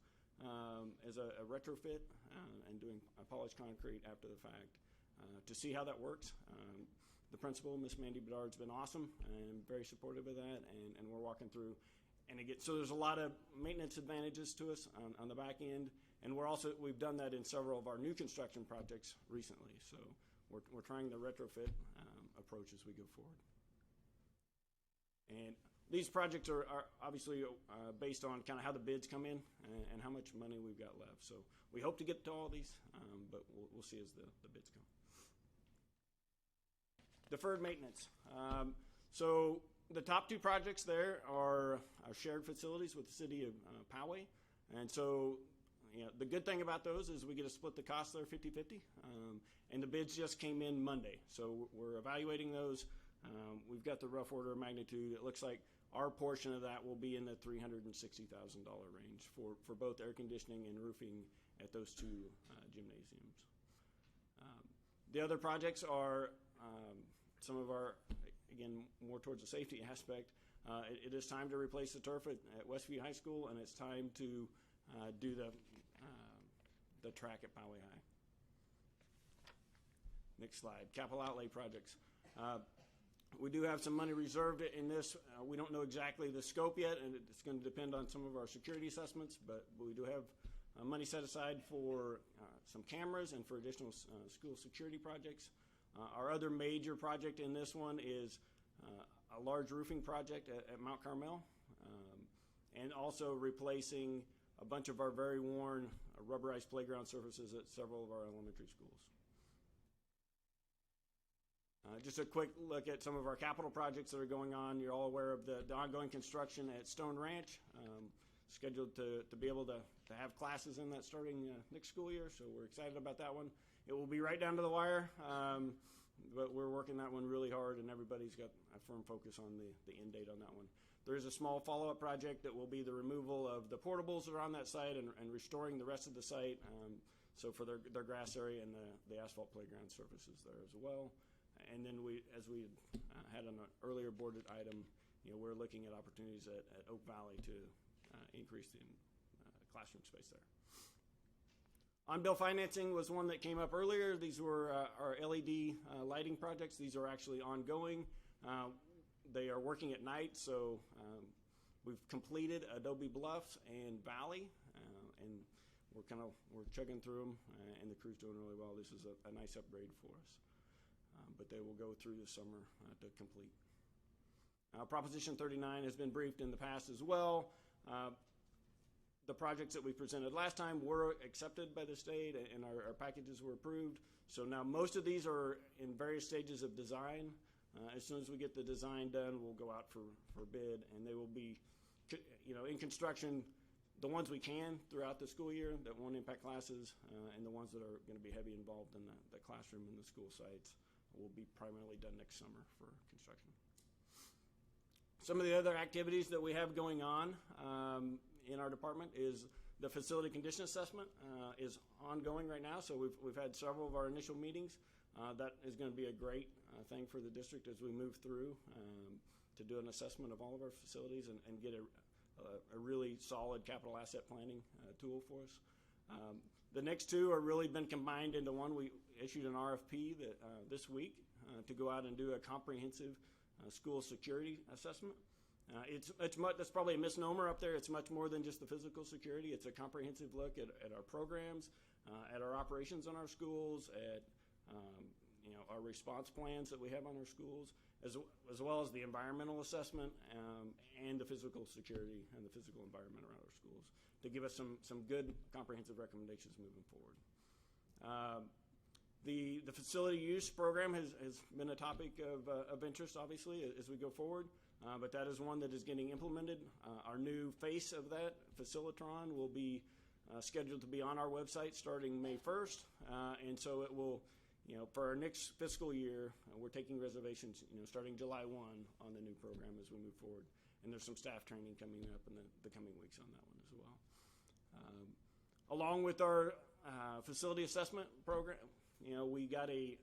as a retrofit and doing a polished concrete after the fact to see how that works. The principal, Miss Mandy Bedard's been awesome and very supportive of that, and we're walking through. And again, so there's a lot of maintenance advantages to us on the back end, and we've done that in several of our new construction projects recently. So we're trying the retrofit approach as we go forward. And these projects are obviously based on kind of how the bids come in and how much money we've got left. So we hope to get to all these, but we'll see as the bids come. Deferred maintenance. So the top 2 projects there are our shared facilities with the city of Poway. And so the good thing about those is we get to split the cost there 50-50. And the bids just came in Monday. So we're evaluating those. We've got the rough order of magnitude. It looks like our portion of that will be in the $360,000 range for both air conditioning and roofing at those 2 gymnasiums. The other projects are some of our, again, more towards the safety aspect. It is time to replace the turf at Westview High School, and it's time to do the track at Poway High. Next slide, capital outlay projects. We do have some money reserved in this. We don't know exactly the scope yet, and it's going to depend on some of our security assessments, but we do have money set aside for some cameras and for additional school security projects. Our other major project in this one is a large roofing project at Mount Carmel, and also replacing a bunch of our very worn rubberized playground surfaces at several of our elementary schools. Just a quick look at some of our capital projects that are going on. You're all aware of the ongoing construction at Stone Ranch, scheduled to be able to have classes in that starting next school year, so we're excited about that one. It will be right down to the wire, but we're working that one really hard, and everybody's got a firm focus on the end date on that one. There is a small follow-up project that will be the removal of the portables that are on that site and restoring the rest of the site, so for their grass area and the asphalt playground surfaces there as well. And then as we had on an earlier boarded item, we're looking at opportunities at Oak Valley to increase the classroom space there. On-bill financing was one that came up earlier. These were our LED lighting projects. These are actually ongoing. They are working at night, so we've completed Adobe Bluffs and Valley, and we're chugging through them, and the crew's doing really well. This is a nice upgrade for us. But they will go through the summer to complete. Proposition 39 has been briefed in the past as well. The projects that we presented last time were accepted by the state, and our packages were approved. So now most of these are in various stages of design. As soon as we get the design done, we'll go out for bid, and they will be, in construction, the ones we can throughout the school year that won't impact classes, and the ones that are going to be heavy involved in the classroom and the school sites will be primarily done next summer for construction. Some of the other activities that we have going on in our department is the facility condition assessment is ongoing right now. So we've had several of our initial meetings. That is going to be a great thing for the district as we move through to do an assessment of all of our facilities and get a really solid capital asset planning tool for us. The next 2 are really been combined into one. We issued an RFP this week to go out and do a comprehensive school security assessment. That's probably a misnomer up there. It's much more than just the physical security. It's a comprehensive look at our programs, at our operations on our schools, at our response plans that we have on our schools, as well as the environmental assessment and the physical security and the physical environment around our schools to give us some good comprehensive recommendations moving forward. The facility use program has been a topic of interest, obviously, as we go forward, but that is one that is getting implemented. Our new face of that, Facilitron, will be scheduled to be on our website starting May 1st, and so it will For our next fiscal year, we're taking reservations, starting July 1 on the new program as we move forward. And there's some staff training coming up in the coming weeks on that one as well. Along with our facility assessment program, we got a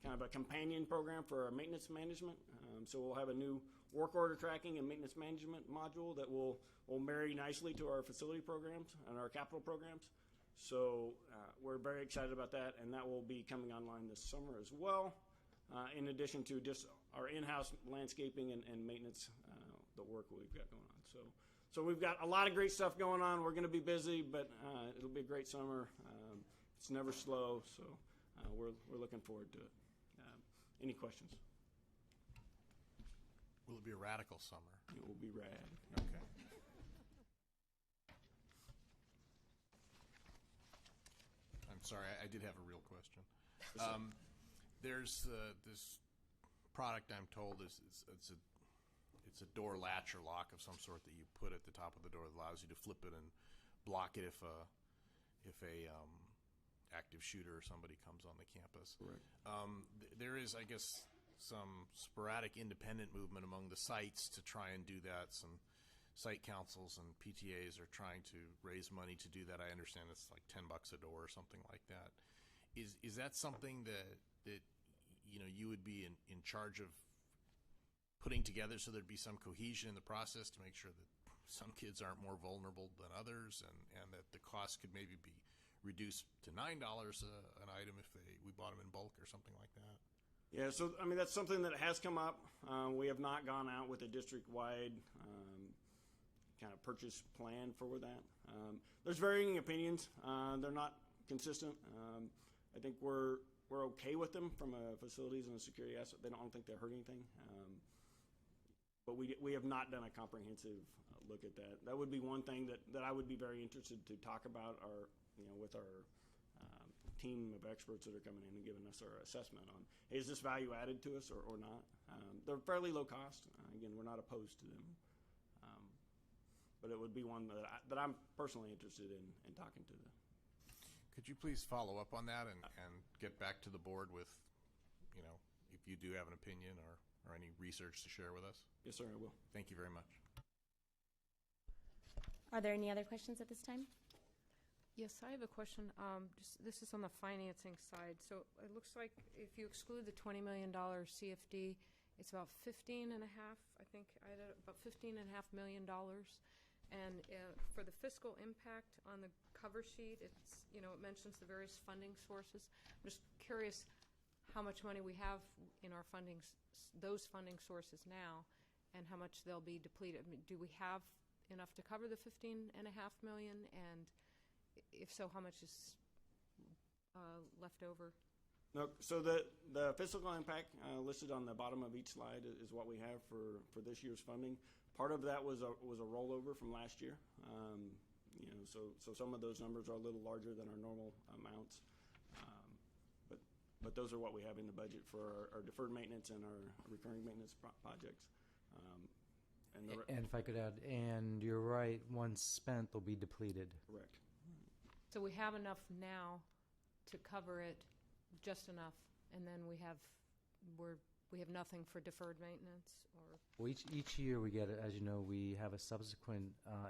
kind of a companion program for our maintenance management. So we'll have a new work order tracking and maintenance management module that will marry nicely to our facility programs and our capital programs. So we're very excited about that, and that will be coming online this summer as well, in addition to just our in-house landscaping and maintenance, the work we've got going on. So we've got a lot of great stuff going on. We're going to be busy, but it'll be a great summer. It's never slow, so we're looking forward to it. Any questions? Will it be a radical summer? It will be rad. Okay. I'm sorry, I did have a real question. There's this product I'm told it's a door latch or lock of some sort that you put at the top of the door that allows you to flip it and block it if a active shooter or somebody comes on the campus. Right. There is, I guess, some sporadic independent movement among the sites to try and do that. Some site councils and PTAs are trying to raise money to do that. I understand it's like $10 a door or something like that. Is that something that you would be in charge of putting together so there'd be some cohesion in the process to make sure that some kids aren't more vulnerable than others, and that the cost could maybe be reduced to $9 an item if we bought them in bulk or something like that? Yeah, so that's something that has come up. We have not gone out with a district-wide kind of purchase plan for that. There's varying opinions. They're not consistent. I think we're okay with them from a facilities and a security asset. I don't think they hurt anything. But we have not done a comprehensive look at that. That would be one thing that I would be very interested to talk about with our team of experts that are coming in and giving us our assessment on, hey, is this value added to us or not? They're fairly low cost. Again, we're not opposed to them. But it would be one that I'm personally interested in talking to them. Could you please follow up on that and get back to the board with, if you do have an opinion or any research to share with us? Yes, sir, I will. Thank you very much. Are there any other questions at this time? Yes, I have a question. This is on the financing side. So it looks like if you exclude the $20 million CFD, it's about 15 and a half, I think, about $15.5 million. And for the fiscal impact on the cover sheet, it mentions the various funding sources. I'm just curious how much money we have in our those funding sources now, and how much they'll be depleted. I mean, do we have enough to cover the $15.5 million? And if so, how much is left over? No, so the fiscal impact listed on the bottom of each slide is what we have for this year's funding. Part of that was a rollover from last year. So some of those numbers are a little larger than our normal amounts. But those are what we have in the budget for our deferred maintenance and our recurring maintenance projects. And if I could add, and you're right, once spent, they'll be depleted. Correct. So we have enough now to cover it, just enough, and then we have nothing for deferred maintenance, or Well, each year we get, as you know, we have a subsequent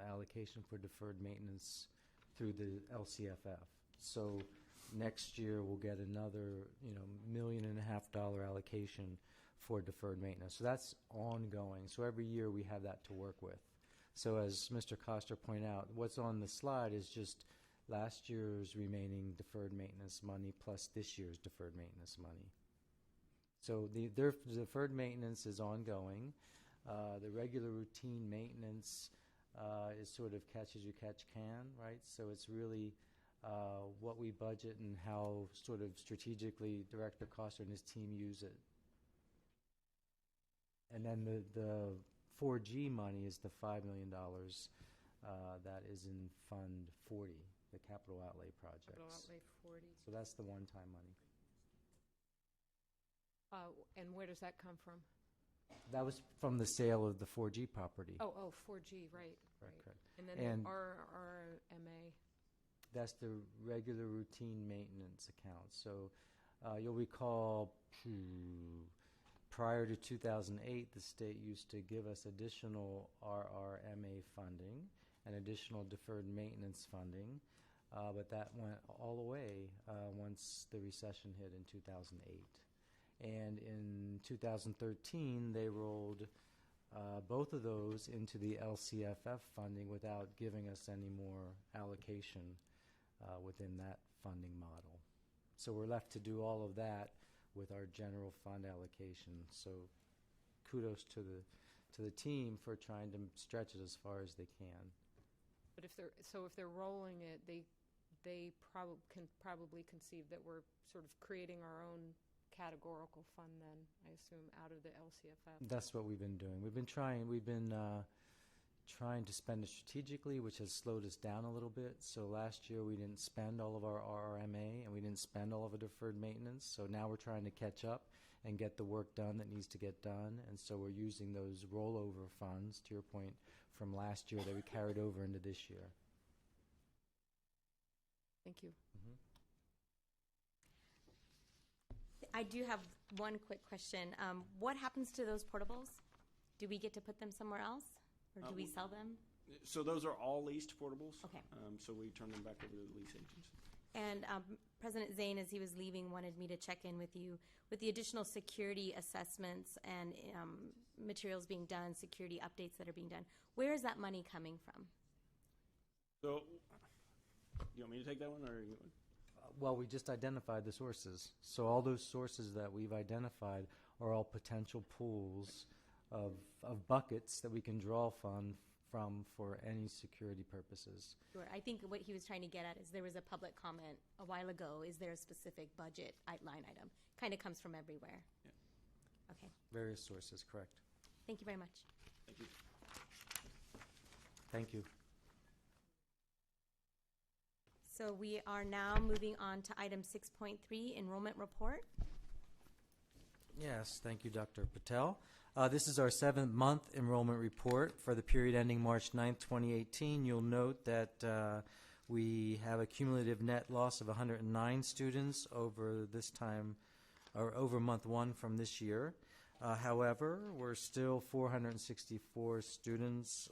allocation for deferred maintenance through the LCFF. So next year we'll get another, $1.5 million allocation for deferred maintenance. So that's ongoing. So every year we have that to work with. So as Mr. Coster pointed out, what's on the slide is just last year's remaining deferred maintenance money plus this year's deferred maintenance money. So the deferred maintenance is ongoing. The regular routine maintenance is sort of catch as you catch can, right? So it's really what we budget and how sort of strategically Director Coster and his team use it. And then the 4G money is the $5 million that is in Fund 40, the capital outlay projects. capital outlay 40. So that's the one-time money. And where does that come from? That was from the sale of the 4G property. Oh, 4G, right. Correct. And then And the RMA. that's the regular routine maintenance account. So You'll recall prior to 2008, the state used to give us additional RRMA funding and additional deferred maintenance funding, but that went all away once the recession hit in 2008. And in 2013, they rolled both of those into the LCFF funding without giving us any more allocation within that funding model. So we're left to do all of that with our general fund allocation. So kudos to the team for trying to stretch it as far as they can. But if they're rolling it, they can probably conceive that we're sort of creating our own categorical fund then, I assume, out of the LCFF. That's what we've been doing. We've been trying to spend it strategically, which has slowed us down a little bit. So last year we didn't spend all of our RRMA and we didn't spend all of our deferred maintenance. So now we're trying to catch up and get the work done that needs to get done. And so we're using those rollover funds, to your point, from last year that we carried over into this year. Thank you. I do have one quick question. What happens to those portables? Do we get to put them somewhere else, or do we sell them? So those are all leased portables. Okay. So we turn them back over to the lease agents. And President Zane, as he was leaving, wanted me to check in with you with the additional security assessments and materials being done, security updates that are being done. Where is that money coming from? So, you want me to take that one, or you? Well, we just identified the sources. So all those sources that we've identified are all potential pools of buckets that we can draw from for any security purposes. Sure. I think what he was trying to get at is there was a public comment a while ago. Is there a specific budget line item? Kind of comes from everywhere. Yeah. Okay. Various sources, correct. Thank you very much. Thank you. Thank you. So we are now moving on to item 6.3, enrollment report. Yes, thank you, Dr. Patel. This is our 7th-month enrollment report for the period ending March 9th, 2018. You'll note that we have a cumulative net loss of 109 students over this time, or over month 1 from this year. However, we're still 464 students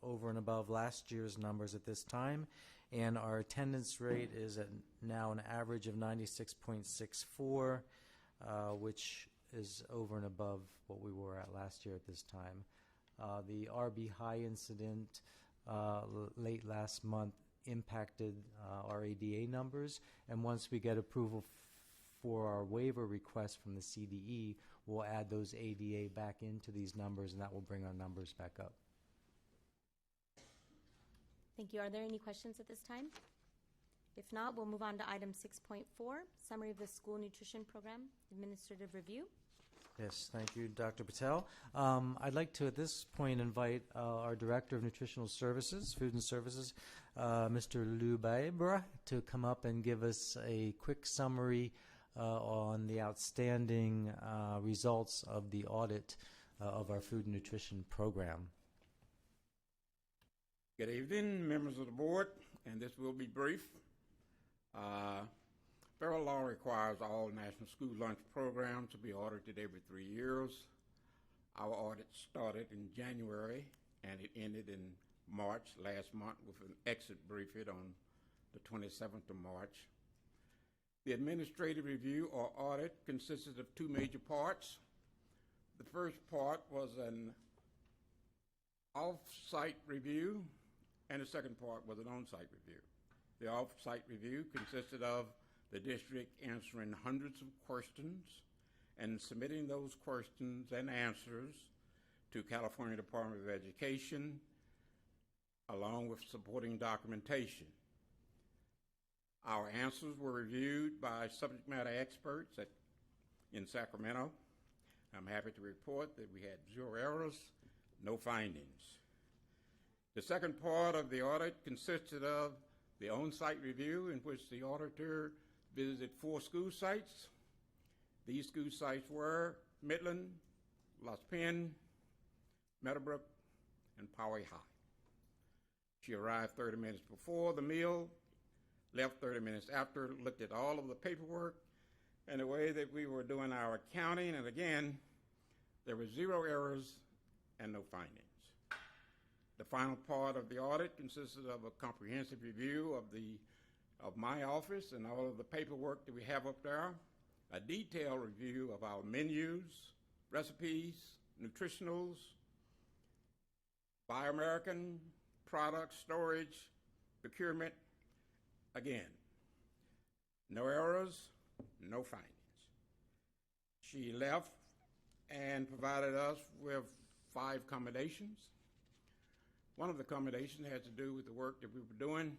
over and above last year's numbers at this time, and our attendance rate is at now an average of 96.64, which is over and above what we were at last year at this time. The RB high incident late last month impacted our ADA numbers, and once we get approval for our waiver request from the CDE, we'll add those ADA back into these numbers, and that will bring our numbers back up. Thank you. Are there any questions at this time? If not, we'll move on to item 6.4, summary of the school nutrition program, administrative review. Yes, thank you, Dr. Patel. I'd like to, at this point, invite our Director of Nutritional Services, Food and Services, Mr. Lou Baibra, to come up and give us a quick summary on the outstanding results of the audit of our food and nutrition program. Good evening, members of the board, and this will be brief. Federal law requires all national school lunch programs to be audited every 3 years. Our audit started in January and it ended in March last month with an exit briefing on the 27th of March. The administrative review or audit consisted of 2 major parts. The first part was an off-site review, and the second part was an on-site review. The off-site review consisted of the district answering hundreds of questions and submitting those questions and answers to California Department of Education, along with supporting documentation. Our answers were reviewed by subject matter experts in Sacramento. I'm happy to report that we had 0 errors, no findings. The second part of the audit consisted of the on-site review, in which the auditor visited 4 school sites. These school sites were Midland, Las Penn, Meadowbrook, and Poway High. She arrived 30 minutes before the meal, left 30 minutes after, looked at all of the paperwork, and the way that we were doing our accounting, and again, there were 0 errors and no findings. The final part of the audit consisted of a comprehensive review of my office and all of the paperwork that we have up there, a detailed review of our menus, recipes, nutritionals, Buy American, products, storage, procurement. Again, no errors, no findings. She left and provided us with 5 commendations. One of the commendations had to do with the work that we were doing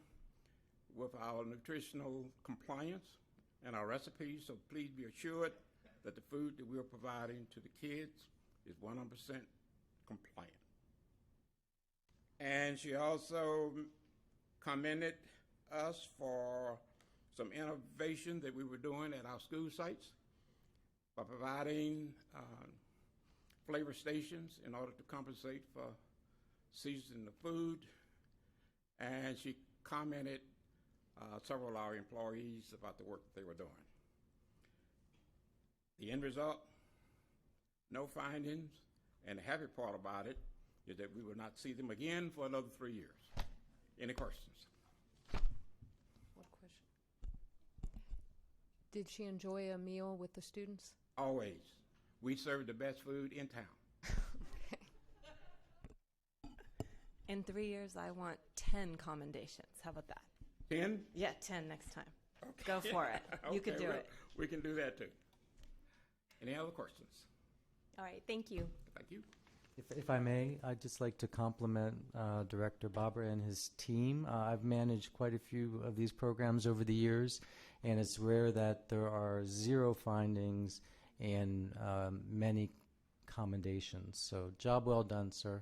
with our nutritional compliance and our recipes, so please be assured that the food that we are providing to the kids is 100% compliant. And she also commended us for some innovation that we were doing at our school sites by providing flavor stations in order to compensate for seasoning the food. And she commented several of our employees about the work that they were doing. The end result, no findings, and the happy part about it is that we will not see them again for another 3 years. Any questions? What question? Did she enjoy a meal with the students? Always. We serve the best food in town. In 3 years, I want 10 commendations. How about that? 10? Yeah, 10 next time. Okay. Go for it. You can do it. We can do that too. Any other questions? All right, thank you. Thank you. If I may, I'd just like to compliment Director Barbara and his team. I've managed quite a few of these programs over the years, and it's rare that there are 0 findings and many commendations. So job well done, sir.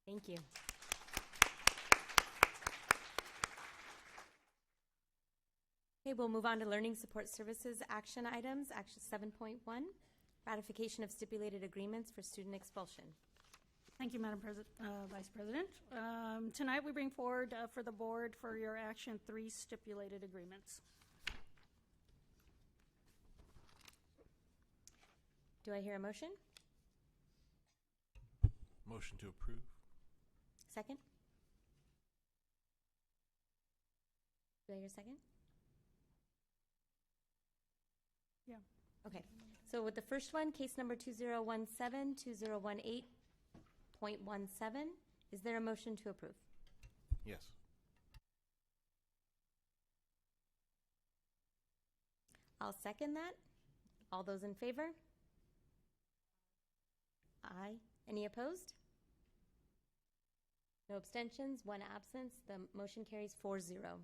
Thank you. Okay, we'll move on to Learning Support Services action items. Action 7.1, ratification of stipulated agreements for student expulsion. Thank you, Madam Vice President. Tonight we bring forward for the board for your action 3 stipulated agreements. Do I hear a motion? Motion to approve. Second? Do I hear a second? Yeah. Okay. So with the first one, case number 2017-2018.17, is there a motion to approve? Yes. I'll second that. All those in favor? Aye. Any opposed? No abstentions, 1 absence. The motion carries 4-0.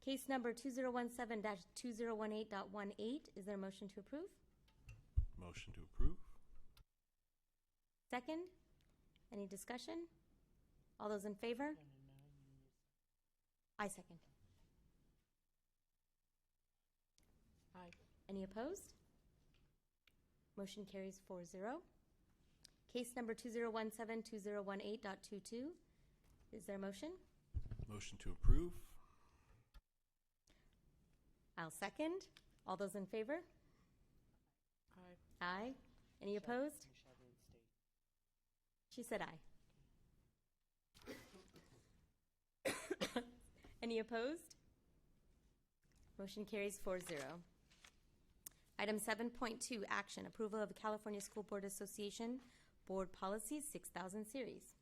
Case number 2017-2018.18, is there a motion to approve? Motion to approve. Second? Any discussion? All those in favor? I second. Aye. Any opposed? Motion carries 4-0. Case number 2017-2018.22, is there a motion? Motion to approve. I'll second. All those in favor? Aye. Aye. Any opposed? She said aye. Any opposed? Motion carries 4-0. Item 7.2, action, approval of the California School Board Association Board Policies 6000 series.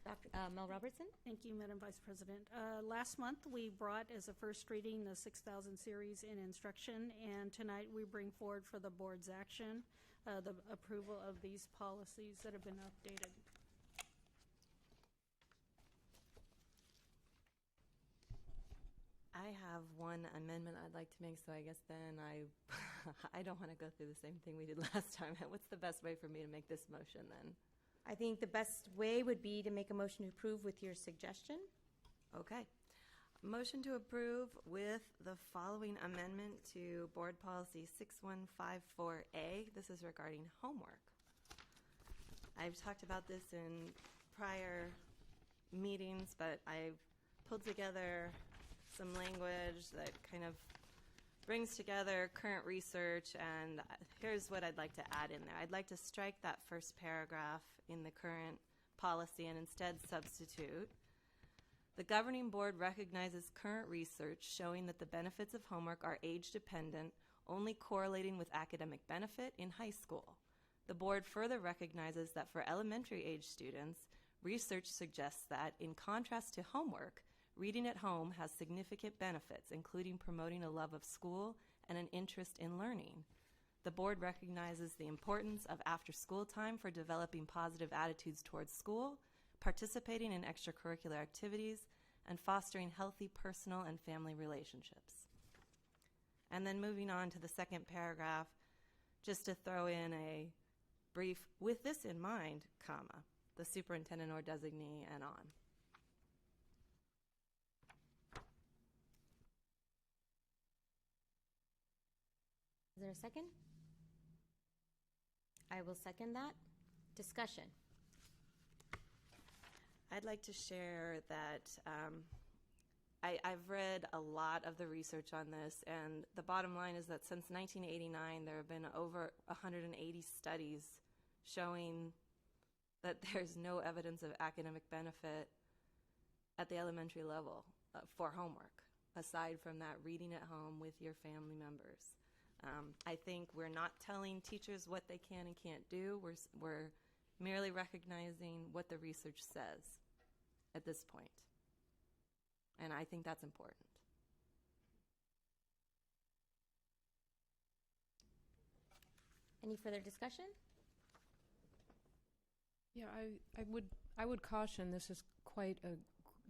Dr. Mel Robertson? Thank you, Madam Vice President. Last month, we brought as a first reading the 6000 series in instruction, and tonight we bring forward for the board's action the approval of these policies that have been updated. I have one amendment I'd like to make, so I guess then I don't want to go through the same thing we did last time. What's the best way for me to make this motion then? I think the best way would be to make a motion to approve with your suggestion. Okay. Motion to approve with the following amendment to Board Policy 6154A. This is regarding homework. I've talked about this in prior meetings, but I've pulled together some language that kind of brings together current research, and here's what I'd like to add in there. I'd like to strike that first paragraph in the current policy and instead substitute, the governing board recognizes current research showing that the benefits of homework are age-dependent, only correlating with academic benefit in high school. The board further recognizes that for elementary age students, research suggests that, in contrast to homework, reading at home has significant benefits, including promoting a love of school and an interest in learning. The board recognizes the importance of after-school time for developing positive attitudes towards school, participating in extracurricular activities, and fostering healthy personal and family relationships. And then moving on to the second paragraph, just to throw in a brief, with this in mind, comma, the superintendent or designee, and on. Is there a second? I will second that. Discussion. I'd like to share that I've read a lot of the research on this, and the bottom line is that since 1989, there have been over 180 studies showing that there's no evidence of academic benefit at the elementary level for homework, aside from that reading at home with your family members. I think we're not telling teachers what they can and can't do. We're merely recognizing what the research says at this point. And I think that's important. Any further discussion? Yeah, I would caution this is quite a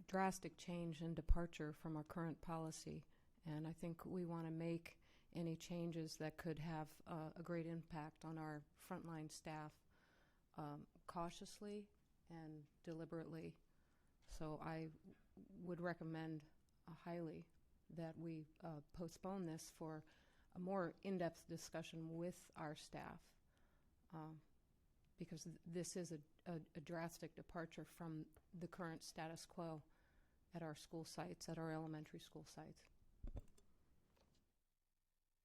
drastic change and departure from our current policy, and I think we want to make any changes that could have a great impact on our frontline staff cautiously and deliberately. So I would recommend highly that we postpone this for a more in-depth discussion with our staff, because this is a drastic departure from the current status quo at our school sites, at our elementary school sites.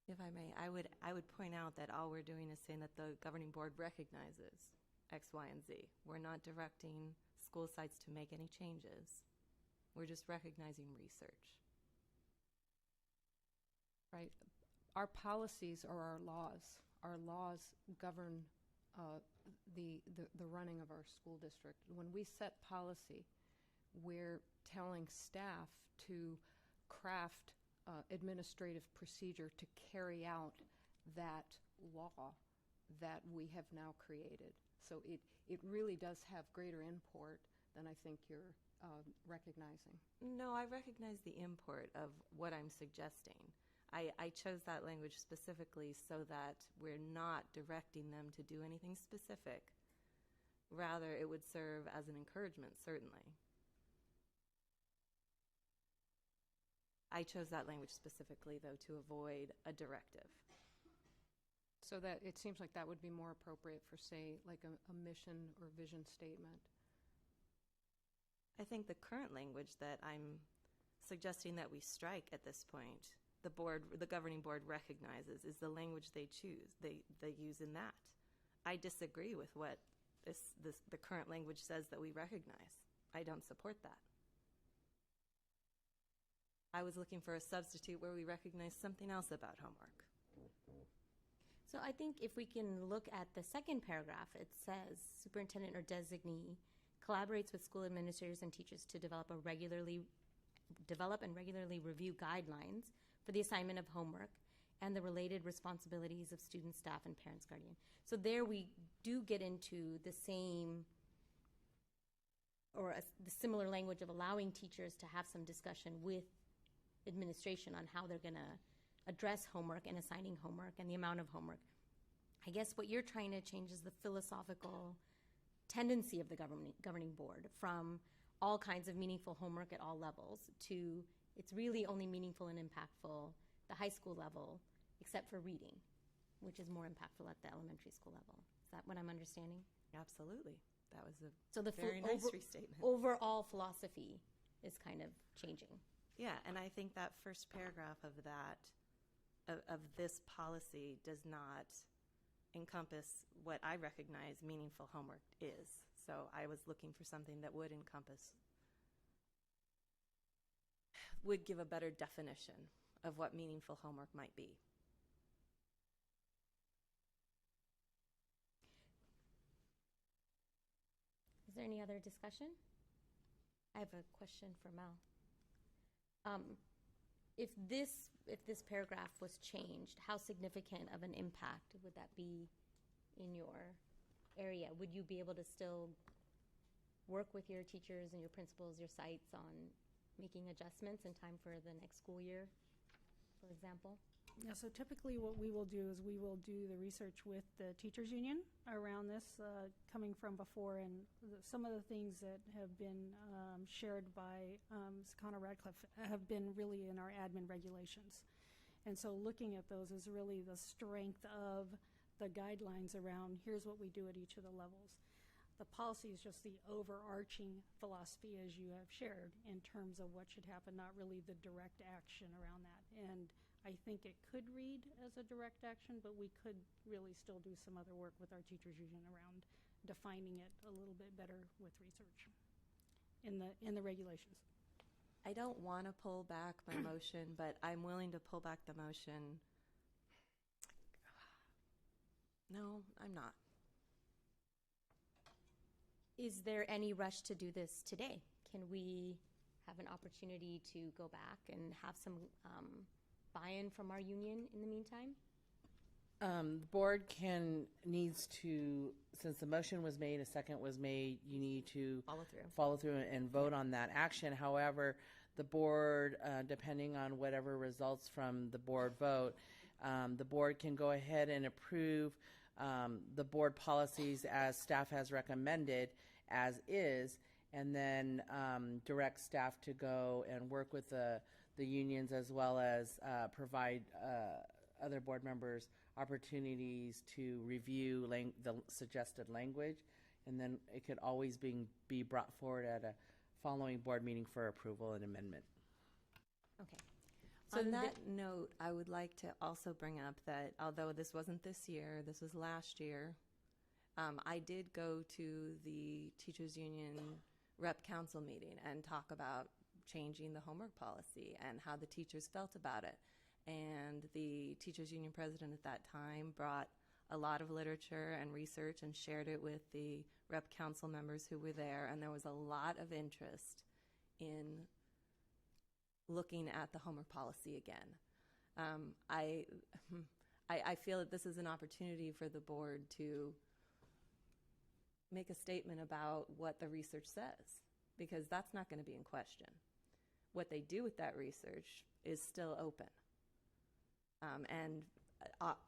If I may, I would point out that all we're doing is saying that the governing board recognizes X, Y, and Z. We're not directing school sites to make any changes. We're just recognizing research. Right. Our policies are our laws. Our laws govern the running of our school district. When we set policy, we're telling staff to craft administrative procedure to carry out that law that we have now created. So it really does have greater import than I think you're recognizing. No, I recognize the import of what I'm suggesting. I chose that language specifically so that we're not directing them to do anything specific. Rather, it would serve as an encouragement, certainly. I chose that language specifically, though, to avoid a directive. So that it seems like that would be more appropriate for, say, like a mission or vision statement. I think the current language that I'm suggesting that we strike at this point, the governing board recognizes, is the language they choose, they use in that. I disagree with what the current language says that we recognize. I don't support that. I was looking for a substitute where we recognize something else about homework. So I think if we can look at the second paragraph, it says superintendent or designee collaborates with school administrators and teachers to develop and regularly review guidelines for the assignment of homework and the related responsibilities of students, staff, and parents, guardian. So there we do get into the same or the similar language of allowing teachers to have some discussion with administration on how they're going to address homework and assigning homework and the amount of homework. I guess what you're trying to change is the philosophical tendency of the governing board from all kinds of meaningful homework at all levels to it's really only meaningful and impactful the high school level, except for reading, which is more impactful at the elementary school level. Is that what I'm understanding? Absolutely. That was a very nice restatement. Overall philosophy is kind of changing. Yeah, and I think that first paragraph of that of this policy does not encompass what I recognize meaningful homework is. So I was looking for something that would give a better definition of what meaningful homework might be. Is there any other discussion? I have a question for Mel. If this paragraph was changed, how significant of an impact would that be in your area? Would you be able to still work with your teachers and your principals, your sites on making adjustments in time for the next school year, for example? Yeah, so typically what we will do is we will do the research with the teachers union around this, coming from before, and some of the things that have been shared by Ms. Connor Radcliffe have been really in our admin regulations. And so looking at those is really the strength of the guidelines around here's what we do at each of the levels. The policy is just the overarching philosophy, as you have shared, in terms of what should happen, not really the direct action around that. And I think it could read as a direct action, but we could really still do some other work with our teachers union around defining it a little bit better with research in the regulations. I don't want to pull back my motion, but I'm willing to pull back the motion. No, I'm not. Is there any rush to do this today? Can we have an opportunity to go back and have some buy-in from our union in the meantime? The board needs to, since the motion was made, a second was made, you need to follow through and vote on that action. However, the board, depending on whatever results from the board vote, the board can go ahead and approve the board policies as staff has recommended as is, and then direct staff to go and work with the unions, as well as provide other board members opportunities to review the suggested language, and then it could always be brought forward at a following board meeting for approval and amendment. Okay. On that note, I would like to also bring up that although this wasn't this year, this was last year, I did go to the Teachers Union Rep Council meeting and talk about changing the homework policy and how the teachers felt about it. And the Teachers Union president at that time brought a lot of literature and research and shared it with the Rep Council members who were there, and there was a lot of interest in looking at the homework policy again. I feel that this is an opportunity for the board to make a statement about what the research says, because that's not going to be in question. What they do with that research is still open. And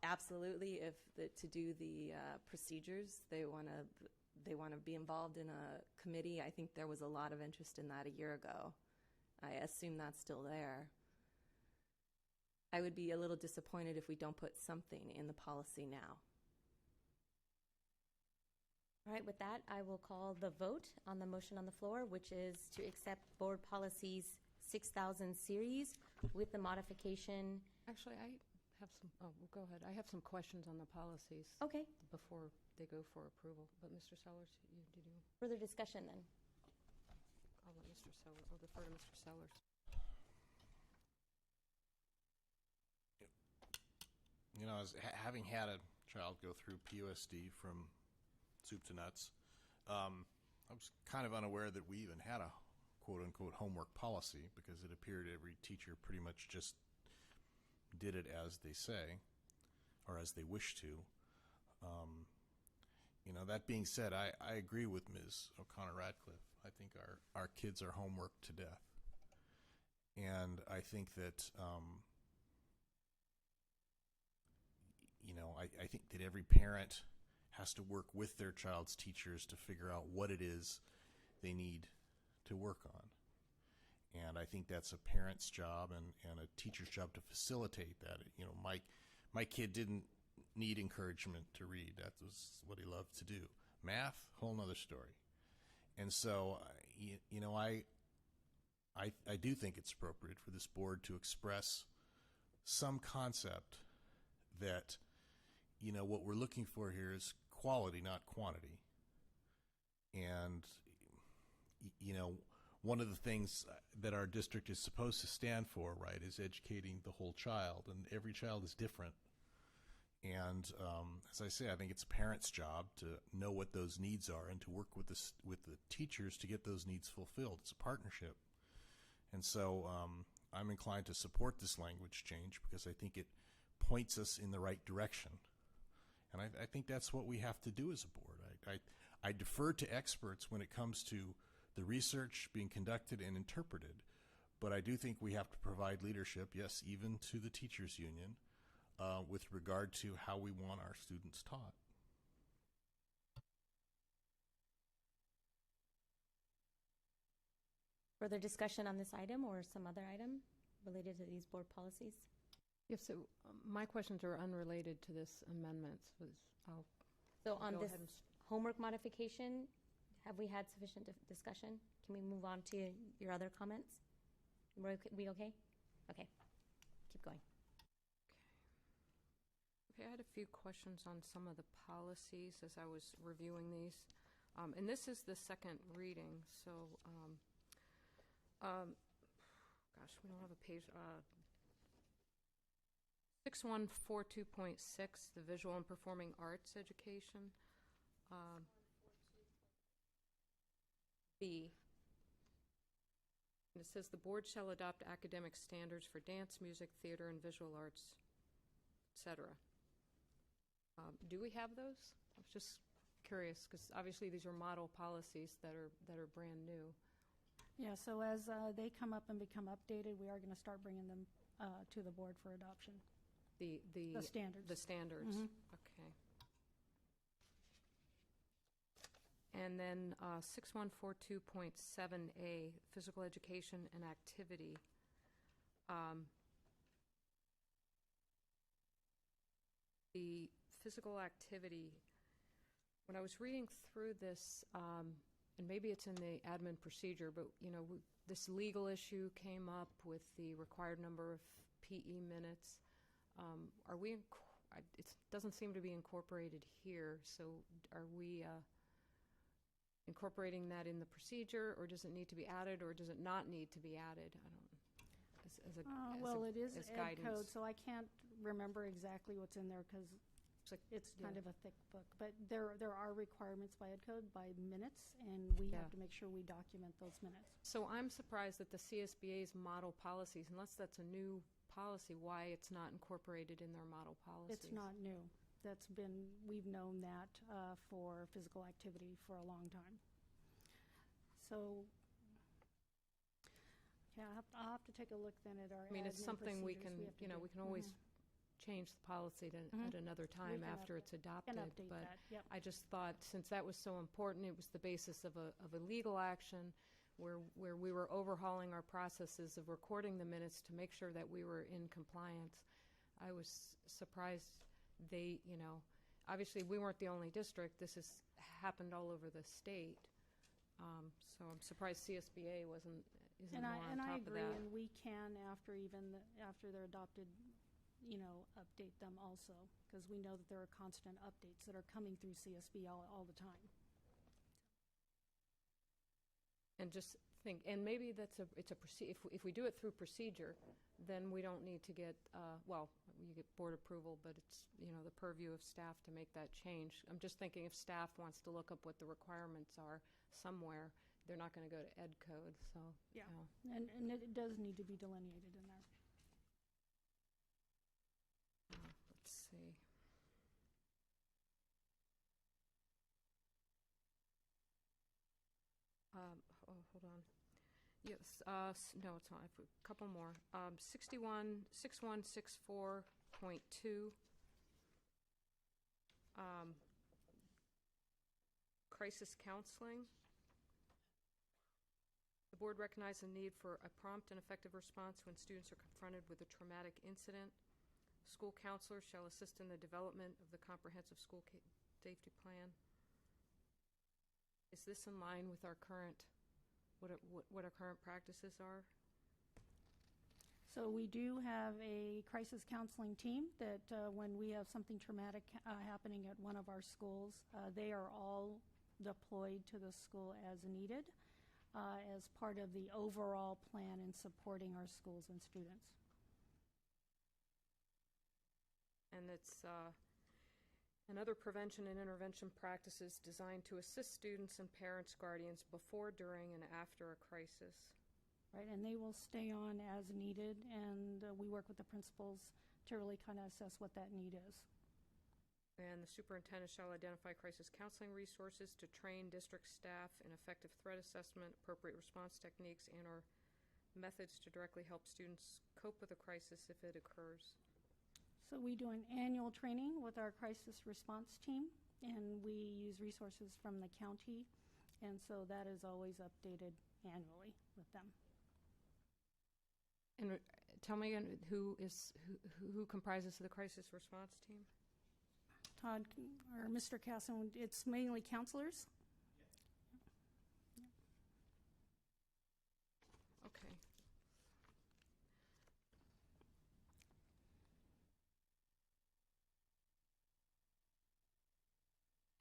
absolutely, to do the procedures, they want to be involved in a committee. I think there was a lot of interest in that a year ago. I assume that's still there. I would be a little disappointed if we don't put something in the policy now. All right, with that, I will call the vote on the motion on the floor, which is to accept board policies 6,000 series with the modification. Actually, I have some, go ahead. I have some questions on the policies. Okay. Before they go for approval. But Mr. Sellers, did you? Further discussion then. I'll let Mr. Sellers, I'll defer to Mr. Sellers. You know, as having had a child go through PUSD from soup to nuts, I was kind of unaware that we even had a quote-unquote homework policy, because it appeared every teacher pretty much just did it as they say, or as they wish to. You know, that being said, I agree with Ms. O'Connor Radcliffe. I think our kids are homeworked to death. And I think that, you know, I think that every parent has to work with their child's teachers to figure out what it is they need to work on. And I think that's a parent's job and a teacher's job to facilitate that. You know, my kid didn't need encouragement to read. That was what he loved to do. Math, whole nother story. And so, you know, I do think it's appropriate for this board to express some concept that, what we're looking for here is quality, not quantity. And, one of the things that our district is supposed to stand for, right, is educating the whole child, and every child is different. And as I say, I think it's a parent's job to know what those needs are and to work with the teachers to get those needs fulfilled. It's a partnership. And so I'm inclined to support this language change because I think it points us in the right direction. And I think that's what we have to do as a board. I defer to experts when it comes to the research being conducted and interpreted, but I do think we have to provide leadership, yes, even to the teachers union, with regard to how we want our students taught. Further discussion on this item or some other item related to these board policies? Yes, so my questions are unrelated to this amendment. So on go this ahead and homework modification, have we had sufficient discussion? Can we move on to your other comments? We okay? Okay, keep going. Okay, I had a few questions on some of the policies as I was reviewing these. And this is the second reading, so gosh, we don't have a page. 6142.6, the visual and performing arts education. B. And it says the board shall adopt academic standards for dance, music, theater, and visual arts, etc. Do we have those? I was just curious because obviously these are model policies that are brand new. Yeah, so as they come up and become updated, we are going to start bringing them to the board for adoption. The standards. The standards. Mhm. Okay. And then 6142.7A, physical education and activity. The physical activity, when I was reading through this, and maybe it's in the admin procedure, but this legal issue came up with the required number of PE minutes. Are we? It doesn't seem to be incorporated here. So, are we incorporating that in the procedure, or does it need to be added, or does it not need to be added? I don't. It is as Ed guidance. Code, so I can't remember exactly what's in there because it's kind of a thick book. But there are requirements by Ed Code by minutes, and we have to make sure we document those minutes. So I'm surprised that the CSBA's model policies, unless that's a new policy, why it's not incorporated in their model policies. It's not new. We've known that for physical activity for a long time. So, yeah, I'll have to take a look then at our. I mean, it's admin something we procedures can, have to do. we can always change the policy at another time after it's adopted. update But that, yep. I just thought, since that was so important, it was the basis of a legal action where we were overhauling our processes of recording the minutes to make sure that we were in compliance. I was surprised they, obviously we weren't the only district. This has happened all over the state. So I'm surprised CSBA isn't more on top of that. I agree, and we can after they're adopted, update them also, because we know that there are constant updates that are coming through CSB all the time. And just think, and maybe it's a if we do it through procedure, then we don't need to get you get board approval, but it's the purview of staff to make that change. I'm just thinking if staff wants to look up what the requirements are somewhere, they're not going to go to Ed Code. So yeah, and it does need to be delineated in there. Let's see. Hold on. Yes, no, it's not. A couple more. 6164.2. Crisis counseling. The board recognizes the need for a prompt and effective response when students are confronted with a traumatic incident. School counselors shall assist in the development of the comprehensive school safety plan. Is this in line with our current, what our current practices are? So we do have a crisis counseling team that when we have something traumatic happening at one of our schools, they are all deployed to the school as needed as part of the overall plan in supporting our schools and students. And it's another prevention and intervention practices designed to assist students and parents, guardians before, during, and after a crisis. Right, and they will stay on as needed, and we work with the principals to really kind of assess what that need is. And the superintendent shall identify crisis counseling resources to train district staff in effective threat assessment, appropriate response techniques, and/or methods to directly help students cope with a crisis if it occurs. So we do an annual training with our crisis response team, and we use resources from the county, and so that is always updated annually with them. And tell me again, who comprises the crisis response team? Todd or Mr. Casson, it's mainly counselors. Okay.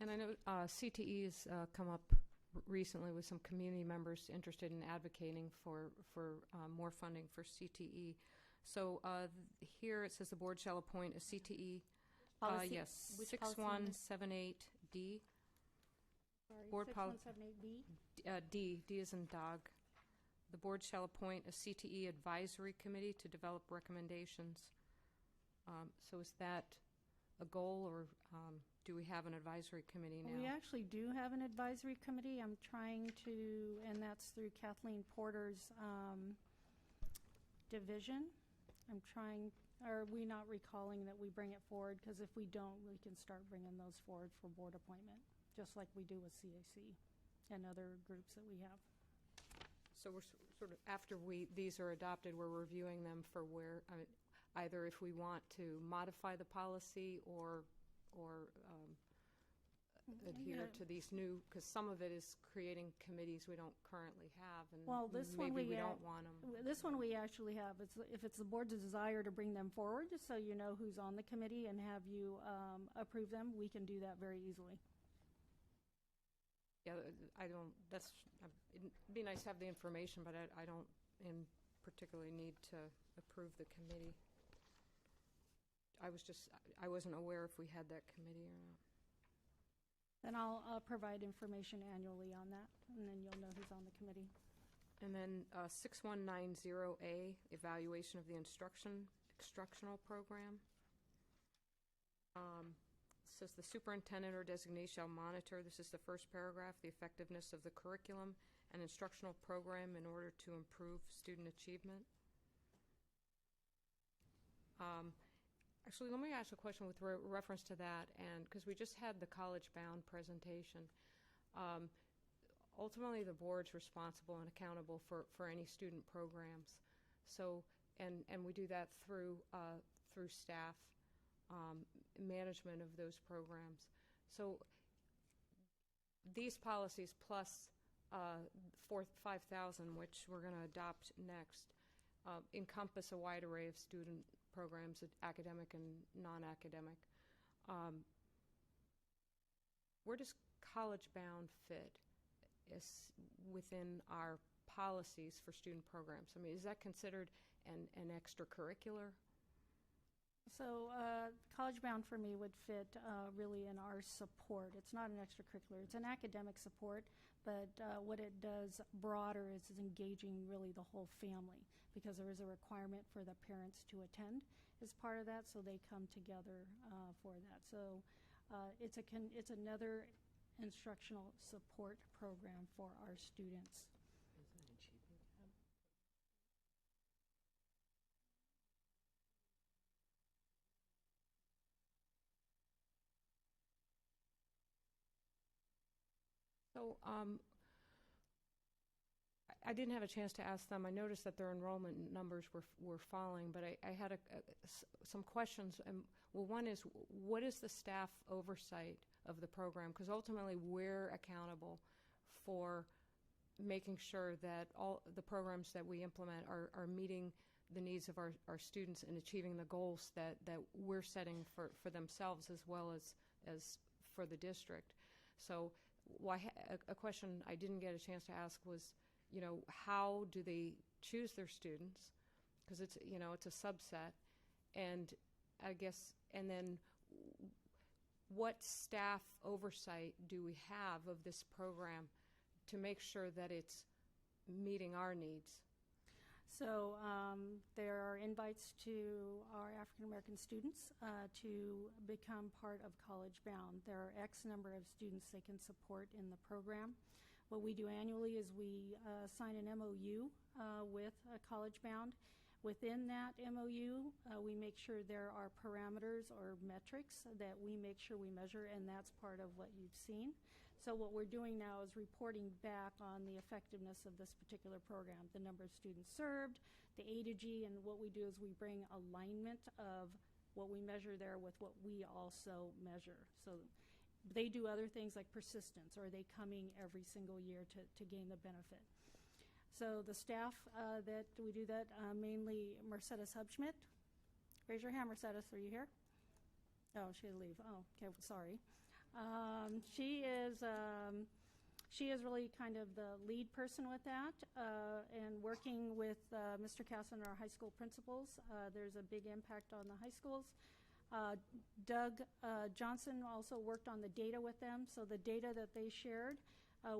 And I know CTE has come up recently with some community members interested in advocating for more funding for CTE. So here it says the board shall appoint a CTE. Policy? Yes, Which policy number? 6178D. Sorry, Board 6178B. D is in dog. The board shall appoint a CTE advisory committee to develop recommendations. So is that a goal, or do we have an advisory committee now? We actually do have an advisory committee. I'm trying to, and that's through Kathleen Porter's division. I'm trying, are we not recalling that we bring it forward? Because if we don't, we can start bringing those forward for board appointment, just like we do with CAC and other groups that we have. So we're sort of, after these are adopted, we're reviewing them for where, either if we want to modify the policy or adhere to these new, because some of it is creating committees we don't currently have, and Well, this one maybe we we don't want them. This one we actually have. If it's the board's desire to bring them forward, just so you know who's on the committee and have you approve them, we can do that very easily. Yeah, I don't, it'd be nice to have the information, but I don't particularly need to approve the committee. I wasn't aware if we had that committee or not. Then I'll provide information annually on that, and then you'll know who's on the committee. And then 6190A, evaluation of the instructional program. Says the superintendent or designee shall monitor, this is the first paragraph, the effectiveness of the curriculum and instructional program in order to improve student achievement. Actually, let me ask a question with reference to that, and because we just had the college-bound presentation. Ultimately, the board's responsible and accountable for any student programs. So, and we do that through staff management of those programs. So, these policies plus 5,000, which we're going to adopt next, encompass a wide array of student programs, academic and non-academic. Where does college-bound fit within our policies for student programs? I mean, is that considered an extracurricular? So College Bound for me would fit really in our support. It's not an extracurricular. It's an academic support, but what it does broader is engaging really the whole family, because there is a requirement for the parents to attend as part of that, so they come together for that. So it's another instructional support program for our students. So I didn't have a chance to ask them. I noticed that their enrollment numbers were falling, but I had some questions. Well, one is, what is the staff oversight of the program? Because ultimately we're accountable for making sure that all the programs that we implement are meeting the needs of our students and achieving the goals that we're setting for themselves as well as for the district. So a question I didn't get a chance to ask was, how do they choose their students? Because it's a subset, and I guess, and then what staff oversight do we have of this program to make sure that it's meeting our needs? So there are invites to our African American students to become part of College Bound. There are X number of students they can support in the program. What we do annually is we sign an MOU with College Bound. Within that MOU, we make sure there are parameters or metrics that we make sure we measure, and that's part of what you've seen. So what we're doing now is reporting back on the effectiveness of this particular program, the number of students served, the A to G, and what we do is we bring alignment of what we measure there with what we also measure. So they do other things like persistence, or are they coming every single year to gain the benefit? So the staff that we do that, mainly Mercedes Hubschmidt. Raise your hand, Mercedes, are you here? Oh, she had to leave. Oh, okay, sorry. She is really kind of the lead person with that, and working with Mr. Cass and our high school principals. There's a big impact on the high schools. Doug Johnson also worked on the data with them, so the data that they shared,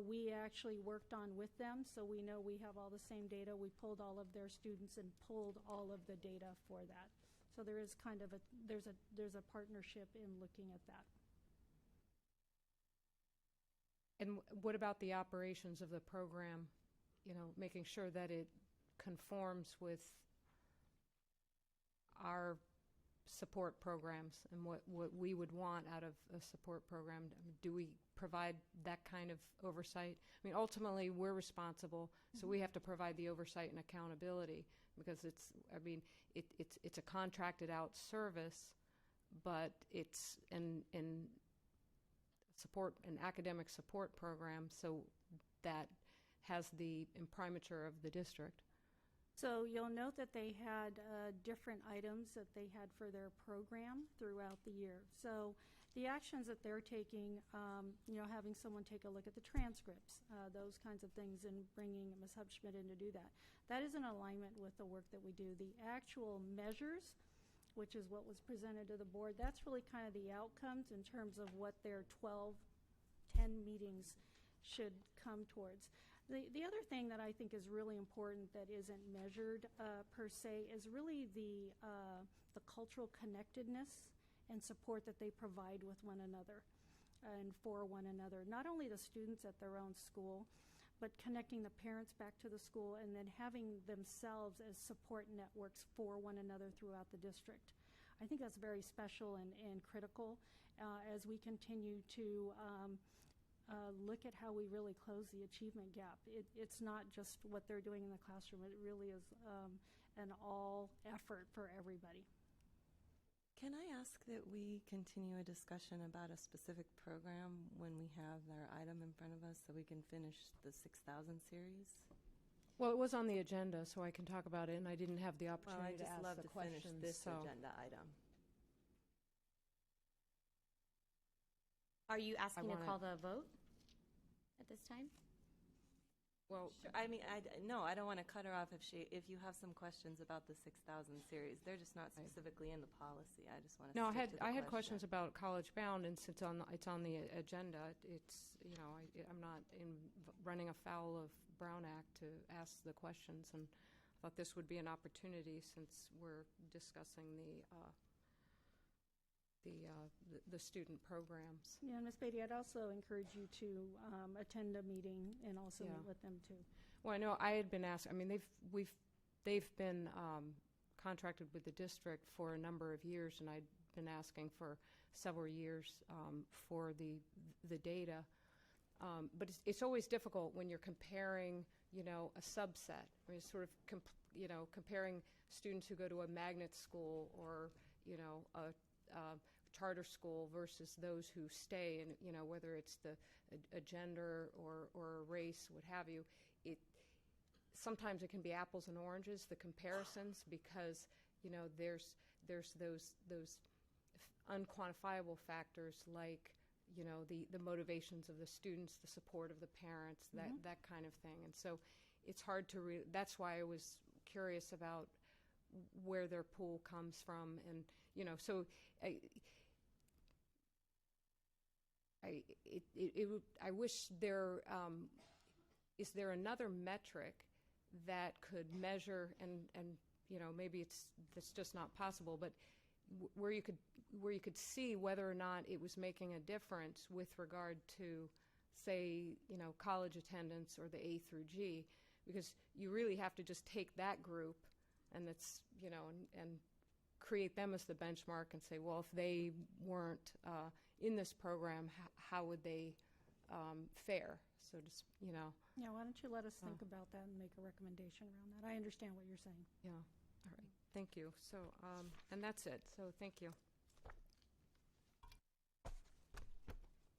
we actually worked on with them, so we know we have all the same data. We pulled all of their students and pulled all of the data for that. So there is kind of there's a partnership in looking at that. And what about the operations of the program, making sure that it conforms with our support programs and what we would want out of a support program? Do we provide that kind of oversight? I mean, ultimately, we're responsible, so we have to provide the oversight and accountability, because it's a contracted out service, but it's an academic support program, so that has the imprimatur of the district. So you'll note that they had different items that they had for their program throughout the year. So the actions that they're taking, having someone take a look at the transcripts, those kinds of things, and bringing Ms. Hubschmidt in to do that. That is in alignment with the work that we do. The actual measures, which is what was presented to the board, that's really kind of the outcomes in terms of what their 10 meetings should come towards. The other thing that I think is really important that isn't measured per se is really the cultural connectedness and support that they provide with one another and for one another. Not only the students at their own school, but connecting the parents back to the school, and then having themselves as support networks for one another throughout the district. I think that's very special and critical as we continue to look at how we really close the achievement gap. It's not just what they're doing in the classroom. It really is an all effort for everybody. Can I ask that we continue a discussion about a specific program when we have our item in front of us so we can finish the 6,000 series? Well, it was on the agenda, so I can talk about it, and I didn't have the Well, opportunity I'd just to love ask to the finish questions. this so. agenda item. Are you asking to wanna- call the vote at this time? Well, Sure. I mean, no, I don't want to cut her off if you have some questions about the 6,000 series. They're just not specifically in the policy. I just want to. No, stick to the I had question. questions about College Bound, and since it's on the agenda, it's I'm not running afoul of Brown Act to ask the questions, and I thought this would be an opportunity since we're discussing the student programs. Yeah, Ms. Beatty, I'd also encourage you to attend a meeting and also Yeah. meet with them too. Well, I know I had been asked. I mean, they've been contracted with the district for a number of years, and I'd been asking for several years for the data. But it's always difficult when you're comparing, a subset. I mean, sort of, comparing students who go to a magnet school or, a charter school versus those who stay, and whether it's a gender or a race, what have you. sometimes it can be apples and oranges, the comparisons, because there's those unquantifiable factors like the motivations of the students, the support of the parents, that kind of thing. And so it's hard to that's why I was curious about where their pool comes from. And so I wish there is there another metric that could measure, and maybe it's just not possible, but where you could see whether or not it was making a difference with regard to, say, college attendance or the A through G, because you really have to just take that group and it's and create them as the benchmark and say, well, if they weren't in this program, how would they fare? So just Yeah, why don't you let us think about that and make a recommendation around that? I understand what you're saying. Yeah. All right. Thank you. So, and that's it. So thank you.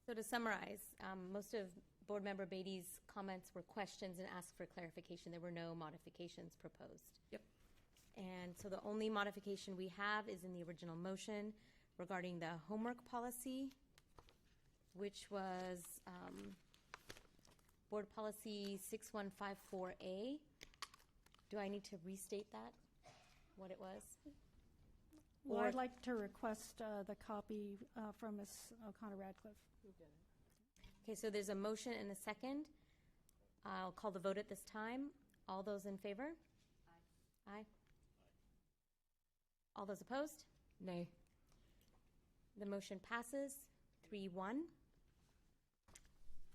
So to summarize, most of Board Member Beatty's comments were questions and asked for clarification. There were no modifications proposed. Yep. And so the only modification we have is in the original motion regarding the homework policy, which was Board Policy 6154A. Do I need to restate that, what it was? Well, I'd like to request the copy from Ms. O'Connor-Radcliffe. Okay, so there's a motion and a second. I'll call the vote at this time. All those in favor? Aye. Aye. All those opposed? Nay. The motion passes 3-1.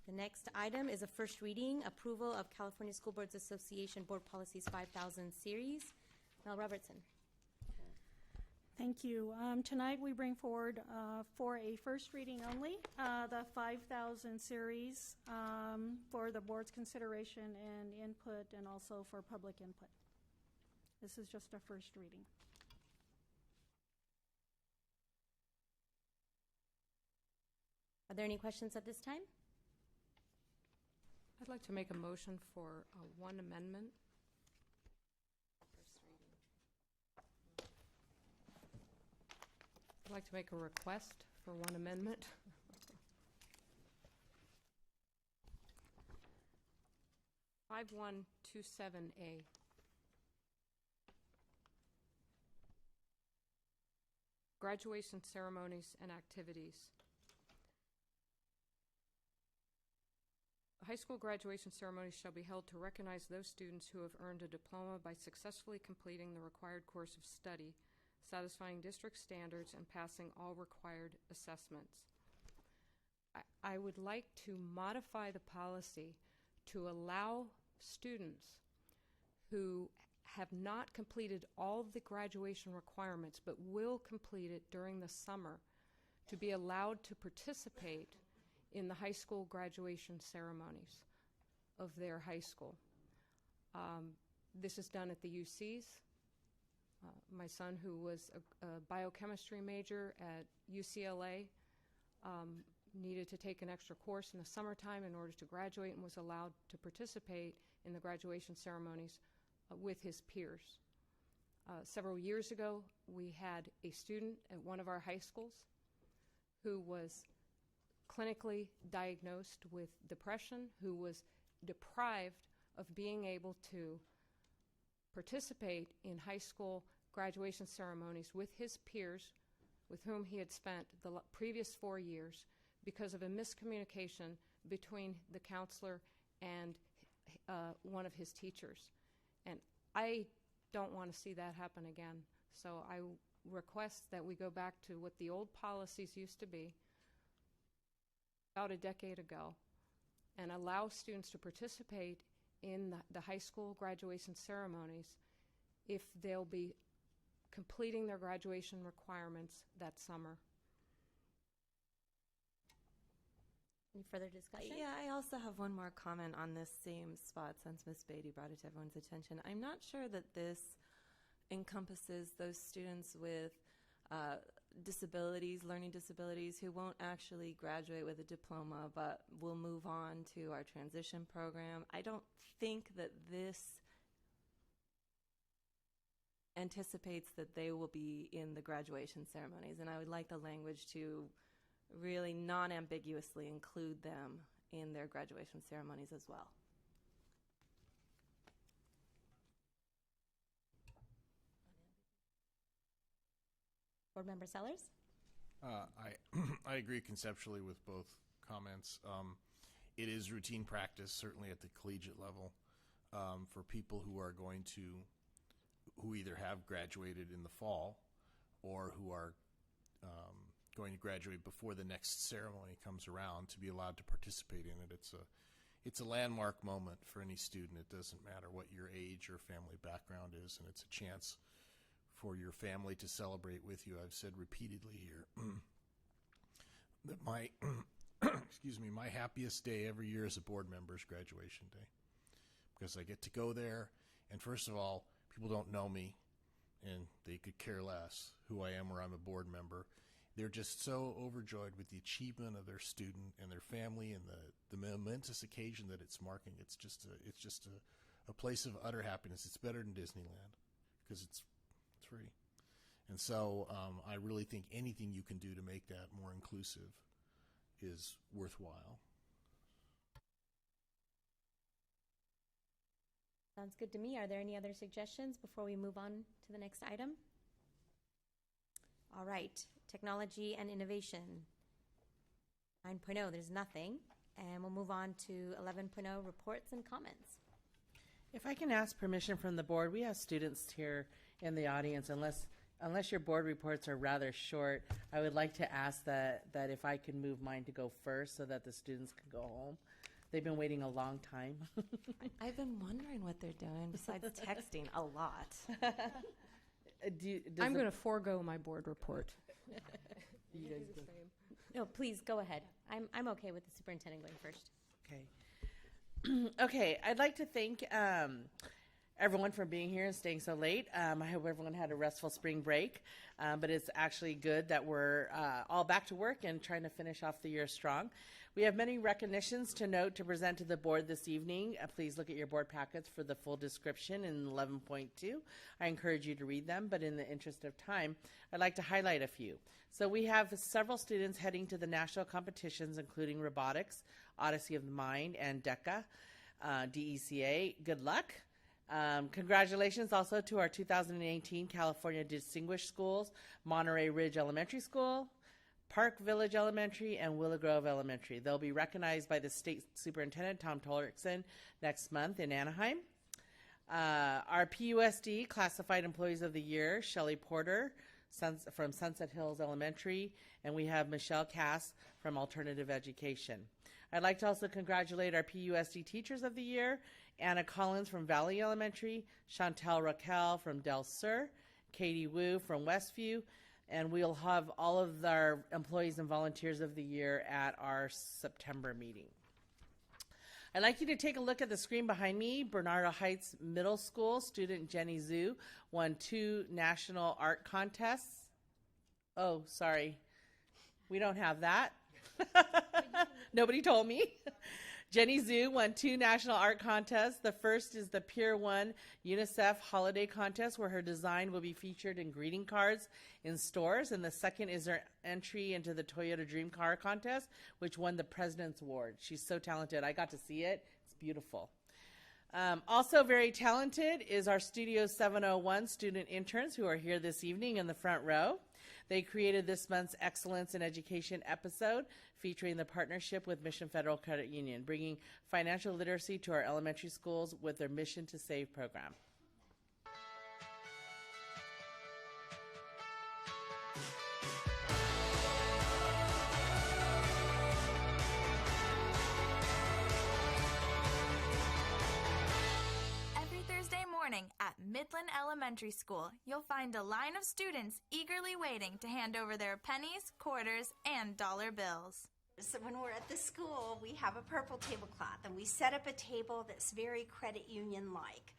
The next item is a first reading, approval of California School Boards Association Board Policies 5000 series. Mel Robertson. Thank you. Tonight we bring forward for a first reading only the 5000 series for the board's consideration and input, and also for public input. This is just a first reading. Are there any questions at this time? I'd like to make a motion for one amendment. I'd like to make a request for one amendment. (5127) 5127A. Graduation ceremonies and activities. High school graduation ceremonies shall be held to recognize those students who have earned a diploma by successfully completing the required course of study, satisfying district standards, and passing all required assessments. I would like to modify the policy to allow students who have not completed all of the graduation requirements but will complete it during the summer to be allowed to participate in the high school graduation ceremonies of their high school. This is done at the UCs. My son, who was a biochemistry major at UCLA, needed to take an extra course in the summertime in order to graduate and was allowed to participate in the graduation ceremonies with his peers. Several years ago, we had a student at one of our high schools who was clinically diagnosed with depression, who was deprived of being able to participate in high school graduation ceremonies with his peers with whom he had spent the previous 4 years because of a miscommunication between the counselor and one of his teachers. And I don't want to see that happen again. So I request that we go back to what the old policies used to be about a decade ago and allow students to participate in the high school graduation ceremonies if they'll be completing their graduation requirements that summer. Any further discussion? Yeah, I also have one more comment on this same spot since Ms. Beatty brought it to everyone's attention. I'm not sure that this encompasses those students with disabilities, learning disabilities, who won't actually graduate with a diploma but will move on to our transition program. I don't think that this anticipates that they will be in the graduation ceremonies, and I would like the language to really non-ambiguously include them in their graduation ceremonies as well. Board Member Sellers? I agree conceptually with both comments. It is routine practice, certainly at the collegiate level, for people who either have graduated in the fall or who are going to graduate before the next ceremony comes around to be allowed to participate in it. It's a landmark moment for any student. It doesn't matter what your age or family background is, and it's a chance for your family to celebrate with you. I've said repeatedly here that my my happiest day every year as a board member is graduation day, because I get to go there, and first of all, people don't know me, and they could care less who I am or I'm a board member. They're just so overjoyed with the achievement of their student and their family and the momentous occasion that it's marking. It's just a place of utter happiness. It's better than Disneyland because it's free. And so I really think anything you can do to make that more inclusive is worthwhile. Sounds good to me. Are there any other suggestions before we move on to the next item? All right, technology and innovation. 9.0, there's nothing. And we'll move on to 11.0, reports and comments. If I can ask permission from the board, we have students here in the audience. Unless your board reports are rather short, I would like to ask that if I can move mine to go first so that the students can go home. They've been waiting a long time. I've been wondering what they're doing besides texting a lot. I'm going to forego my board report. You guys go. No, please go ahead. I'm okay with the superintendent going first. Okay. Okay, I'd like to thank everyone for being here and staying so late. I hope everyone had a restful spring break, but it's actually good that we're all back to work and trying to finish off the year strong. We have many recognitions to note to present to the board this evening. Please look at your board packets for the full description in 11.2. I encourage you to read them, but in the interest of time, I'd like to highlight a few. So we have several students heading to the national competitions, including robotics, Odyssey of the Mind, and DECA, DECA. Good luck. Congratulations also to our 2018 California Distinguished Schools, Monterey Ridge Elementary School, Park Village Elementary, and Willow Grove Elementary. They'll be recognized by the State Superintendent, Tom Torrickson, next month in Anaheim. Our PUSD Classified Employees of the Year, Shelley Porter from Sunset Hills Elementary, and we have Michelle Cass from Alternative Education. I'd like to also congratulate our PUSD Teachers of the Year, Anna Collins from Valley Elementary, Chantel Raquel from Del Sur, Katie Wu from Westview, and we'll have all of our employees and volunteers of the year at our September meeting. I'd like you to take a look at the screen behind me. Bernardo Heights Middle School student Jenny Zhu won 2 national art contests. Oh, sorry. We don't have that. Nobody told me. Jenny Zhu won 2 national art contests. The first is the Pier 1 UNICEF Holiday Contest, where her design will be featured in greeting cards in stores. And the second is her entry into the Toyota Dream Car Contest, which won the President's Award. She's so talented. I got to see it. It's beautiful. Also very talented is our Studio 701 student interns who are here this evening in the front row. They created this month's Excellence in Education episode featuring the partnership with Mission Federal Credit Union, bringing financial literacy to our elementary schools with their Mission to Save program. At Midland Elementary School, you'll find a line of students eagerly waiting to hand over their pennies, quarters, and dollar bills. So when we're at the school, we have a purple tablecloth, and we set up a table that's very credit union-like.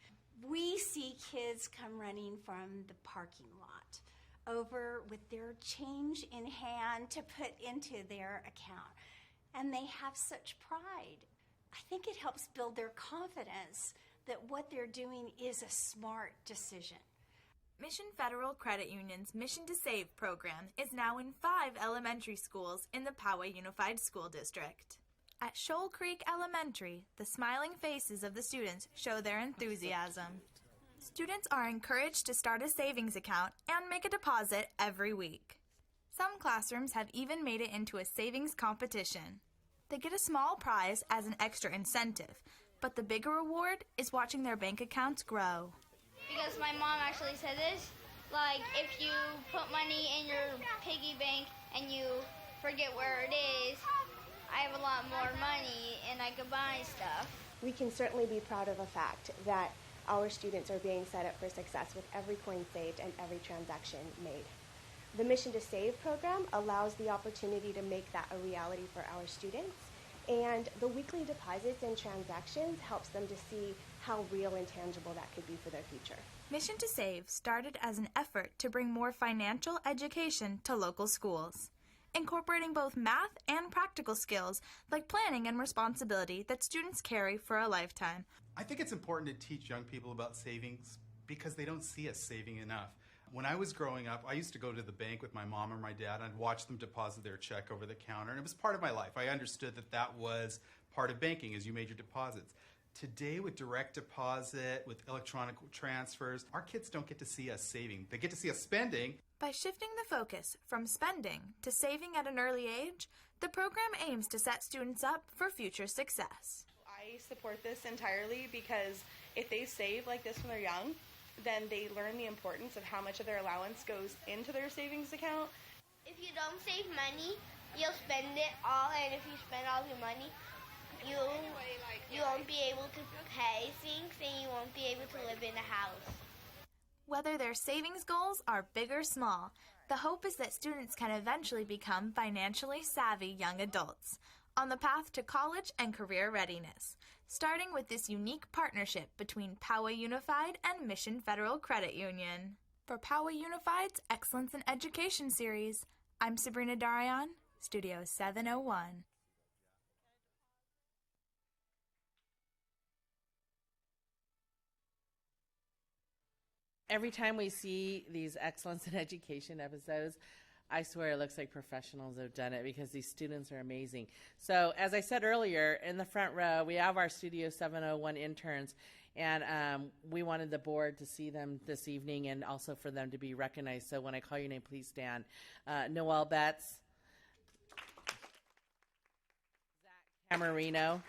We see kids come running from the parking lot over with their change in hand to put into their account, and they have such pride. I think it helps build their confidence that what they're doing is a smart decision. Mission Federal Credit Union's Mission to Save program is now in 5 elementary schools in the Poway Unified School District. At Shoal Creek Elementary, the smiling faces of the students show their enthusiasm. Students are encouraged to start a savings account and make a deposit every week. Some classrooms have even made it into a savings competition. They get a small prize as an extra incentive, but the bigger reward is watching their bank accounts grow. Because my mom actually said this, like if you put money in your piggy bank and you forget where it is, I have a lot more money and I can buy stuff. We can certainly be proud of the fact that our students are being set up for success with every coin saved and every transaction made. The Mission to Save program allows the opportunity to make that a reality for our students, and the weekly deposits and transactions helps them to see how real and tangible that could be for their future. Mission to Save started as an effort to bring more financial education to local schools, incorporating both math and practical skills like planning and responsibility that students carry for a lifetime. I think it's important to teach young people about savings because they don't see us saving enough. When I was growing up, I used to go to the bank with my mom or my dad and I'd watch them deposit their check over the counter, and it was part of my life. I understood that that was part of banking as you made your deposits. Today, with direct deposit, with electronic transfers, our kids don't get to see us saving. They get to see us spending. By shifting the focus from spending to saving at an early age, the program aims to set students up for future success. I support this entirely because if they save like this when they're young, then they learn the importance of how much of their allowance goes into their savings account. If you don't save money, you'll spend it all, and if you spend all your money, you won't be able to pay things and you won't be able to live in a house. Whether their savings goals are big or small, the hope is that students can eventually become financially savvy young adults on the path to college and career readiness, starting with this unique partnership between Poway Unified and Mission Federal Credit Union. For Poway Unified's Excellence in Education series, I'm Sabrina Darion, Studio 701. Every time we see these Excellence in Education episodes, I swear it looks like professionals have done it because these students are amazing. So as I said earlier, in the front row, we have our Studio 701 interns, and we wanted the board to see them this evening and also for them to be recognized. So when I call your name, please stand. Noelle Betts, Zach Camarino,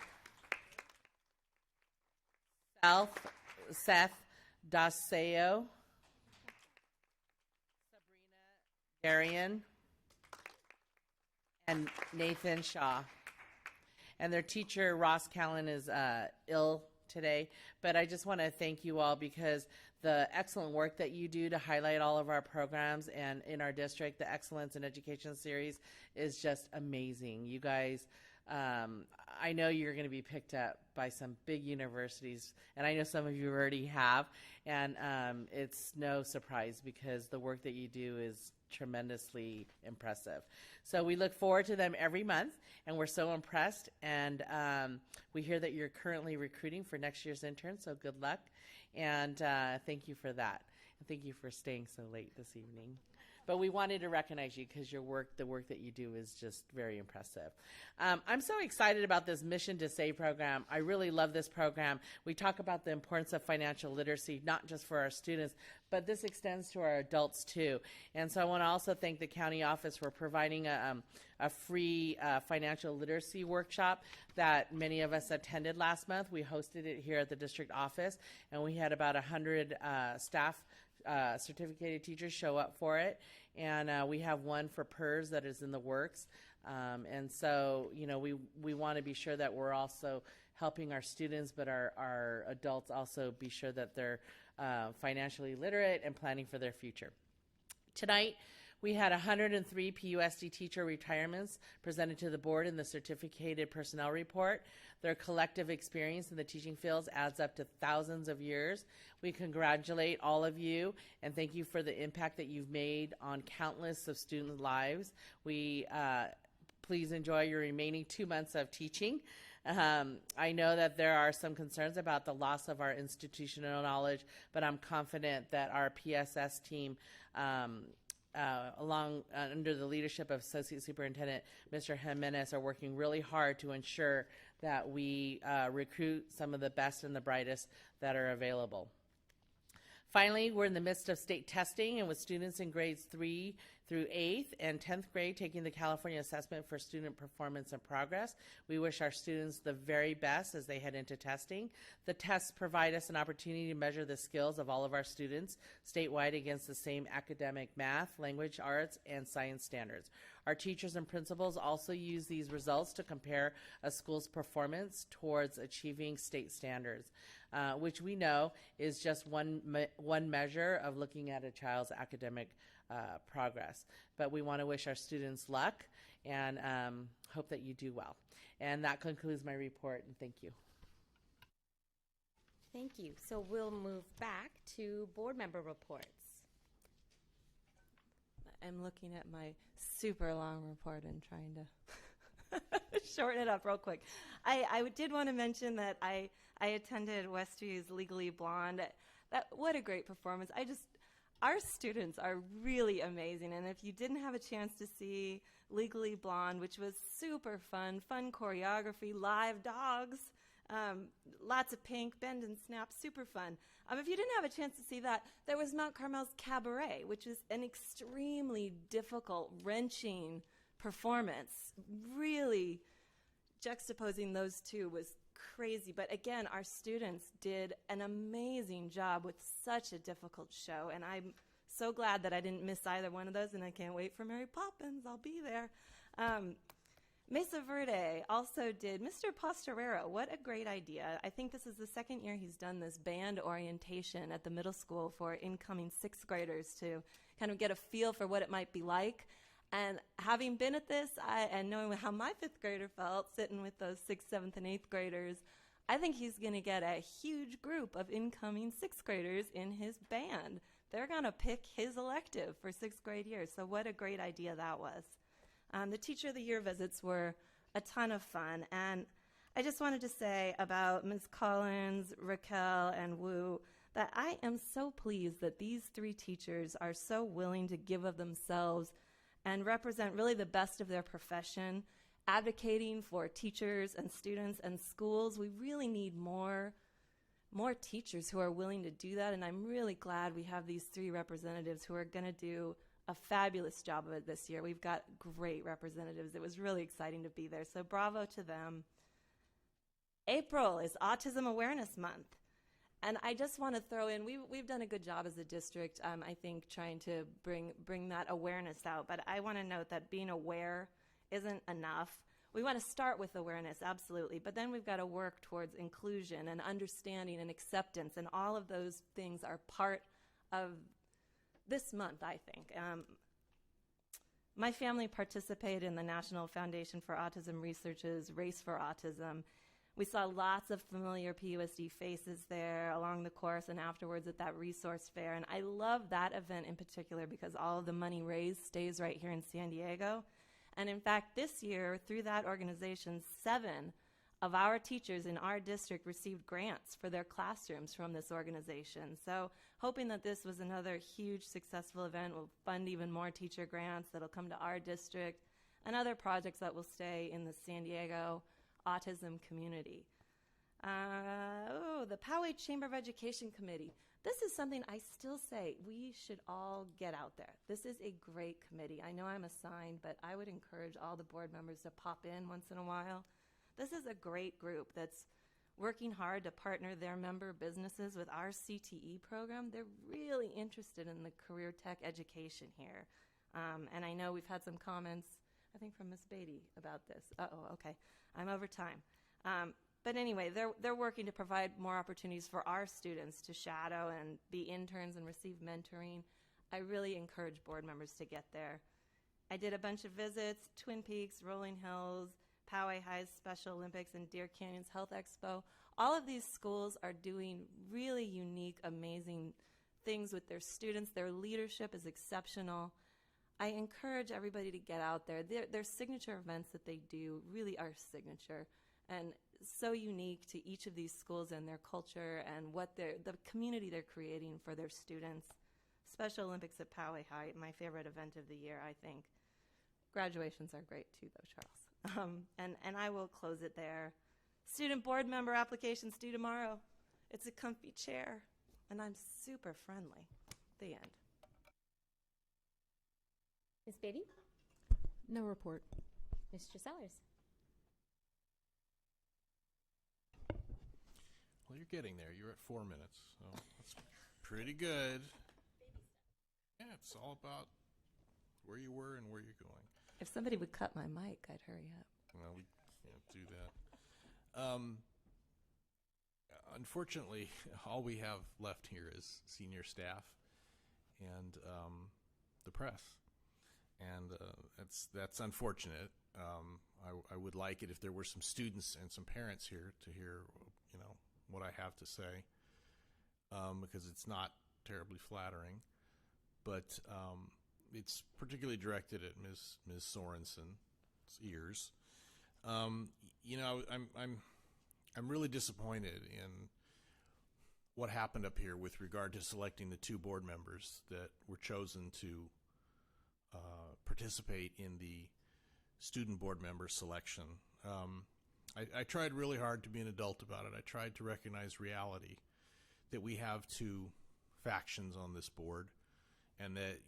Seth Daseo, Sabrina Darian, and Nathan Shaw. And their teacher, Ross Callan, is ill today. But I just want to thank you all because the excellent work that you do to highlight all of our programs and in our district, the Excellence in Education series is just amazing. You guys, I know you're going to be picked up by some big universities, and I know some of you already have, and it's no surprise because the work that you do is tremendously impressive. So we look forward to them every month, and we're so impressed, and we hear that you're currently recruiting for next year's intern, so good luck, and thank you for that. And thank you for staying so late this evening. But we wanted to recognize you because your work, the work that you do is just very impressive. I'm so excited about this Mission to Save program. I really love this program. We talk about the importance of financial literacy, not just for our students, but this extends to our adults too. And so I want to also thank the county office for providing a free financial literacy workshop that many of us attended last month. We hosted it here at the district office, and we had about 100 staff certificated teachers show up for it, and we have one for PERS that is in the works, and so we want to be sure that we're also helping our students, but our adults also be sure that they're financially literate and planning for their future. Tonight we had 103 PUSD teacher retirements presented to the board in the certificated personnel report. Their collective experience in the teaching fields adds up to thousands of years. We congratulate all of you and thank you for the impact that you've made on countless of student lives. We please enjoy your remaining 2 months of teaching. I know that there are some concerns about the loss of our institutional knowledge, but I'm confident that our PSS team, under the leadership of Associate Superintendent Mr. Jimenez, are working really hard to ensure that we recruit some of the best and the brightest that are available. Finally, we're in the midst of state testing, and with students in grades 3 through 8th and 10th grade taking the California Assessment for Student Performance and Progress, we wish our students the very best as they head into testing. The tests provide us an opportunity to measure the skills of all of our students statewide against the same academic math, language, arts, and science standards. Our teachers and principals also use these results to compare a school's performance towards achieving state standards, which we know is just one measure of looking at a child's academic progress. But we want to wish our students luck and hope that you do well. And that concludes my report, and thank you. Thank you. So we'll move back to board member reports. I'm looking at my super long report and trying to shorten it up real quick. I did want to mention that I attended Westview's Legally Blonde. What a great performance. Our students are really amazing, and if you didn't have a chance to see Legally Blonde, which was super fun choreography, live dogs, lots of pink, bend and snap, super fun. If you didn't have a chance to see that, there was Mount Carmel's Cabaret, which is an extremely difficult, wrenching performance. Really juxtaposing those two was crazy. But again, our students did an amazing job with such a difficult show, and I'm so glad that I didn't miss either one of those, and I can't wait for Mary Poppins. I'll be there. Mesa Verde also did Mr. Postorero. What a great idea. I think this is the second year he's done this band orientation at the middle school for incoming sixth graders to kind of get a feel for what it might be like. And having been at this and knowing how my fifth grader felt sitting with those sixth, seventh, and eighth graders, I think he's going to get a huge group of incoming sixth graders in his band. They're going to pick his elective for sixth grade year. So what a great idea that was. The Teacher of the Year visits were a ton of fun. And I just wanted to say about Ms. Collins, Raquel, and Wu that I am so pleased that these three teachers are so willing to give of themselves and represent really the best of their profession, advocating for teachers and students and schools. We really need more teachers who are willing to do that, and I'm really glad we have these three representatives who are going to do a fabulous job of it this year. We've got great representatives. It was really exciting to be there, so bravo to them. April is Autism Awareness Month. And I just want to throw in, we've done a good job as a district, I think, trying to bring that awareness out. But I want to note that being aware isn't enough. We want to start with awareness, absolutely. But then we've got to work towards inclusion and understanding and acceptance. And all of those things are part of this month, I think. My family participated in the National Foundation for Autism Research's Race for Autism. We saw lots of familiar PUSD faces there along the course and afterwards at that resource fair. And I love that event in particular because all of the money raised stays right here in San Diego. And in fact, this year, through that organization, 7 of our teachers in our district received grants for their classrooms from this organization. So hoping that this was another huge successful event, will fund even more teacher grants that'll come to our district and other projects that will stay in the San Diego autism community. The Poway Chamber of Education Committee. This is something I still say we should all get out there. This is a great committee. I know I'm assigned, but I would encourage all the board members to pop in once in a while. This is a great group that's working hard to partner their member businesses with our CTE program. They're really interested in the career tech education here. And I know we've had some comments, I think from Ms. Beatty about this. Okay. I'm over time. But anyway, they're working to provide more opportunities for our students to shadow and be interns and receive mentoring. I really encourage board members to get there. I did a bunch of visits, Twin Peaks, Rolling Hills, Poway High's Special Olympics, and Deer Canyon's Health Expo. All of these schools are doing really unique, amazing things with their students. Their leadership is exceptional. I encourage everybody to get out there. Their signature events that they do really are signature. and so unique to each of these schools and their culture and what the community they're creating for their students. Special Olympics at Poway High, my favorite event of the year, I think. Graduations are great too, though, Charles. And I will close it there. Student board member applications due tomorrow. It's a comfy chair, and I'm super friendly. The end. Ms. Beatty? No report. Mr. Sellers? Well, you're getting there. You're at 4 minutes, so that's pretty good. Yeah, it's all about where you were and where you're going. If somebody would cut my mic, I'd hurry up. Well, we can't do that. Unfortunately, all we have left here is senior staff and the press, and that's unfortunate. I would like it if there were some students and some parents here to hear, what I have to say, because it's not terribly flattering. But it's particularly directed at Ms. Sorensen's ears. I'm really disappointed in what happened up here with regard to selecting the 2 board members that were chosen to participate in the student board member selection. I tried really hard to be an adult about it. I tried to recognize reality, that we have 2 factions on this board, and that,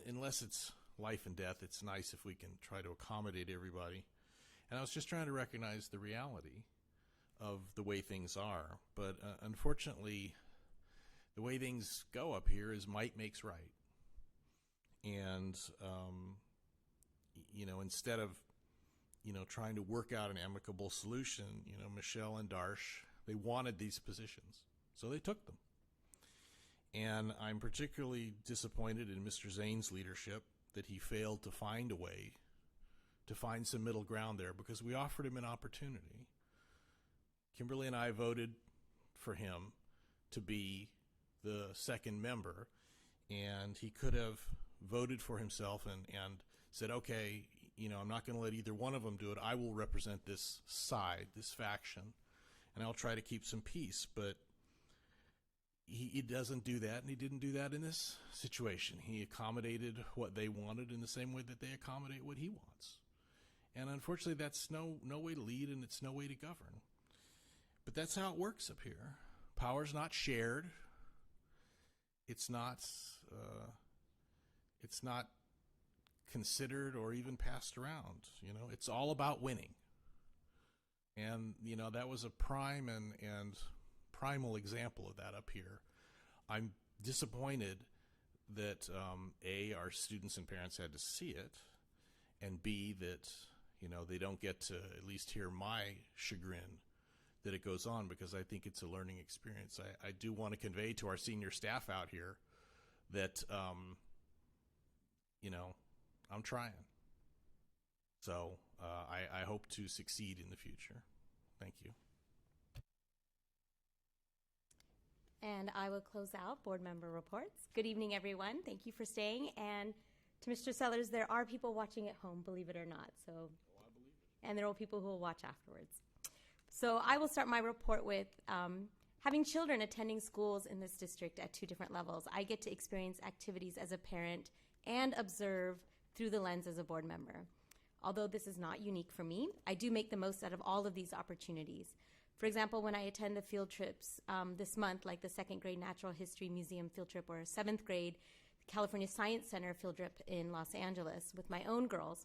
unless it's life and death, it's nice if we can try to accommodate everybody. And I was just trying to recognize the reality of the way things are. But unfortunately, the way things go up here is might makes right. And, instead of, trying to work out an amicable solution, Michelle and Darsh, they wanted these positions, so they took them. And I'm particularly disappointed in Mr. Zane's leadership that he failed to find a way to find some middle ground there, because we offered him an opportunity. Kimberly and I voted for him to be the second member, and he could have voted for himself and said, okay, I'm not going to let either one of them do it. I will represent this side, this faction, and I'll try to keep some peace. But he doesn't do that, and he didn't do that in this situation. He accommodated what they wanted in the same way that they accommodate what he wants. And unfortunately, that's no way to lead, and it's no way to govern. But that's how it works up here. Power's not shared. It's not considered or even passed around. It's all about winning. And, that was a prime and primal example of that up here. I'm disappointed that, A, our students and parents had to see it, and B, that, they don't get to at least hear my chagrin that it goes on, because I think it's a learning experience. I do want to convey to our senior staff out here that, I'm trying. So I hope to succeed in the future. Thank you. And I will close out board member reports. Good evening, everyone. Thank you for staying. And to Mr. Sellers, there are people watching at home, believe it or not. So, and there are people who will watch afterwards. So I will start my report with having children attending schools in this district at 2 different levels. I get to experience activities as a parent and observe through the lens as a board member. Although this is not unique for me, I do make the most out of all of these opportunities. For example, when I attend the field trips this month, like the 2nd grade Natural History Museum field trip, or 7th grade California Science Center field trip in Los Angeles with my own girls,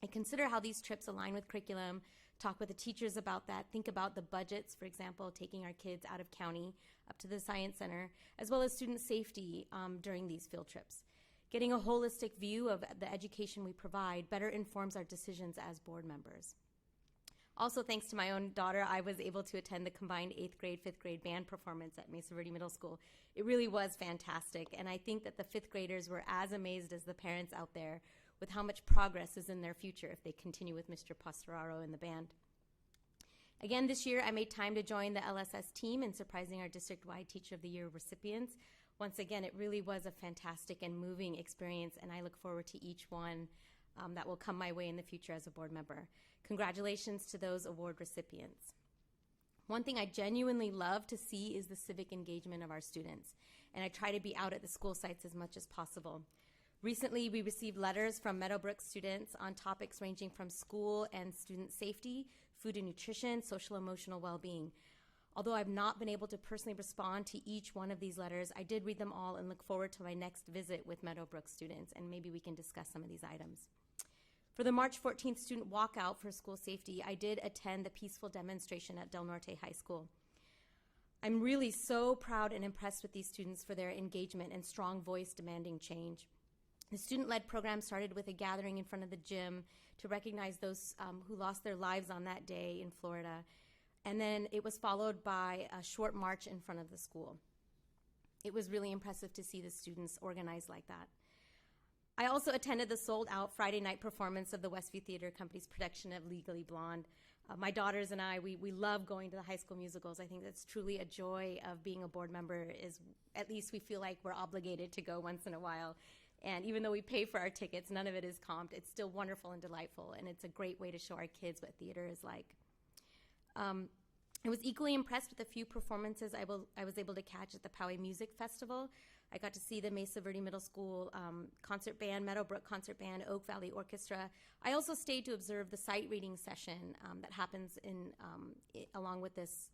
I consider how these trips align with curriculum, talk with the teachers about that, think about the budgets, for example, taking our kids out of county up to the Science Center, as well as student safety during these field trips. Getting a holistic view of the education we provide better informs our decisions as board members. Also, thanks to my own daughter, I was able to attend the combined 8th grade, 5th grade band performance at Mesa Verde Middle School. It really was fantastic, and I think that the 5th graders were as amazed as the parents out there with how much progress is in their future if they continue with Mr. Pastoraro in the band. Again, this year I made time to join the LSS team in surprising our district-wide Teacher of the Year recipients. Once again, it really was a fantastic and moving experience, and I look forward to each one that will come my way in the future as a board member. Congratulations to those award recipients. One thing I genuinely love to see is the civic engagement of our students, and I try to be out at the school sites as much as possible. Recently, we received letters from Meadowbrook students on topics ranging from school and student safety, food and nutrition, social emotional well-being. Although I've not been able to personally respond to each one of these letters, I did read them all and look forward to my next visit with Meadowbrook students, and maybe we can discuss some of these items. For the March 14th student walkout for school safety, I did attend the peaceful demonstration at Del Norte High School. I'm really so proud and impressed with these students for their engagement and strong voice demanding change. The student-led program started with a gathering in front of the gym to recognize those who lost their lives on that day in Florida. And then it was followed by a short march in front of the school. It was really impressive to see the students organize like that. I also attended the sold-out Friday night performance of the Westview Theater Company's production of Legally Blonde. My daughters and I, we love going to the high school musicals. I think that's truly a joy of being a board member, is at least we feel like we're obligated to go once in a while. And even though we pay for our tickets, none of it is comped. It's still wonderful and delightful, and it's a great way to show our kids what theater is like. I was equally impressed with the few performances I was able to catch at the Poway Music Festival. I got to see the Mesa Verde Middle School concert band, Meadowbrook Concert Band, Oak Valley Orchestra. I also stayed to observe the sight reading session that happens along with this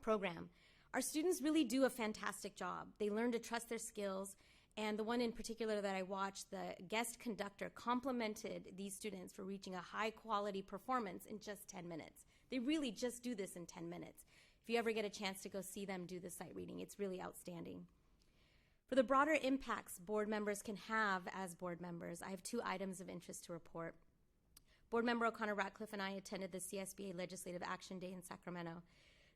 program. Our students really do a fantastic job. They learn to trust their skills, and the one in particular that I watched, the guest conductor complimented these students for reaching a high-quality performance in just 10 minutes. They really just do this in 10 minutes. If you ever get a chance to go see them do the sight reading, it's really outstanding. For the broader impacts board members can have as board members, I have 2 items of interest to report. Board member O'Connor Ratcliffe and I attended the CSBA Legislative Action Day in Sacramento.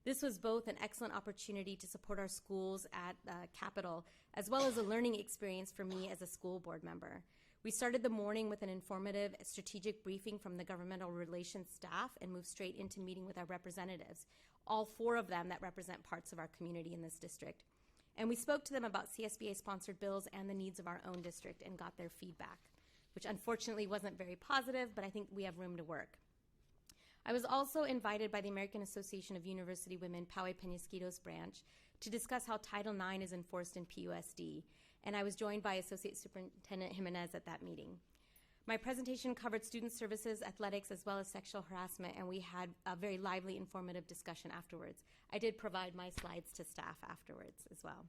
This was both an excellent opportunity to support our schools at Capitol, as well as a learning experience for me as a school board member. We started the morning with an informative strategic briefing from the governmental relations staff and moved straight into meeting with our representatives, all 4 of them that represent parts of our community in this district. And we spoke to them about CSBA-sponsored bills and the needs of our own district and got their feedback, which unfortunately wasn't very positive, but I think we have room to work. I was also invited by the American Association of University Women Poway Penasquitos branch to discuss how Title IX is enforced in PUSD, and I was joined by Associate Superintendent Jimenez at that meeting. My presentation covered student services, athletics, as well as sexual harassment, and we had a very lively, informative discussion afterwards. I did provide my slides to staff afterwards as well.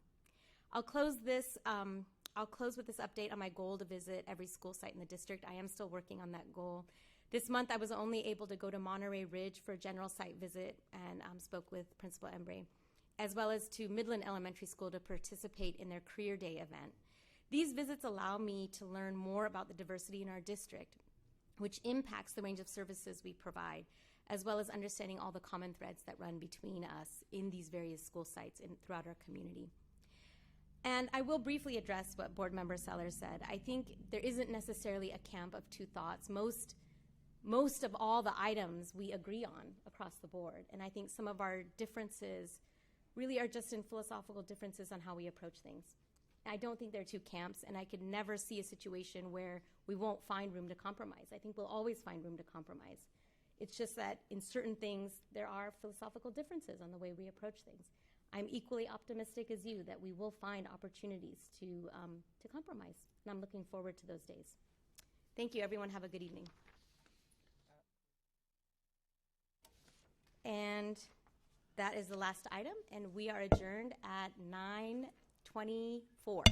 I'll close with this update on my goal to visit every school site in the district. I am still working on that goal. This month, I was only able to go to Monterey Ridge for a general site visit and spoke with Principal Embry, as well as to Midland Elementary School to participate in their Career Day event. These visits allow me to learn more about the diversity in our district, which impacts the range of services we provide, as well as understanding all the common threads that run between us in these various school sites and throughout our community. And I will briefly address what Board Member Sellers said. I think there isn't necessarily a camp of 2 thoughts. Most of all the items we agree on across the board, and I think some of our differences really are just in philosophical differences on how we approach things. I don't think there are 2 camps, and I could never see a situation where we won't find room to compromise. I think we'll always find room to compromise. It's just that in certain things, there are philosophical differences on the way we approach things. I'm equally optimistic as you that we will find opportunities to compromise, and I'm looking forward to those days. Thank you, everyone. Have a good evening. And that is the last item, and we are adjourned at 9:24.